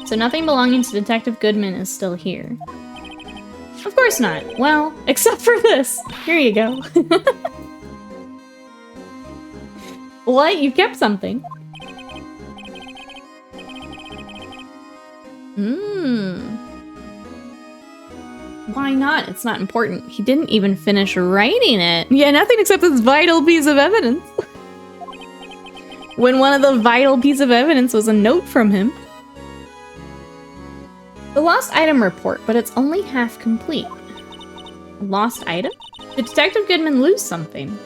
So nothing belonging to Detective Goodman is still here. Of course not. Well, except for this. Here you go. What? You kept something. Why not? It's not important. He didn't even finish writing it. Yeah, nothing except this vital piece of evidence. When one of the vital pieces of evidence was a note from him. The lost item report, but it's only half complete. A lost item? Did Detective Goodman lose something?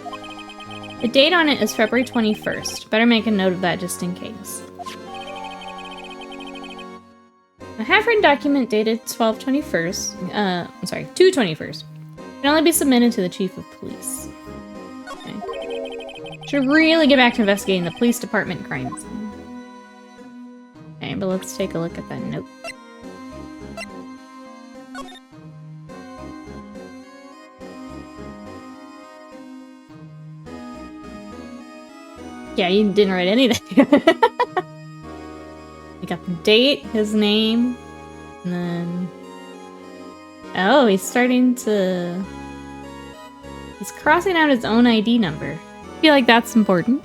The date on it is February 21st. Better make a note of that just in case. A half-written document dated 2/21st can only be submitted to the Chief of Police. Okay. Should really get back to investigating the police department crime scene. Okay, but let's take a look at that note. Yeah, you didn't write anything. You got the date, his name, and then... Oh, he's starting to... He's crossing out his own ID number. I feel like that's important.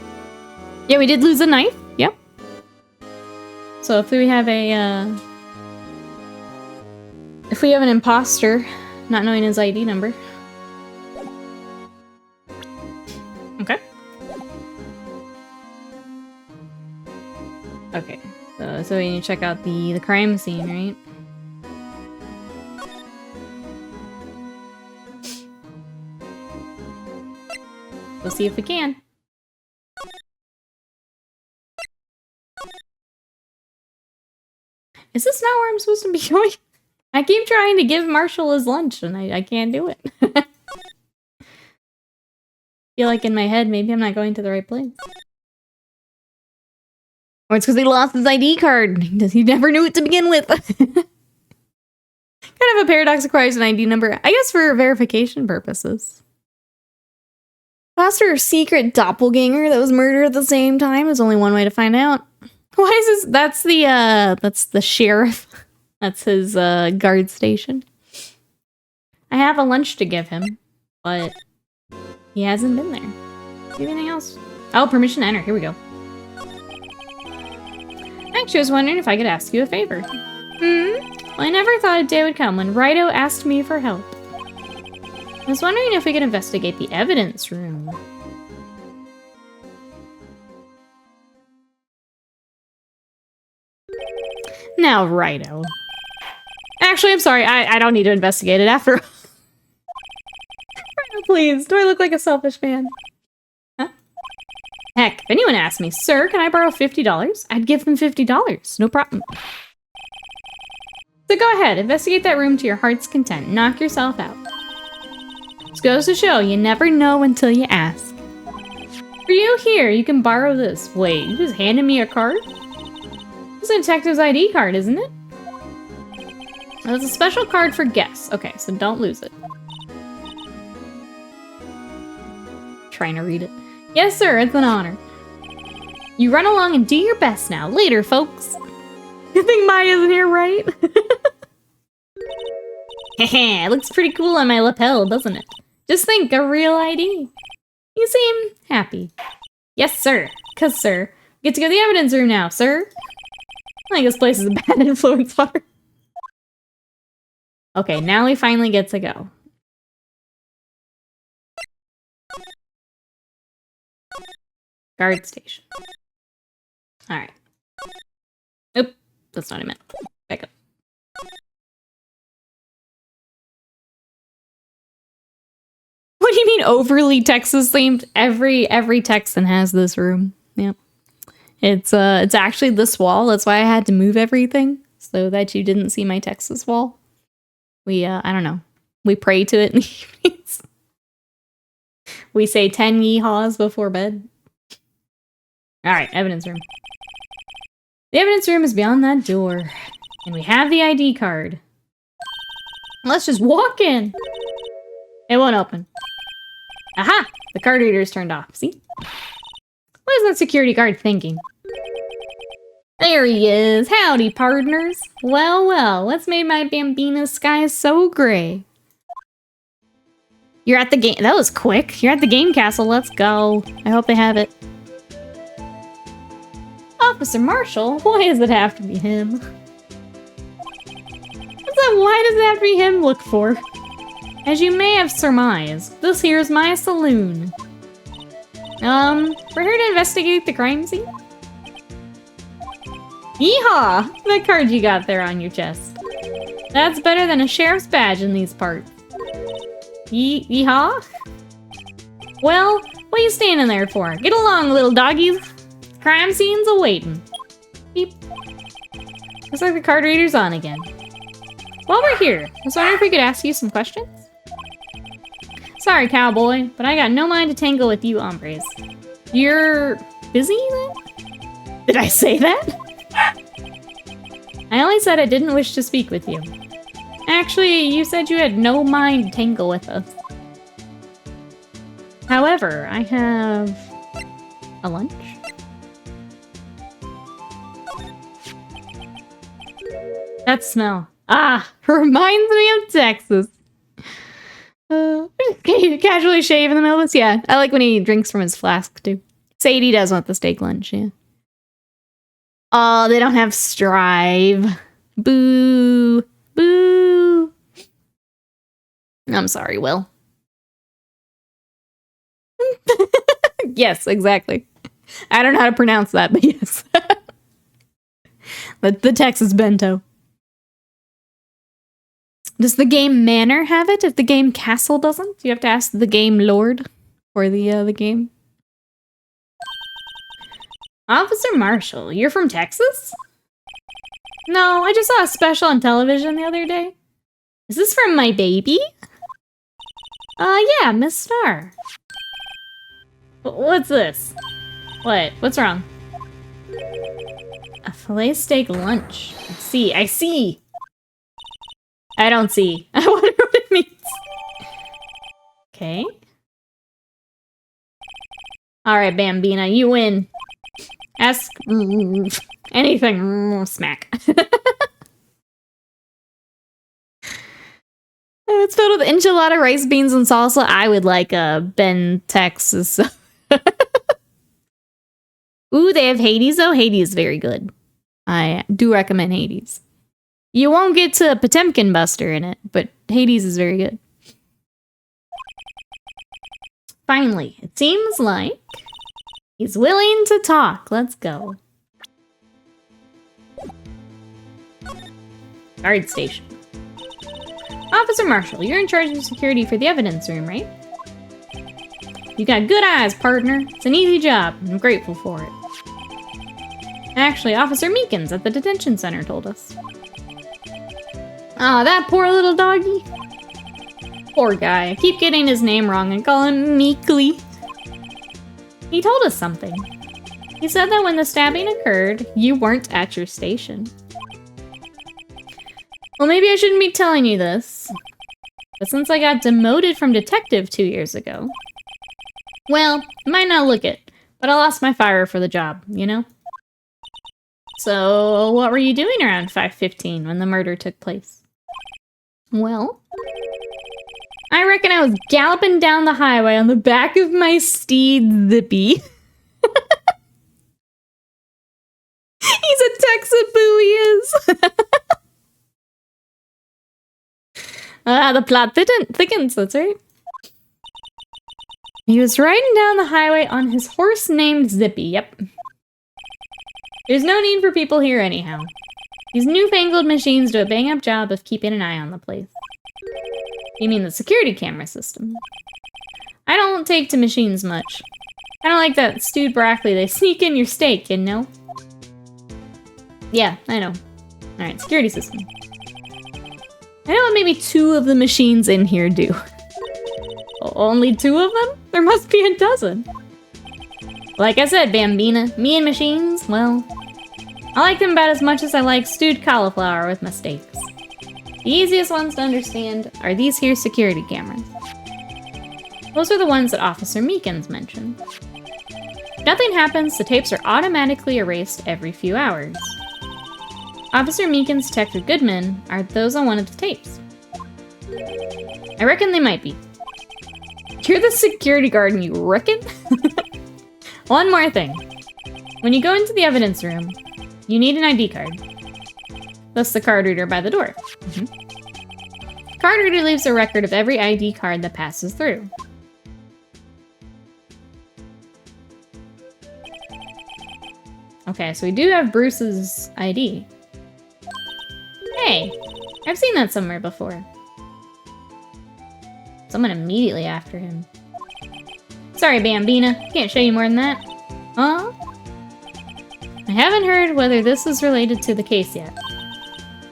Yeah, we did lose a knife. Yep. So if we have a, if we have an imposter not knowing his ID number. Okay. Okay. So we need to check out the crime scene, right? We'll see if we can. Is this not where I'm supposed to be going? I keep trying to give Marshall his lunch and I can't do it. Feel like in my head, maybe I'm not going to the right place. Or it's because he lost his ID card. He never knew it to begin with. Kind of a paradox requires an ID number, I guess for verification purposes. Imposter or secret doppelganger that was murdered at the same time is only one way to find out. Why is this? That's the sheriff. That's his guard station. I have a lunch to give him, but he hasn't been there. Anything else? Oh, permission to enter. Here we go. Actually, I was wondering if I could ask you a favor. Well, I never thought a day would come when Righto asked me for help. I was wondering if we could investigate the evidence room. Now, Righto. Actually, I'm sorry. I don't need to investigate it after. Oh, please, do I look like a selfish man? Huh? Heck, if anyone asked me, sir, can I borrow $50? I'd give them $50. No problem. So go ahead, investigate that room to your heart's content. Knock yourself out. This goes to show you never know until you ask. For you here, you can borrow this. Wait, you just handed me a card? It's a detective's ID card, isn't it? It's a special card for guests. Okay, so don't lose it. Trying to read it. Yes, sir, it's an honor. You run along and do your best now. Later, folks. You think Maya isn't here, right? Heh, it looks pretty cool on my lapel, doesn't it? Just think, a real ID. You seem happy. Yes, sir. 'Cause, sir, we get to go to the evidence room now, sir. I think this place is a bad influence for her. Okay, now we finally get to go. Guard station. Alright. Oop, that's not what I meant. Back up. What do you mean overly Texas themed? Every Texan has this room. Yep. It's actually this wall. That's why I had to move everything so that you didn't see my Texas wall. We I don't know. We pray to it in the evenings. We say 10 yeehaws before bed. Alright, evidence room. The evidence room is beyond that door. And we have the ID card. Let's just walk in. It won't open. Aha! The card reader is turned off. See? What is that security guard thinking? There he is. Howdy, partners. Well, well, what's made my Bambina's sky so gray? You're at the game. That was quick. You're at the game castle. Let's go. I hope they have it. Officer Marshall? Why does it have to be him? Why does it have to be him? Look for. As you may have surmised, this here is my saloon. We're here to investigate the crime scene. Yeehaw! That card you got there on your chest. That's better than a sheriff's badge in these parts. Yeehaw? Well, what are you standing there for? Get along, little doggies. Crime scene's awaiting. Beep. Looks like the card reader's on again. While we're here, I was wondering if we could ask you some questions? Sorry, cowboy, but I got no mind to tangle with you hombres. You're busy then? Did I say that? I only said I didn't wish to speak with you. Actually, you said you had no mind to tangle with us. However, I have a lunch. That smell. Ah, reminds me of Texas. Casually shave in the middle of this? Yeah, I like when he drinks from his flask, too. Sadie does want the steak lunch, yeah. Oh, they don't have Strive. Boo. Boo. I'm sorry, Will. Yes, exactly. I don't know how to pronounce that, but yes. The Texas bento. Does the game Manor have it if the game Castle doesn't? You have to ask the game Lord for the game. Officer Marshall, you're from Texas? No, I just saw a special on television the other day. Is this from my baby? Yeah, Miss Star. What's this? What? What's wrong? A filet steak lunch. I see. I don't see. I wonder what it means. Okay. Alright, Bambina, you win. Ask anything. Smack. It's filled with enchilada, rice, beans, and salsa. I would like a Ben, Texas. Ooh, they have Hades, though. Hades is very good. I do recommend Hades. You won't get to Potemkin Buster in it, but Hades is very good. Finally, it seems like he's willing to talk. Let's go. Guard station. Officer Marshall, you're in charge of security for the evidence room, right? You got good eyes, partner. It's an easy job. I'm grateful for it. Actually, Officer Meekins at the detention center told us. Aw, that poor little doggy. Poor guy. I keep getting his name wrong and call him Meekly. He told us something. He said that when the stabbing occurred, you weren't at your station. Well, maybe I shouldn't be telling you this. But since I got demoted from detective 2 years ago... Well, it might not look it, but I lost my fire for the job, you know? So, what were you doing around 5:15 when the murder took place? Well... I reckon I was galloping down the highway on the back of my steed, Zippy. He's a Texan boo, he is. The plot thickens, that's right. He was riding down the highway on his horse named Zippy, yep. There's no need for people here anyhow. These newfangled machines do a bang-up job of keeping an eye on the place. You mean the security camera system? I don't take to machines much. Kinda like that stewed broccoli, they sneak in your steak, you know? Yeah, I know. Alright, security system. I know what maybe 2 of the machines in here do. Only 2 of them? There must be a dozen. Like I said, Bambina, me and machines, well... I like them about as much as I like stewed cauliflower with my steaks. The easiest ones to understand are these here security cameras. Those are the ones that Officer Meekins mentioned. If nothing happens, the tapes are automatically erased every few hours. Officer Meekins' Detective Goodman are those on one of the tapes. I reckon they might be. You're the security guard and you reckon? One more thing. When you go into the evidence room, you need an ID card. That's the card reader by the door. Card reader leaves a record of every ID card that passes through. Okay, so we do have Bruce's ID. Hey, I've seen that somewhere before. Someone immediately after him. Sorry, Bambina. Can't show you more than that. Huh? I haven't heard whether this is related to the case yet.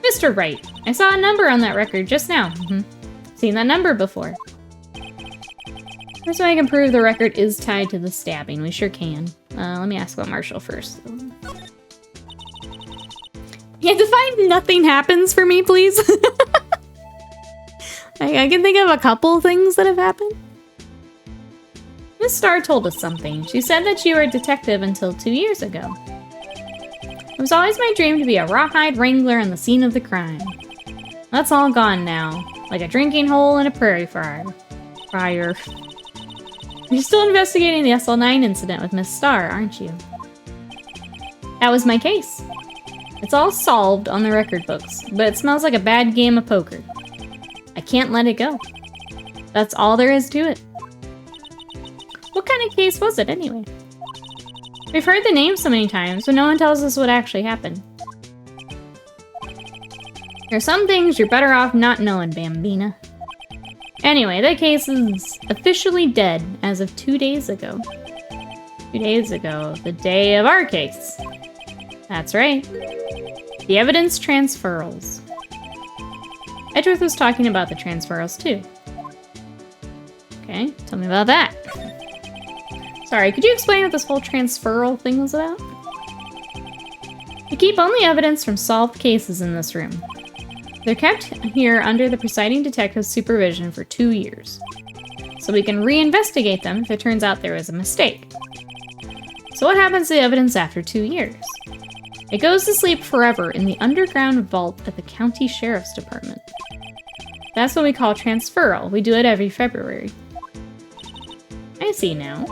Mr. Wright, I saw a number on that record just now. Seen that number before. First way I can prove the record is tied to the stabbing. We sure can. Let me ask about Marshall first. Yeah, define nothing happens for me, please. I can think of a couple things that have happened. Miss Starr told us something. She said that you were a detective until 2 years ago. It was always my dream to be a rawhide wrangler on the scene of the crime. That's all gone now, like a drinking hole in a prairie fire. You're still investigating the SL9 incident with Miss Starr, aren't you? That was my case. It's all solved on the record books, but it smells like a bad game of poker. I can't let it go. That's all there is to it. What kind of case was it, anyway? We've heard the name so many times, but no one tells us what actually happened. There are some things you're better off not knowing, Bambina. Anyway, that case is officially dead as of 2 days ago. 2 days ago, the day of our case. That's right. The evidence transferals. Edgeworth was talking about the transferals too. Okay, tell me about that. Sorry, could you explain what this whole transferal thing was about? We keep only evidence from solved cases in this room. They're kept here under the presiding detective's supervision for 2 years. So we can reinvestigate them if it turns out there was a mistake. So what happens to the evidence after 2 years? It goes to sleep forever in the underground vault at the county sheriff's department. That's what we call transferal. We do it every February. I see now.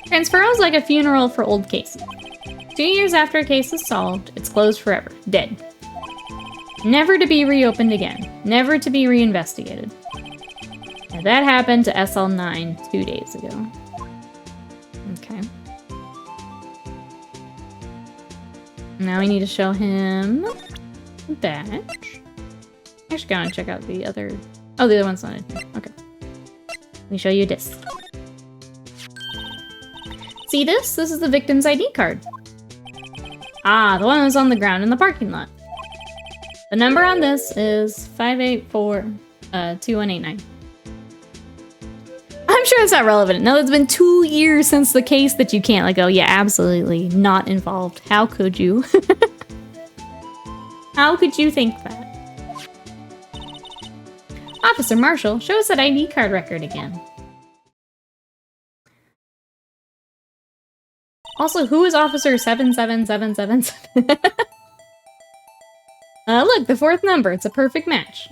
Transferal is like a funeral for old cases. 2 years after a case is solved, it's closed forever. Dead. Never to be reopened again. Never to be reinvestigated. Now that happened to SL9 2 days ago. Okay. Now we need to show him the badge. Actually, go and check out the other... Oh, the other one's not in here. Okay. Let me show you this. See this? This is the victim's ID card. Ah, the one that was on the ground in the parking lot. The number on this is 584-2189. I'm sure it's not relevant. No, it's been 2 years since the case that you can't, like, oh yeah, absolutely not involved. How could you? How could you think that? Officer Marshall, show us that ID card record again. Also, who is Officer 77777? Look, the 4th number. It's a perfect match.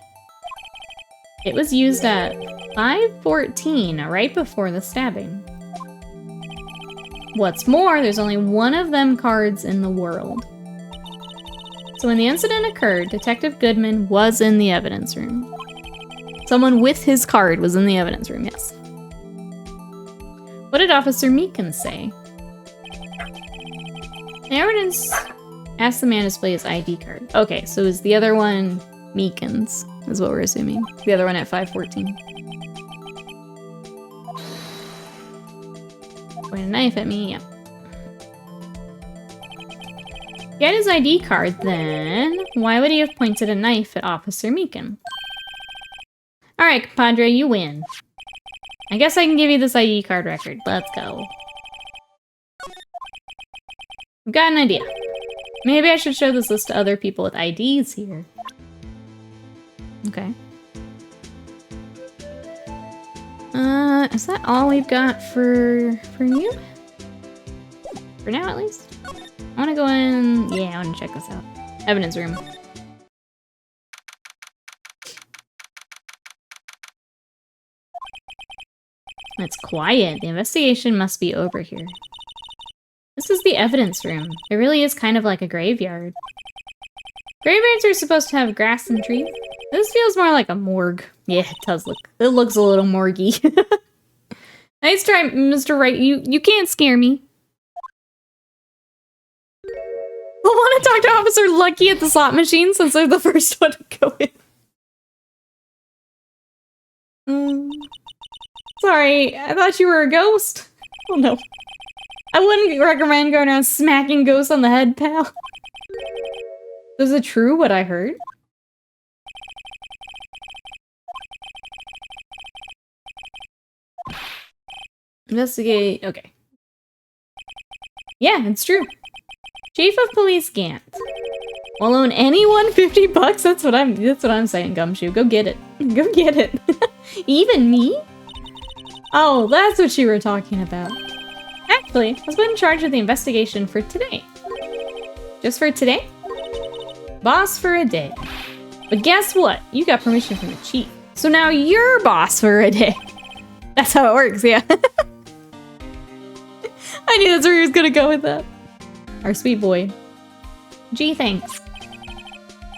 It was used at 5:14, right before the stabbing. What's more, there's only one of them cards in the world. So when the incident occurred, Detective Goodman was in the evidence room. Someone with his card was in the evidence room, yes. What did Officer Meekins say? The evidence asked the man to display his ID card. Okay, so is the other one Meekins, is what we're assuming. The other one at 5:14. Point a knife at me, yeah. Get his ID card, then why would he have pointed a knife at Officer Meekin? Alright, compadre, you win. I guess I can give you this ID card record. Let's go. I've got an idea. Maybe I should show this list to other people with IDs here. Okay. Is that all we've got for you? For now, at least? I wanna go in... Yeah, I wanna check this out. Evidence room. It's quiet. The investigation must be over here. This is the evidence room. It really is kind of like a graveyard. Graveyards are supposed to have grass and trees. This feels more like a morgue. Yeah, it does look. It looks a little morgue-y. Nice try, Mr. Wright. You can't scare me. I want to talk to Officer Lucky at the slot machine since they're the first one to go in. Sorry, I thought you were a ghost. Oh no. I wouldn't recommend going around smacking ghosts on the head, pal. Is it true what I heard? Investigate. Okay. Yeah, it's true. Chief of Police Gant. Will loan anyone $50? That's what I'm saying, Gumshoe. Go get it. Go get it. Even me? Oh, that's what you were talking about. Actually, I was put in charge of the investigation for today. Just for today? Boss for a day. But guess what? You got permission from the chief. So now you're boss for a day. That's how it works, yeah. I knew that's where he was gonna go with that. Our sweet boy. Gee, thanks.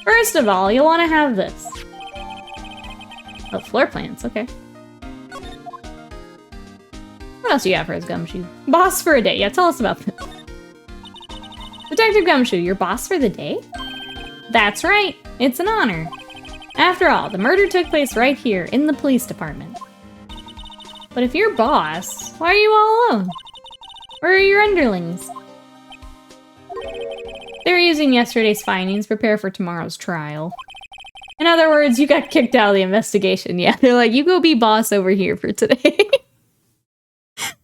First of all, you'll want to have this. Oh, floor plans, okay. What else do you have for us, Gumshoe? Boss for a day. Yeah, tell us about this. Detective Gumshoe, your boss for the day? That's right. It's an honor. After all, the murder took place right here in the police department. But if you're boss, why are you all alone? Where are your underlings? They're using yesterday's findings to prepare for tomorrow's trial. In other words, you got kicked out of the investigation. Yeah, they're like, you go be boss over here for today.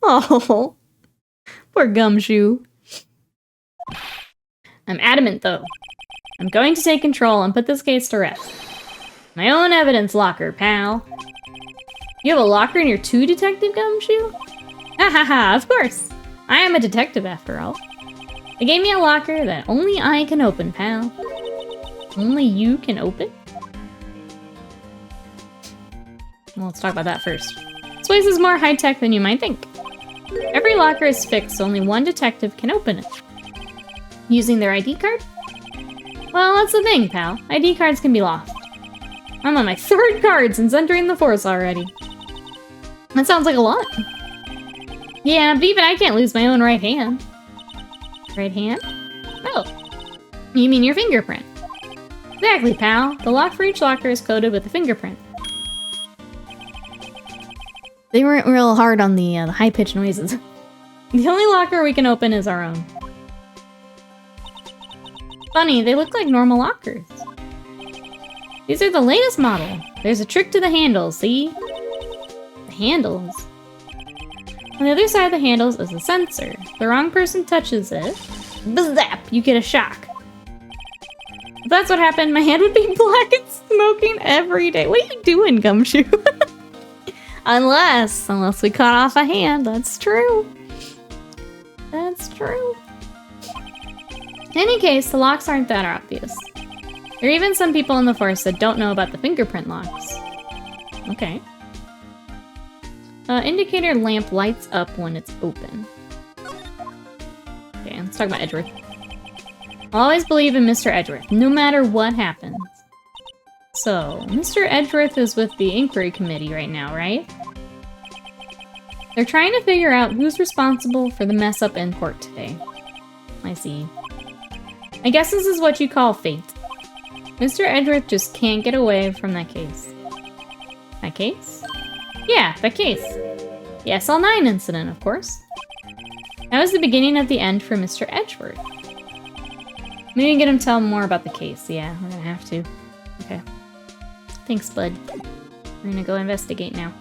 Oh, poor Gumshoe. I'm adamant, though. I'm going to take control and put this case to rest. My own evidence locker, pal. You have a locker in your 2, Detective Gumshoe? Ha ha ha, of course. I am a detective, after all. They gave me a locker that only I can open, pal. Only you can open? Well, let's talk about that first. This place is more high-tech than you might think. Every locker is fixed, so only one detective can open it. Using their ID card? Well, that's the thing, pal. ID cards can be lost. I'm on my 3rd card since entering the force already. That sounds like a lot. Yeah, but even I can't lose my own right hand. Right hand? Oh. You mean your fingerprint? Exactly, pal. The lock for each locker is coded with a fingerprint. They weren't real hard on the high-pitched noises. The only locker we can open is our own. Funny, they look like normal lockers. These are the latest model. There's a trick to the handles, see? The handles. On the other side of the handles is a sensor. If the wrong person touches it, bzap, you get a shock. If that's what happened, my hand would be black and smoking every day. What are you doing, Gumshoe? Unless we cut off a hand, that's true. That's true. In any case, the locks aren't that obvious. There are even some people in the forest that don't know about the fingerprint locks. Okay. Indicator lamp lights up when it's open. Okay, let's talk about Edgeworth. I'll always believe in Mr. Edgeworth, no matter what happens. So, Mr. Edgeworth is with the inquiry committee right now, right? They're trying to figure out who's responsible for the mess up in court today. I see. I guess this is what you call fate. Mr. Edgeworth just can't get away from that case. That case? Yeah, that case. The SL9 incident, of course. That was the beginning of the end for Mr. Edgeworth. Maybe get him to tell more about the case. Yeah, we're gonna have to. Okay. Thanks, bud. We're gonna go investigate now.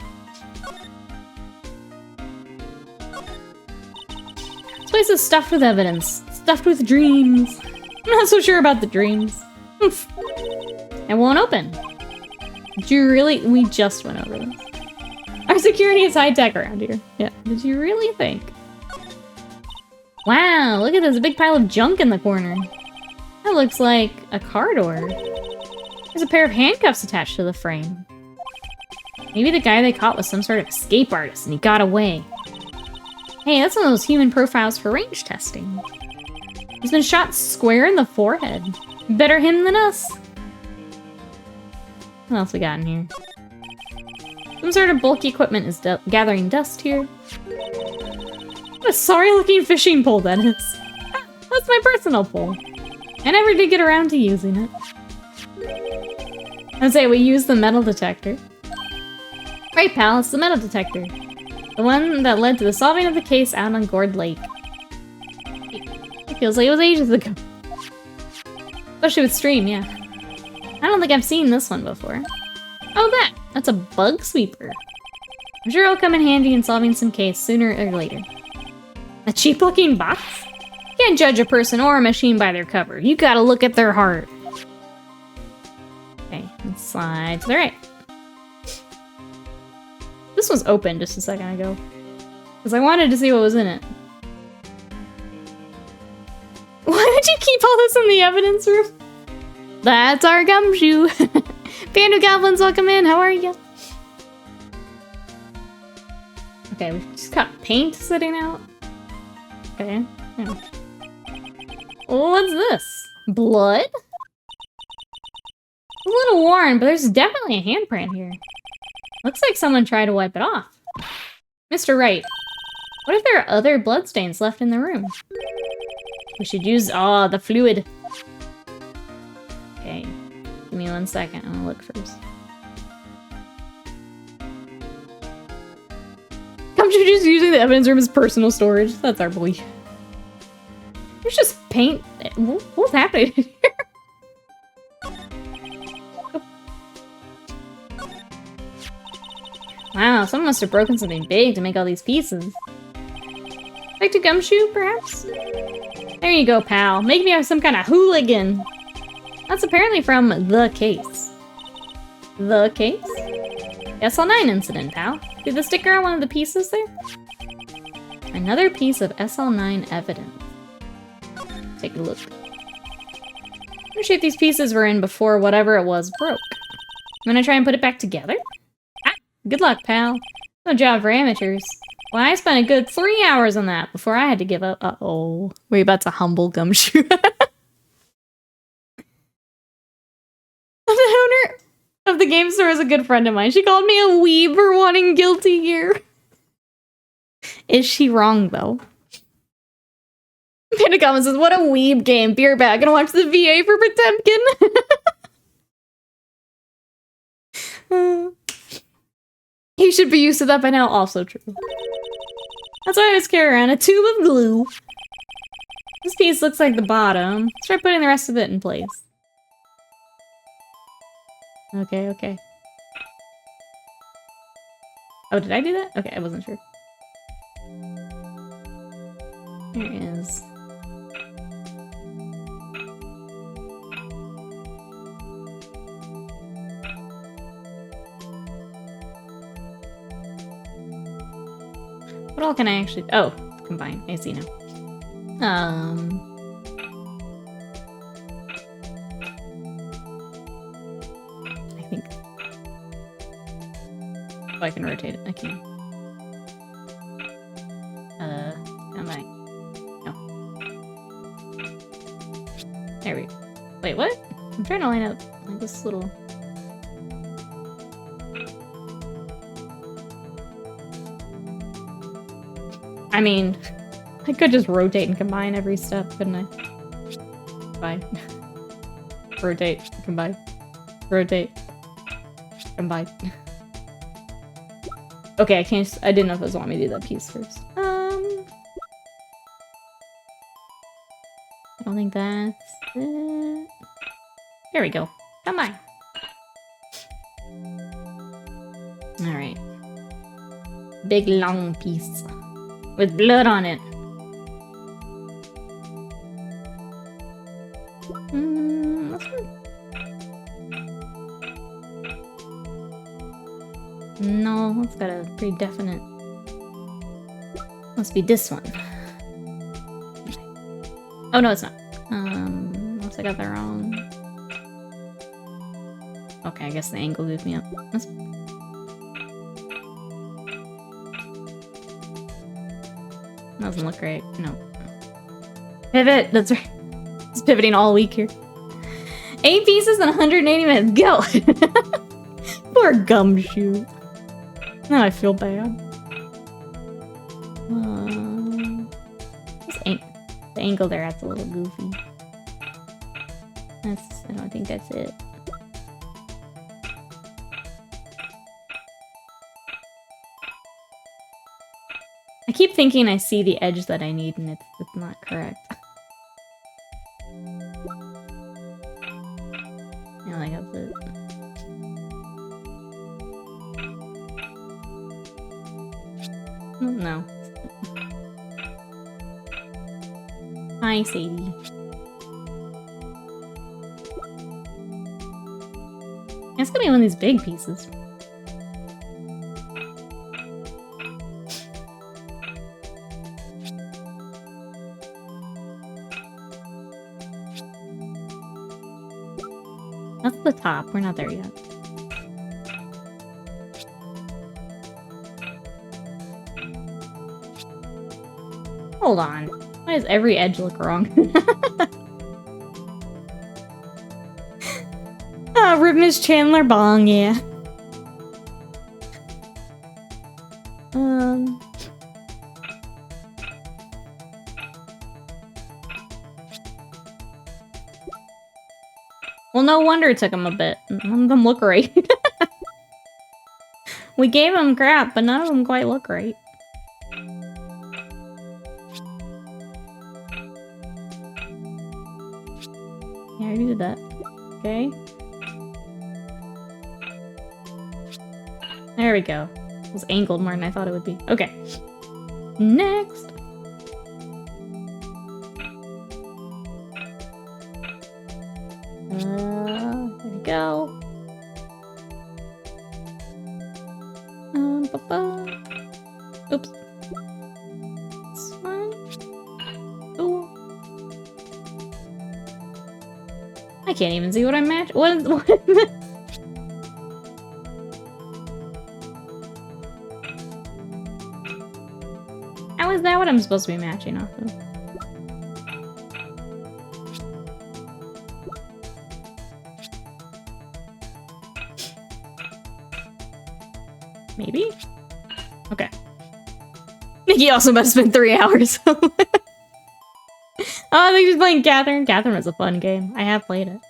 This place is stuffed with evidence. Stuffed with dreams. I'm not so sure about the dreams. It won't open. Did you really? We just went over this. Our security is high-tech around here. Yeah, did you really think? Wow, look at this big pile of junk in the corner. That looks like a car door. There's a pair of handcuffs attached to the frame. Maybe the guy they caught was some sort of escape artist and he got away. Hey, that's one of those human profiles for range testing. He's been shot square in the forehead. Better him than us. What else we got in here? Some sort of bulky equipment is gathering dust here. What a sorry-looking fishing pole that is. That's my personal pole. I never did get around to using it. I'd say we used the metal detector. Right, pal, it's the metal detector. The one that led to the solving of the case out on Gourd Lake. It feels like it was ages ago. Especially with Stream, yeah. I don't think I've seen this one before. Oh, that's a bug sweeper. I'm sure it'll come in handy in solving some case sooner or later. A cheap-looking box? You can't judge a person or a machine by their cover. You gotta look at their heart. Okay, let's slide to the right. This was open just a second ago. Because I wanted to see what was in it. Why would you keep all this in the evidence room? That's our Gumshoe. Panda Goblins, welcome in. How are you? Okay, we've just got paint sitting out. Okay. Yeah. What's this? Blood? A little worn, but there's definitely a handprint here. Looks like someone tried to wipe it off. Mr. Wright, what if there are other bloodstains left in the room? We should use, the fluid. Okay, give me 1 second. I'm gonna look first. Gumshoe just using the evidence room as personal storage. That's our boy. There's just paint. What's happening here? Wow, someone must have broken something big to make all these pieces. Back to Gumshoe, perhaps? There you go, pal. Make me have some kind of hooligan. That's apparently from The Case. The Case? SL9 incident, pal. See the sticker on one of the pieces there? Another piece of SL9 evidence. Take a look. What shape these pieces were in before whatever it was broke. I'm gonna try and put it back together? Good luck, pal. No job for amateurs. Well, I spent a good 3 hours on that before I had to give up. Uh-oh. We're about to humble Gumshoe. The owner of the game store is a good friend of mine. She called me a weeb for wanting Guilty Gear. Is she wrong, though? Panda Common says, what a weeb game. Beer back. Gonna watch the VA for Potemkin. He should be used to that by now. Also true. That's why I always carry around a tube of glue. This piece looks like the bottom. Let's try putting the rest of it in place. Okay, okay. Oh, did I do that? Okay, I wasn't sure. There it is. What all can I actually... Oh, combine. I see now. I think... Oh, I can rotate it. I can. Combine. No. There we go. Wait, what? I'm trying to line up like this little... I mean, I could just rotate and combine every step, couldn't I? Fine. Rotate, combine. Rotate. Combine. Okay, I can't. I didn't know if it was wanting me to do that piece first. I don't think that's it. There we go. Combine. Alright. Big long piece. With blood on it. That's good. No, it's got a pretty definite... Must be this one. Oh, no, it's not. Unless I got that wrong. Okay, I guess the angle goofed me up. Doesn't look right. No. Pivot! That's right. It's pivoting all week here. 8 pieces in 180 minutes. Go! Poor gumshoe. Now I feel bad. The angle there, that's a little goofy. I don't think that's it. I keep thinking I see the edge that I need, and it's not correct. Yeah, I got it. No. Hi, Sadie. It's gonna be one of these big pieces. That's the top. We're not there yet. Hold on. Why does every edge look wrong? Rip Miss Chandler Bong, yeah. Well, no wonder it took him a bit. None of them look right. We gave him crap, but none of them quite look right. Yeah, I already did that. Okay. There we go. It was angled more than I thought it would be. Okay. Next. There we go. Oops. This one. Ooh. I can't even see what I'm matching. What is this? How is that what I'm supposed to be matching off of? Maybe? Okay. Nikki also must have been 3 hours. Oh, I think she's playing Catherine. Catherine was a fun game. I have played it.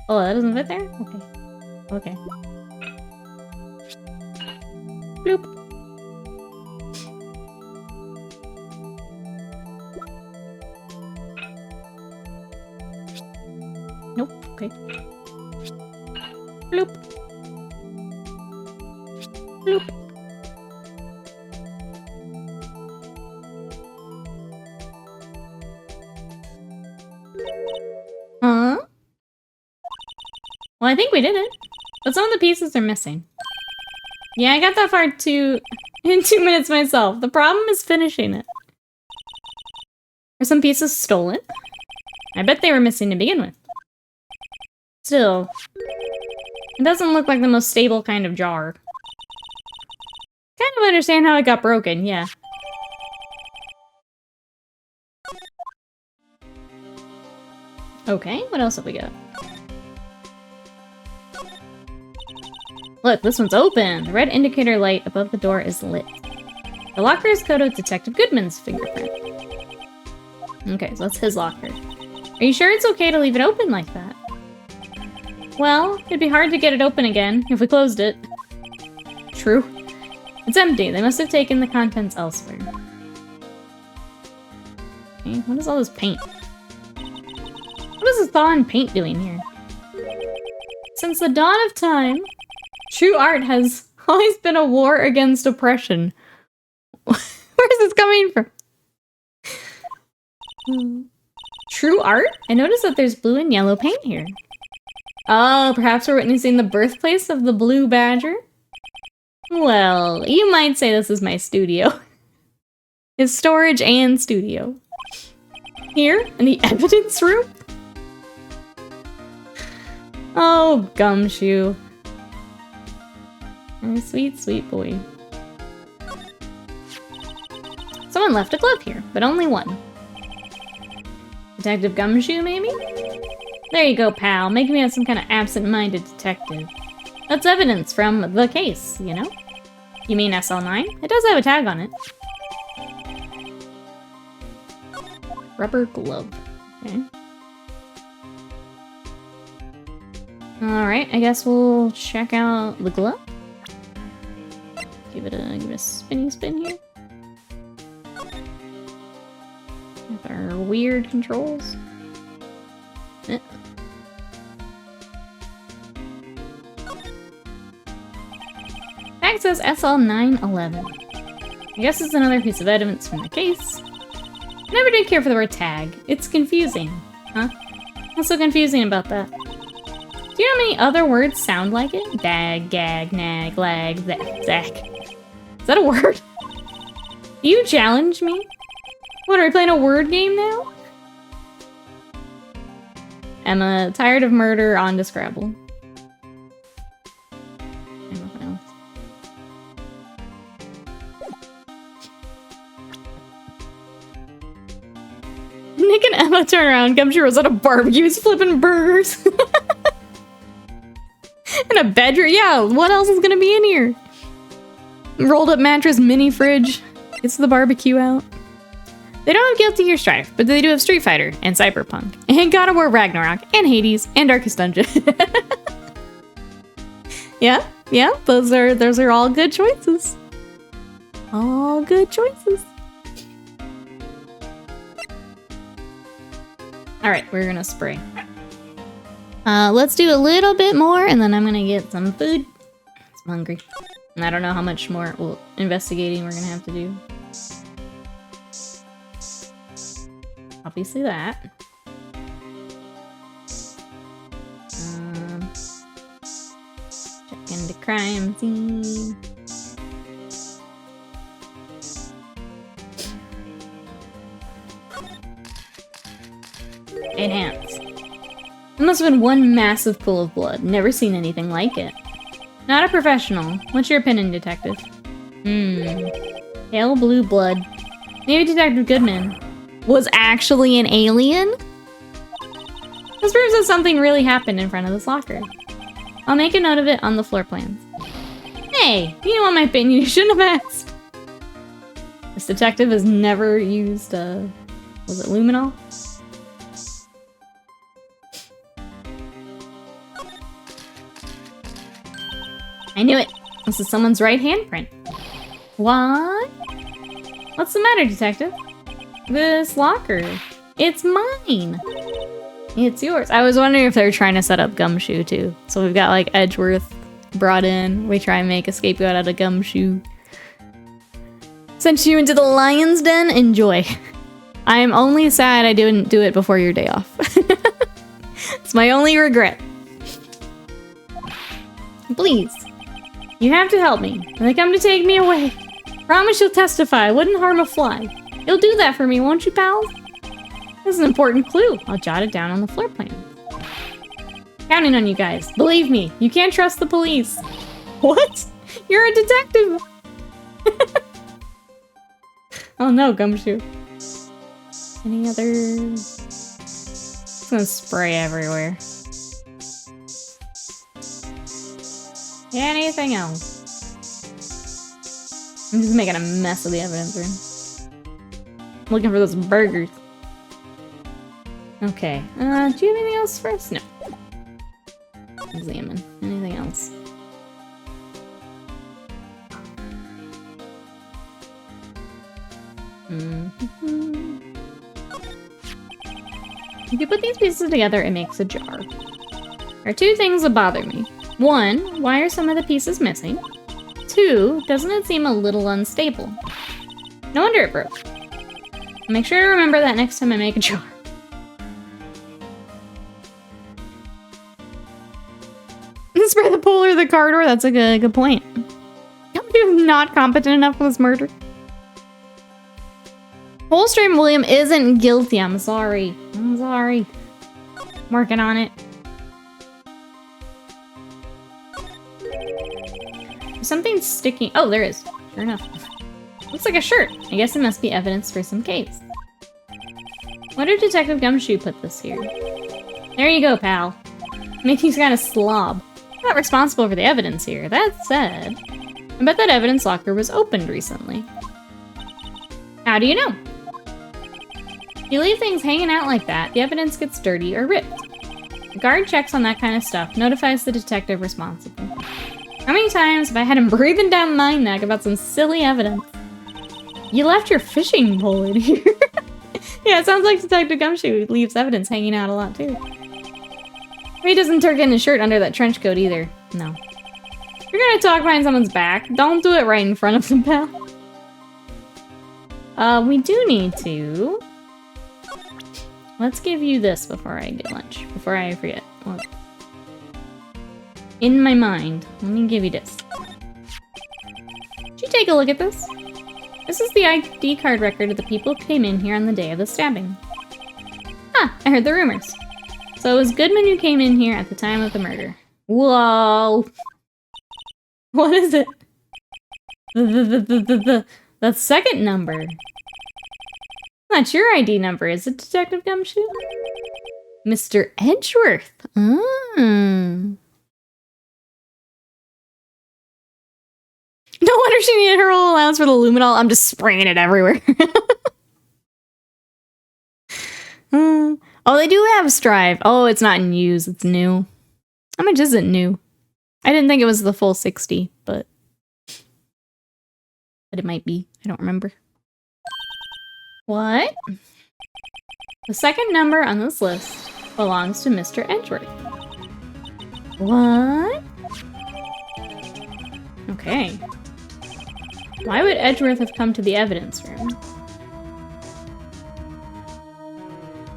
Oh, that doesn't fit there? Okay. Okay. Bloop. Okay. Bloop. Bloop. Huh? Well, I think we did it. But some of the pieces are missing. Yeah, I got that far in 2 minutes myself. The problem is finishing it. Are some pieces stolen? I bet they were missing to begin with. Still, it doesn't look like the most stable kind of jar. Kind of understand how it got broken, yeah. Okay, what else have we got? Look, this one's open! The red indicator light above the door is lit. The locker is coded with Detective Goodman's fingerprint. Okay, so that's his locker. Are you sure it's okay to leave it open like that? Well, it'd be hard to get it open again if we closed it. True. It's empty. They must have taken the contents elsewhere. Okay, what is all this paint? What is this thawing paint doing here? Since the dawn of time, true art has always been a war against oppression. Where is this coming from? True art? I noticed that there's blue and yellow paint here. Oh, perhaps we're witnessing the birthplace of the blue badger? Well, you might say this is my studio. It's storage and studio. Here, in the evidence room? Oh, Gumshoe. Oh, sweet, sweet boy. Someone left a glove here, but only one. Detective Gumshoe, maybe? There you go, pal. Making me out some kind of absent-minded detective. That's evidence from the case, you know? You mean SL9? It does have a tag on it. Rubber glove. Okay. Alright, I guess we'll check out the glove. Give it a spinny spin here. With our weird controls. Tag says SL911. I guess it's another piece of evidence from the case. I never did care for the word tag. It's confusing. Huh? What's so confusing about that? Do you know how many other words sound like it? Dag, gag, nag, lag, zack. Is that a word? You challenge me? What, are we playing a word game now? Emma, tired of murder, on to Scrabble. And nothing else. Nick and Emma turn around. Gumshoe was at a barbecue. He's flipping burgers. In a bedroom? Yeah, what else is gonna be in here? Rolled up mattress, mini fridge. Gets the barbecue out. They don't have Guilty Gear Strife, but they do have Street Fighter and Cyberpunk and God of War Ragnarok and Hades and Darkest Dungeon. Yeah, those are all good choices. All good choices. All right, we're gonna spray. Let's do a little bit more, and then I'm gonna get some food. I'm hungry. And I don't know how much more investigating we're gonna have to do. Obviously that. Check into crime scene. Enhance. It must have been one massive pool of blood. Never seen anything like it. Not a professional. What's your opinion, detective? Pale blue blood. Maybe Detective Goodman was actually an alien? This proves that something really happened in front of this locker. I'll make a note of it on the floor plans. Hey, you know what my opinion? You shouldn't have asked. This detective has never used, was it luminol? I knew it. This is someone's right handprint. What? What's the matter, detective? This locker. It's mine. It's yours. I was wondering if they were trying to set up Gumshoe too. So we've got like Edgeworth brought in. We try and make a scapegoat out of Gumshoe. Sent you into the lion's den. Enjoy. I am only sad I didn't do it before your day off. It's my only regret. Please. You have to help me. When they come to take me away. Promise you'll testify. I wouldn't harm a fly. You'll do that for me, won't you, pal? This is an important clue. I'll jot it down on the floor plan. Counting on you guys. Believe me, you can't trust the police. What? You're a detective. Oh no, Gumshoe. Any other... It's gonna spray everywhere. Anything else? I'm just making a mess of the evidence room. Looking for those burgers. Okay. Do you have anything else for us? No. Examine. Anything else? If you put these pieces together, it makes a jar. There are two things that bother me. One, why are some of the pieces missing? Two, doesn't it seem a little unstable? No wonder it broke. I'll make sure to remember that next time I make a jar. Spray the pole or the car door? That's a good point. I'm not competent enough for this murder. Holstream William isn't guilty. I'm sorry. I'm sorry. I'm working on it. There's something sticking. Oh, there is. Sure enough. Looks like a shirt. I guess it must be evidence for some case. Why did Detective Gumshoe put this here? There you go, pal. Maybe he's got a slob. I'm not responsible for the evidence here. That said, I bet that evidence locker was opened recently. How do you know? If you leave things hanging out like that, the evidence gets dirty or ripped. The guard checks on that kind of stuff, notifies the detective responsible. How many times have I had him breathing down my neck about some silly evidence? You left your fishing pole in here. Yeah, it sounds like Detective Gumshoe leaves evidence hanging out a lot too. He doesn't tuck in his shirt under that trench coat either. No. If you're gonna talk behind someone's back, don't do it right in front of them, pal. We do need to... Let's give you this before I get lunch. Before I forget. Well, in my mind, let me give you this. Did you take a look at this? This is the ID card record of the people who came in here on the day of the stabbing. Ah, I heard the rumors. So it was Goodman who came in here at the time of the murder. Whoa! What is it? The second number. That's your ID number, is it, Detective Gumshoe? Mr. Edgeworth. No wonder she needed her whole allowance for the luminol. I'm just spraying it everywhere. Oh, they do have Strive. Oh, it's not in use. It's new. How much is it new? I didn't think it was the full 60, but it might be. I don't remember. What? The second number on this list belongs to Mr. Edgeworth. What? Okay. Why would Edgeworth have come to the evidence room?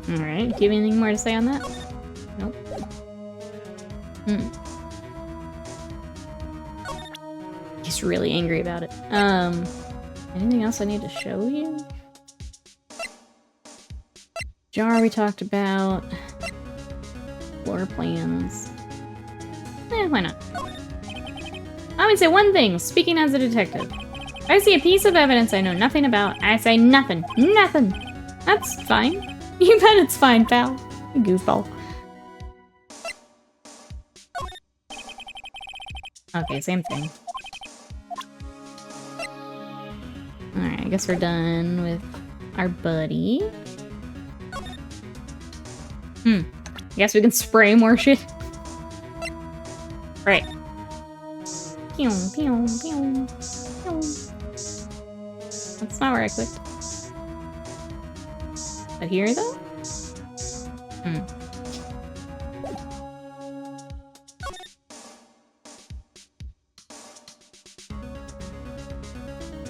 Alright, do you have anything more to say on that? Nope. He's really angry about it. Anything else I need to show you? Jar we talked about. Floor plans. Why not? I would say one thing, speaking as a detective. If I see a piece of evidence I know nothing about, I say nothing. Nothing. That's fine. You bet it's fine, pal. You goofball. Okay, same thing. Alright, I guess we're done with our buddy. I guess we can spray more shit. Right. Pew, pew, pew, pew. That's not where I clicked. But here, though?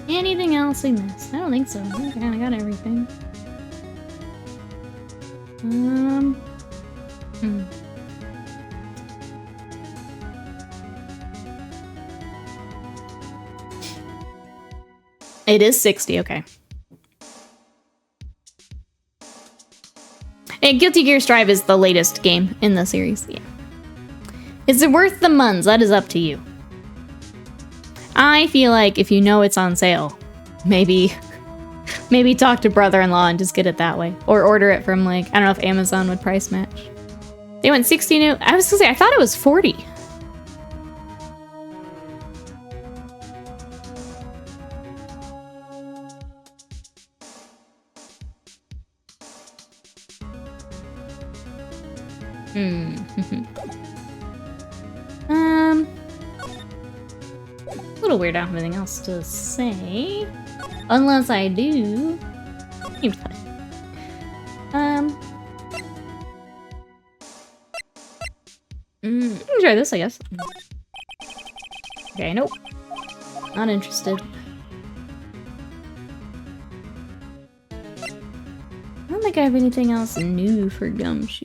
Anything else we missed? I don't think so. I think I kinda got everything. It is 60, okay. And Guilty Gear Strive is the latest game in the series, yeah. Is it worth the muns? That is up to you. I feel like if you know it's on sale, maybe talk to brother-in-law and just get it that way. Or order it from, like, I don't know if Amazon would price match. They went 60 new. I was gonna say, I thought it was 40. A little weird. I don't have anything else to say. Unless I do. You play. Try this, I guess. Okay, nope. Not interested. I don't think I have anything else new for Gumshoe.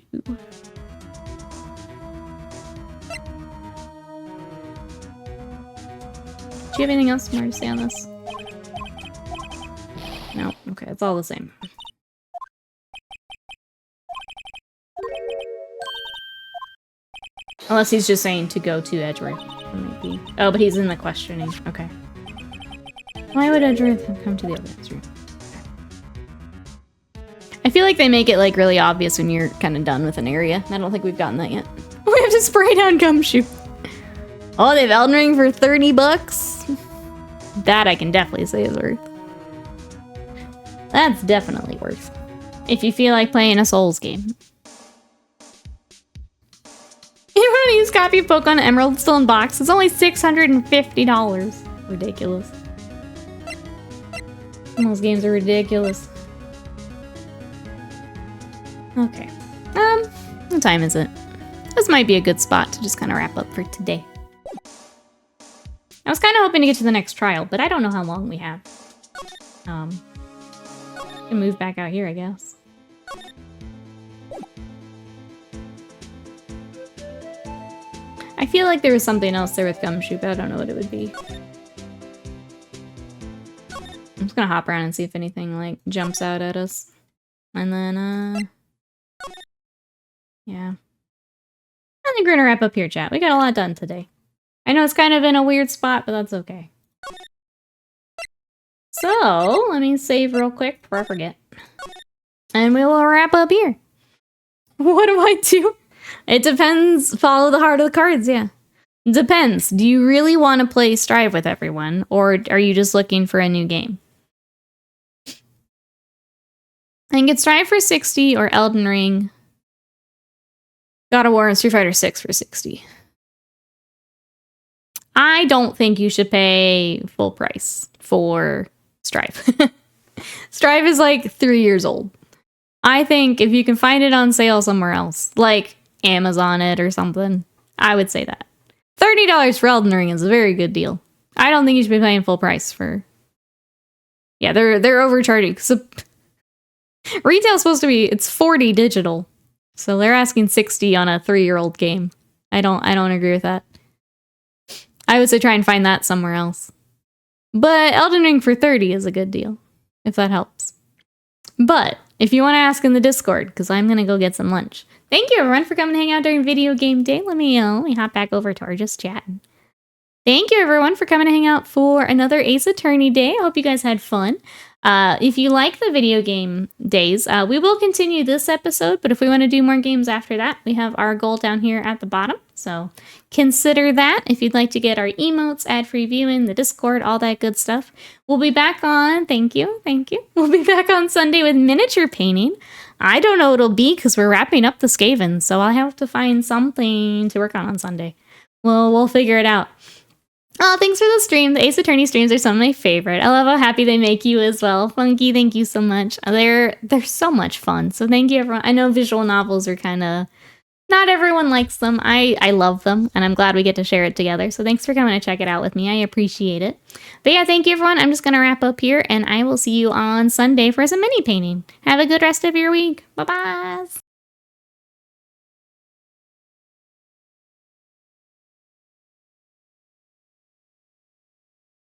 Do you have anything else more to say on this? No. Okay, it's all the same. Unless he's just saying to go to Edgeworth. Maybe. Oh, but he's in the questioning. Okay. Why would Edgeworth come to the evidence room? I feel like they make it like really obvious when you're kind of done with an area. I don't think we've gotten that yet. We have to spray down Gumshoe. Oh, they have Elden Ring for 30 bucks? That I can definitely say is worth. That's definitely worth. If you feel like playing a Souls game. You want to use copy of Pokemon Emerald still in box? It's only $650. Ridiculous. Those games are ridiculous. Okay. What time is it? This might be a good spot to just kind of wrap up for today. I was kind of hoping to get to the next trial, but I don't know how long we have. Can move back out here, I guess. I feel like there was something else there with Gumshoe, but I don't know what it would be. I'm just gonna hop around and see if anything, like, jumps out at us. And then, yeah. I think we're gonna wrap up here, chat. We got a lot done today. I know it's kind of in a weird spot, but that's okay. So, let me save real quick before I forget. And we will wrap up here. What do I do? It depends. Follow the heart of the cards, yeah. Depends. Do you really want to play Strive with everyone, or are you just looking for a new game? I can get Strive for 60 or Elden Ring, God of War, and Street Fighter 6 for 60. I don't think you should pay full price for Strive. Strive is like 3 years old. I think if you can find it on sale somewhere else, like Amazon it or something, I would say that. $30 for Elden Ring is a very good deal. I don't think you should be paying full price for... Yeah, they're overcharging. So retail's supposed to be, it's 40 digital. So they're asking 60 on a 3-year-old game. I don't agree with that. I would say try and find that somewhere else. But Elden Ring for 30 is a good deal, if that helps. But if you want to ask in the Discord, because I'm going to go get some lunch. Thank you, everyone, for coming to hang out during video game day. Let me hop back over to our just chatting. Thank you, everyone, for coming to hang out for another Ace Attorney day. I hope you guys had fun. If you like the video game days, we will continue this episode, but if we want to do more games after that, we have our goal down here at the bottom. So consider that if you'd like to get our emotes, ad-free viewing, the Discord, all that good stuff. We'll be back on, thank you. We'll be back on Sunday with miniature painting. I don't know what it'll be because we're wrapping up the Skaven, so I'll have to find something to work on Sunday. We'll figure it out. Oh, thanks for the stream. The Ace Attorney streams are some of my favorite. I love how happy they make you as well. Funky, thank you so much. They're so much fun. So thank you, everyone. I know visual novels are kind of Not everyone likes them. I love them, and I'm glad we get to share it together. So thanks for coming to check it out with me. I appreciate it. But yeah, thank you, everyone. I'm just going to wrap up here, and I will see you on Sunday for some mini painting. Have a good rest of your week. Bye-bye.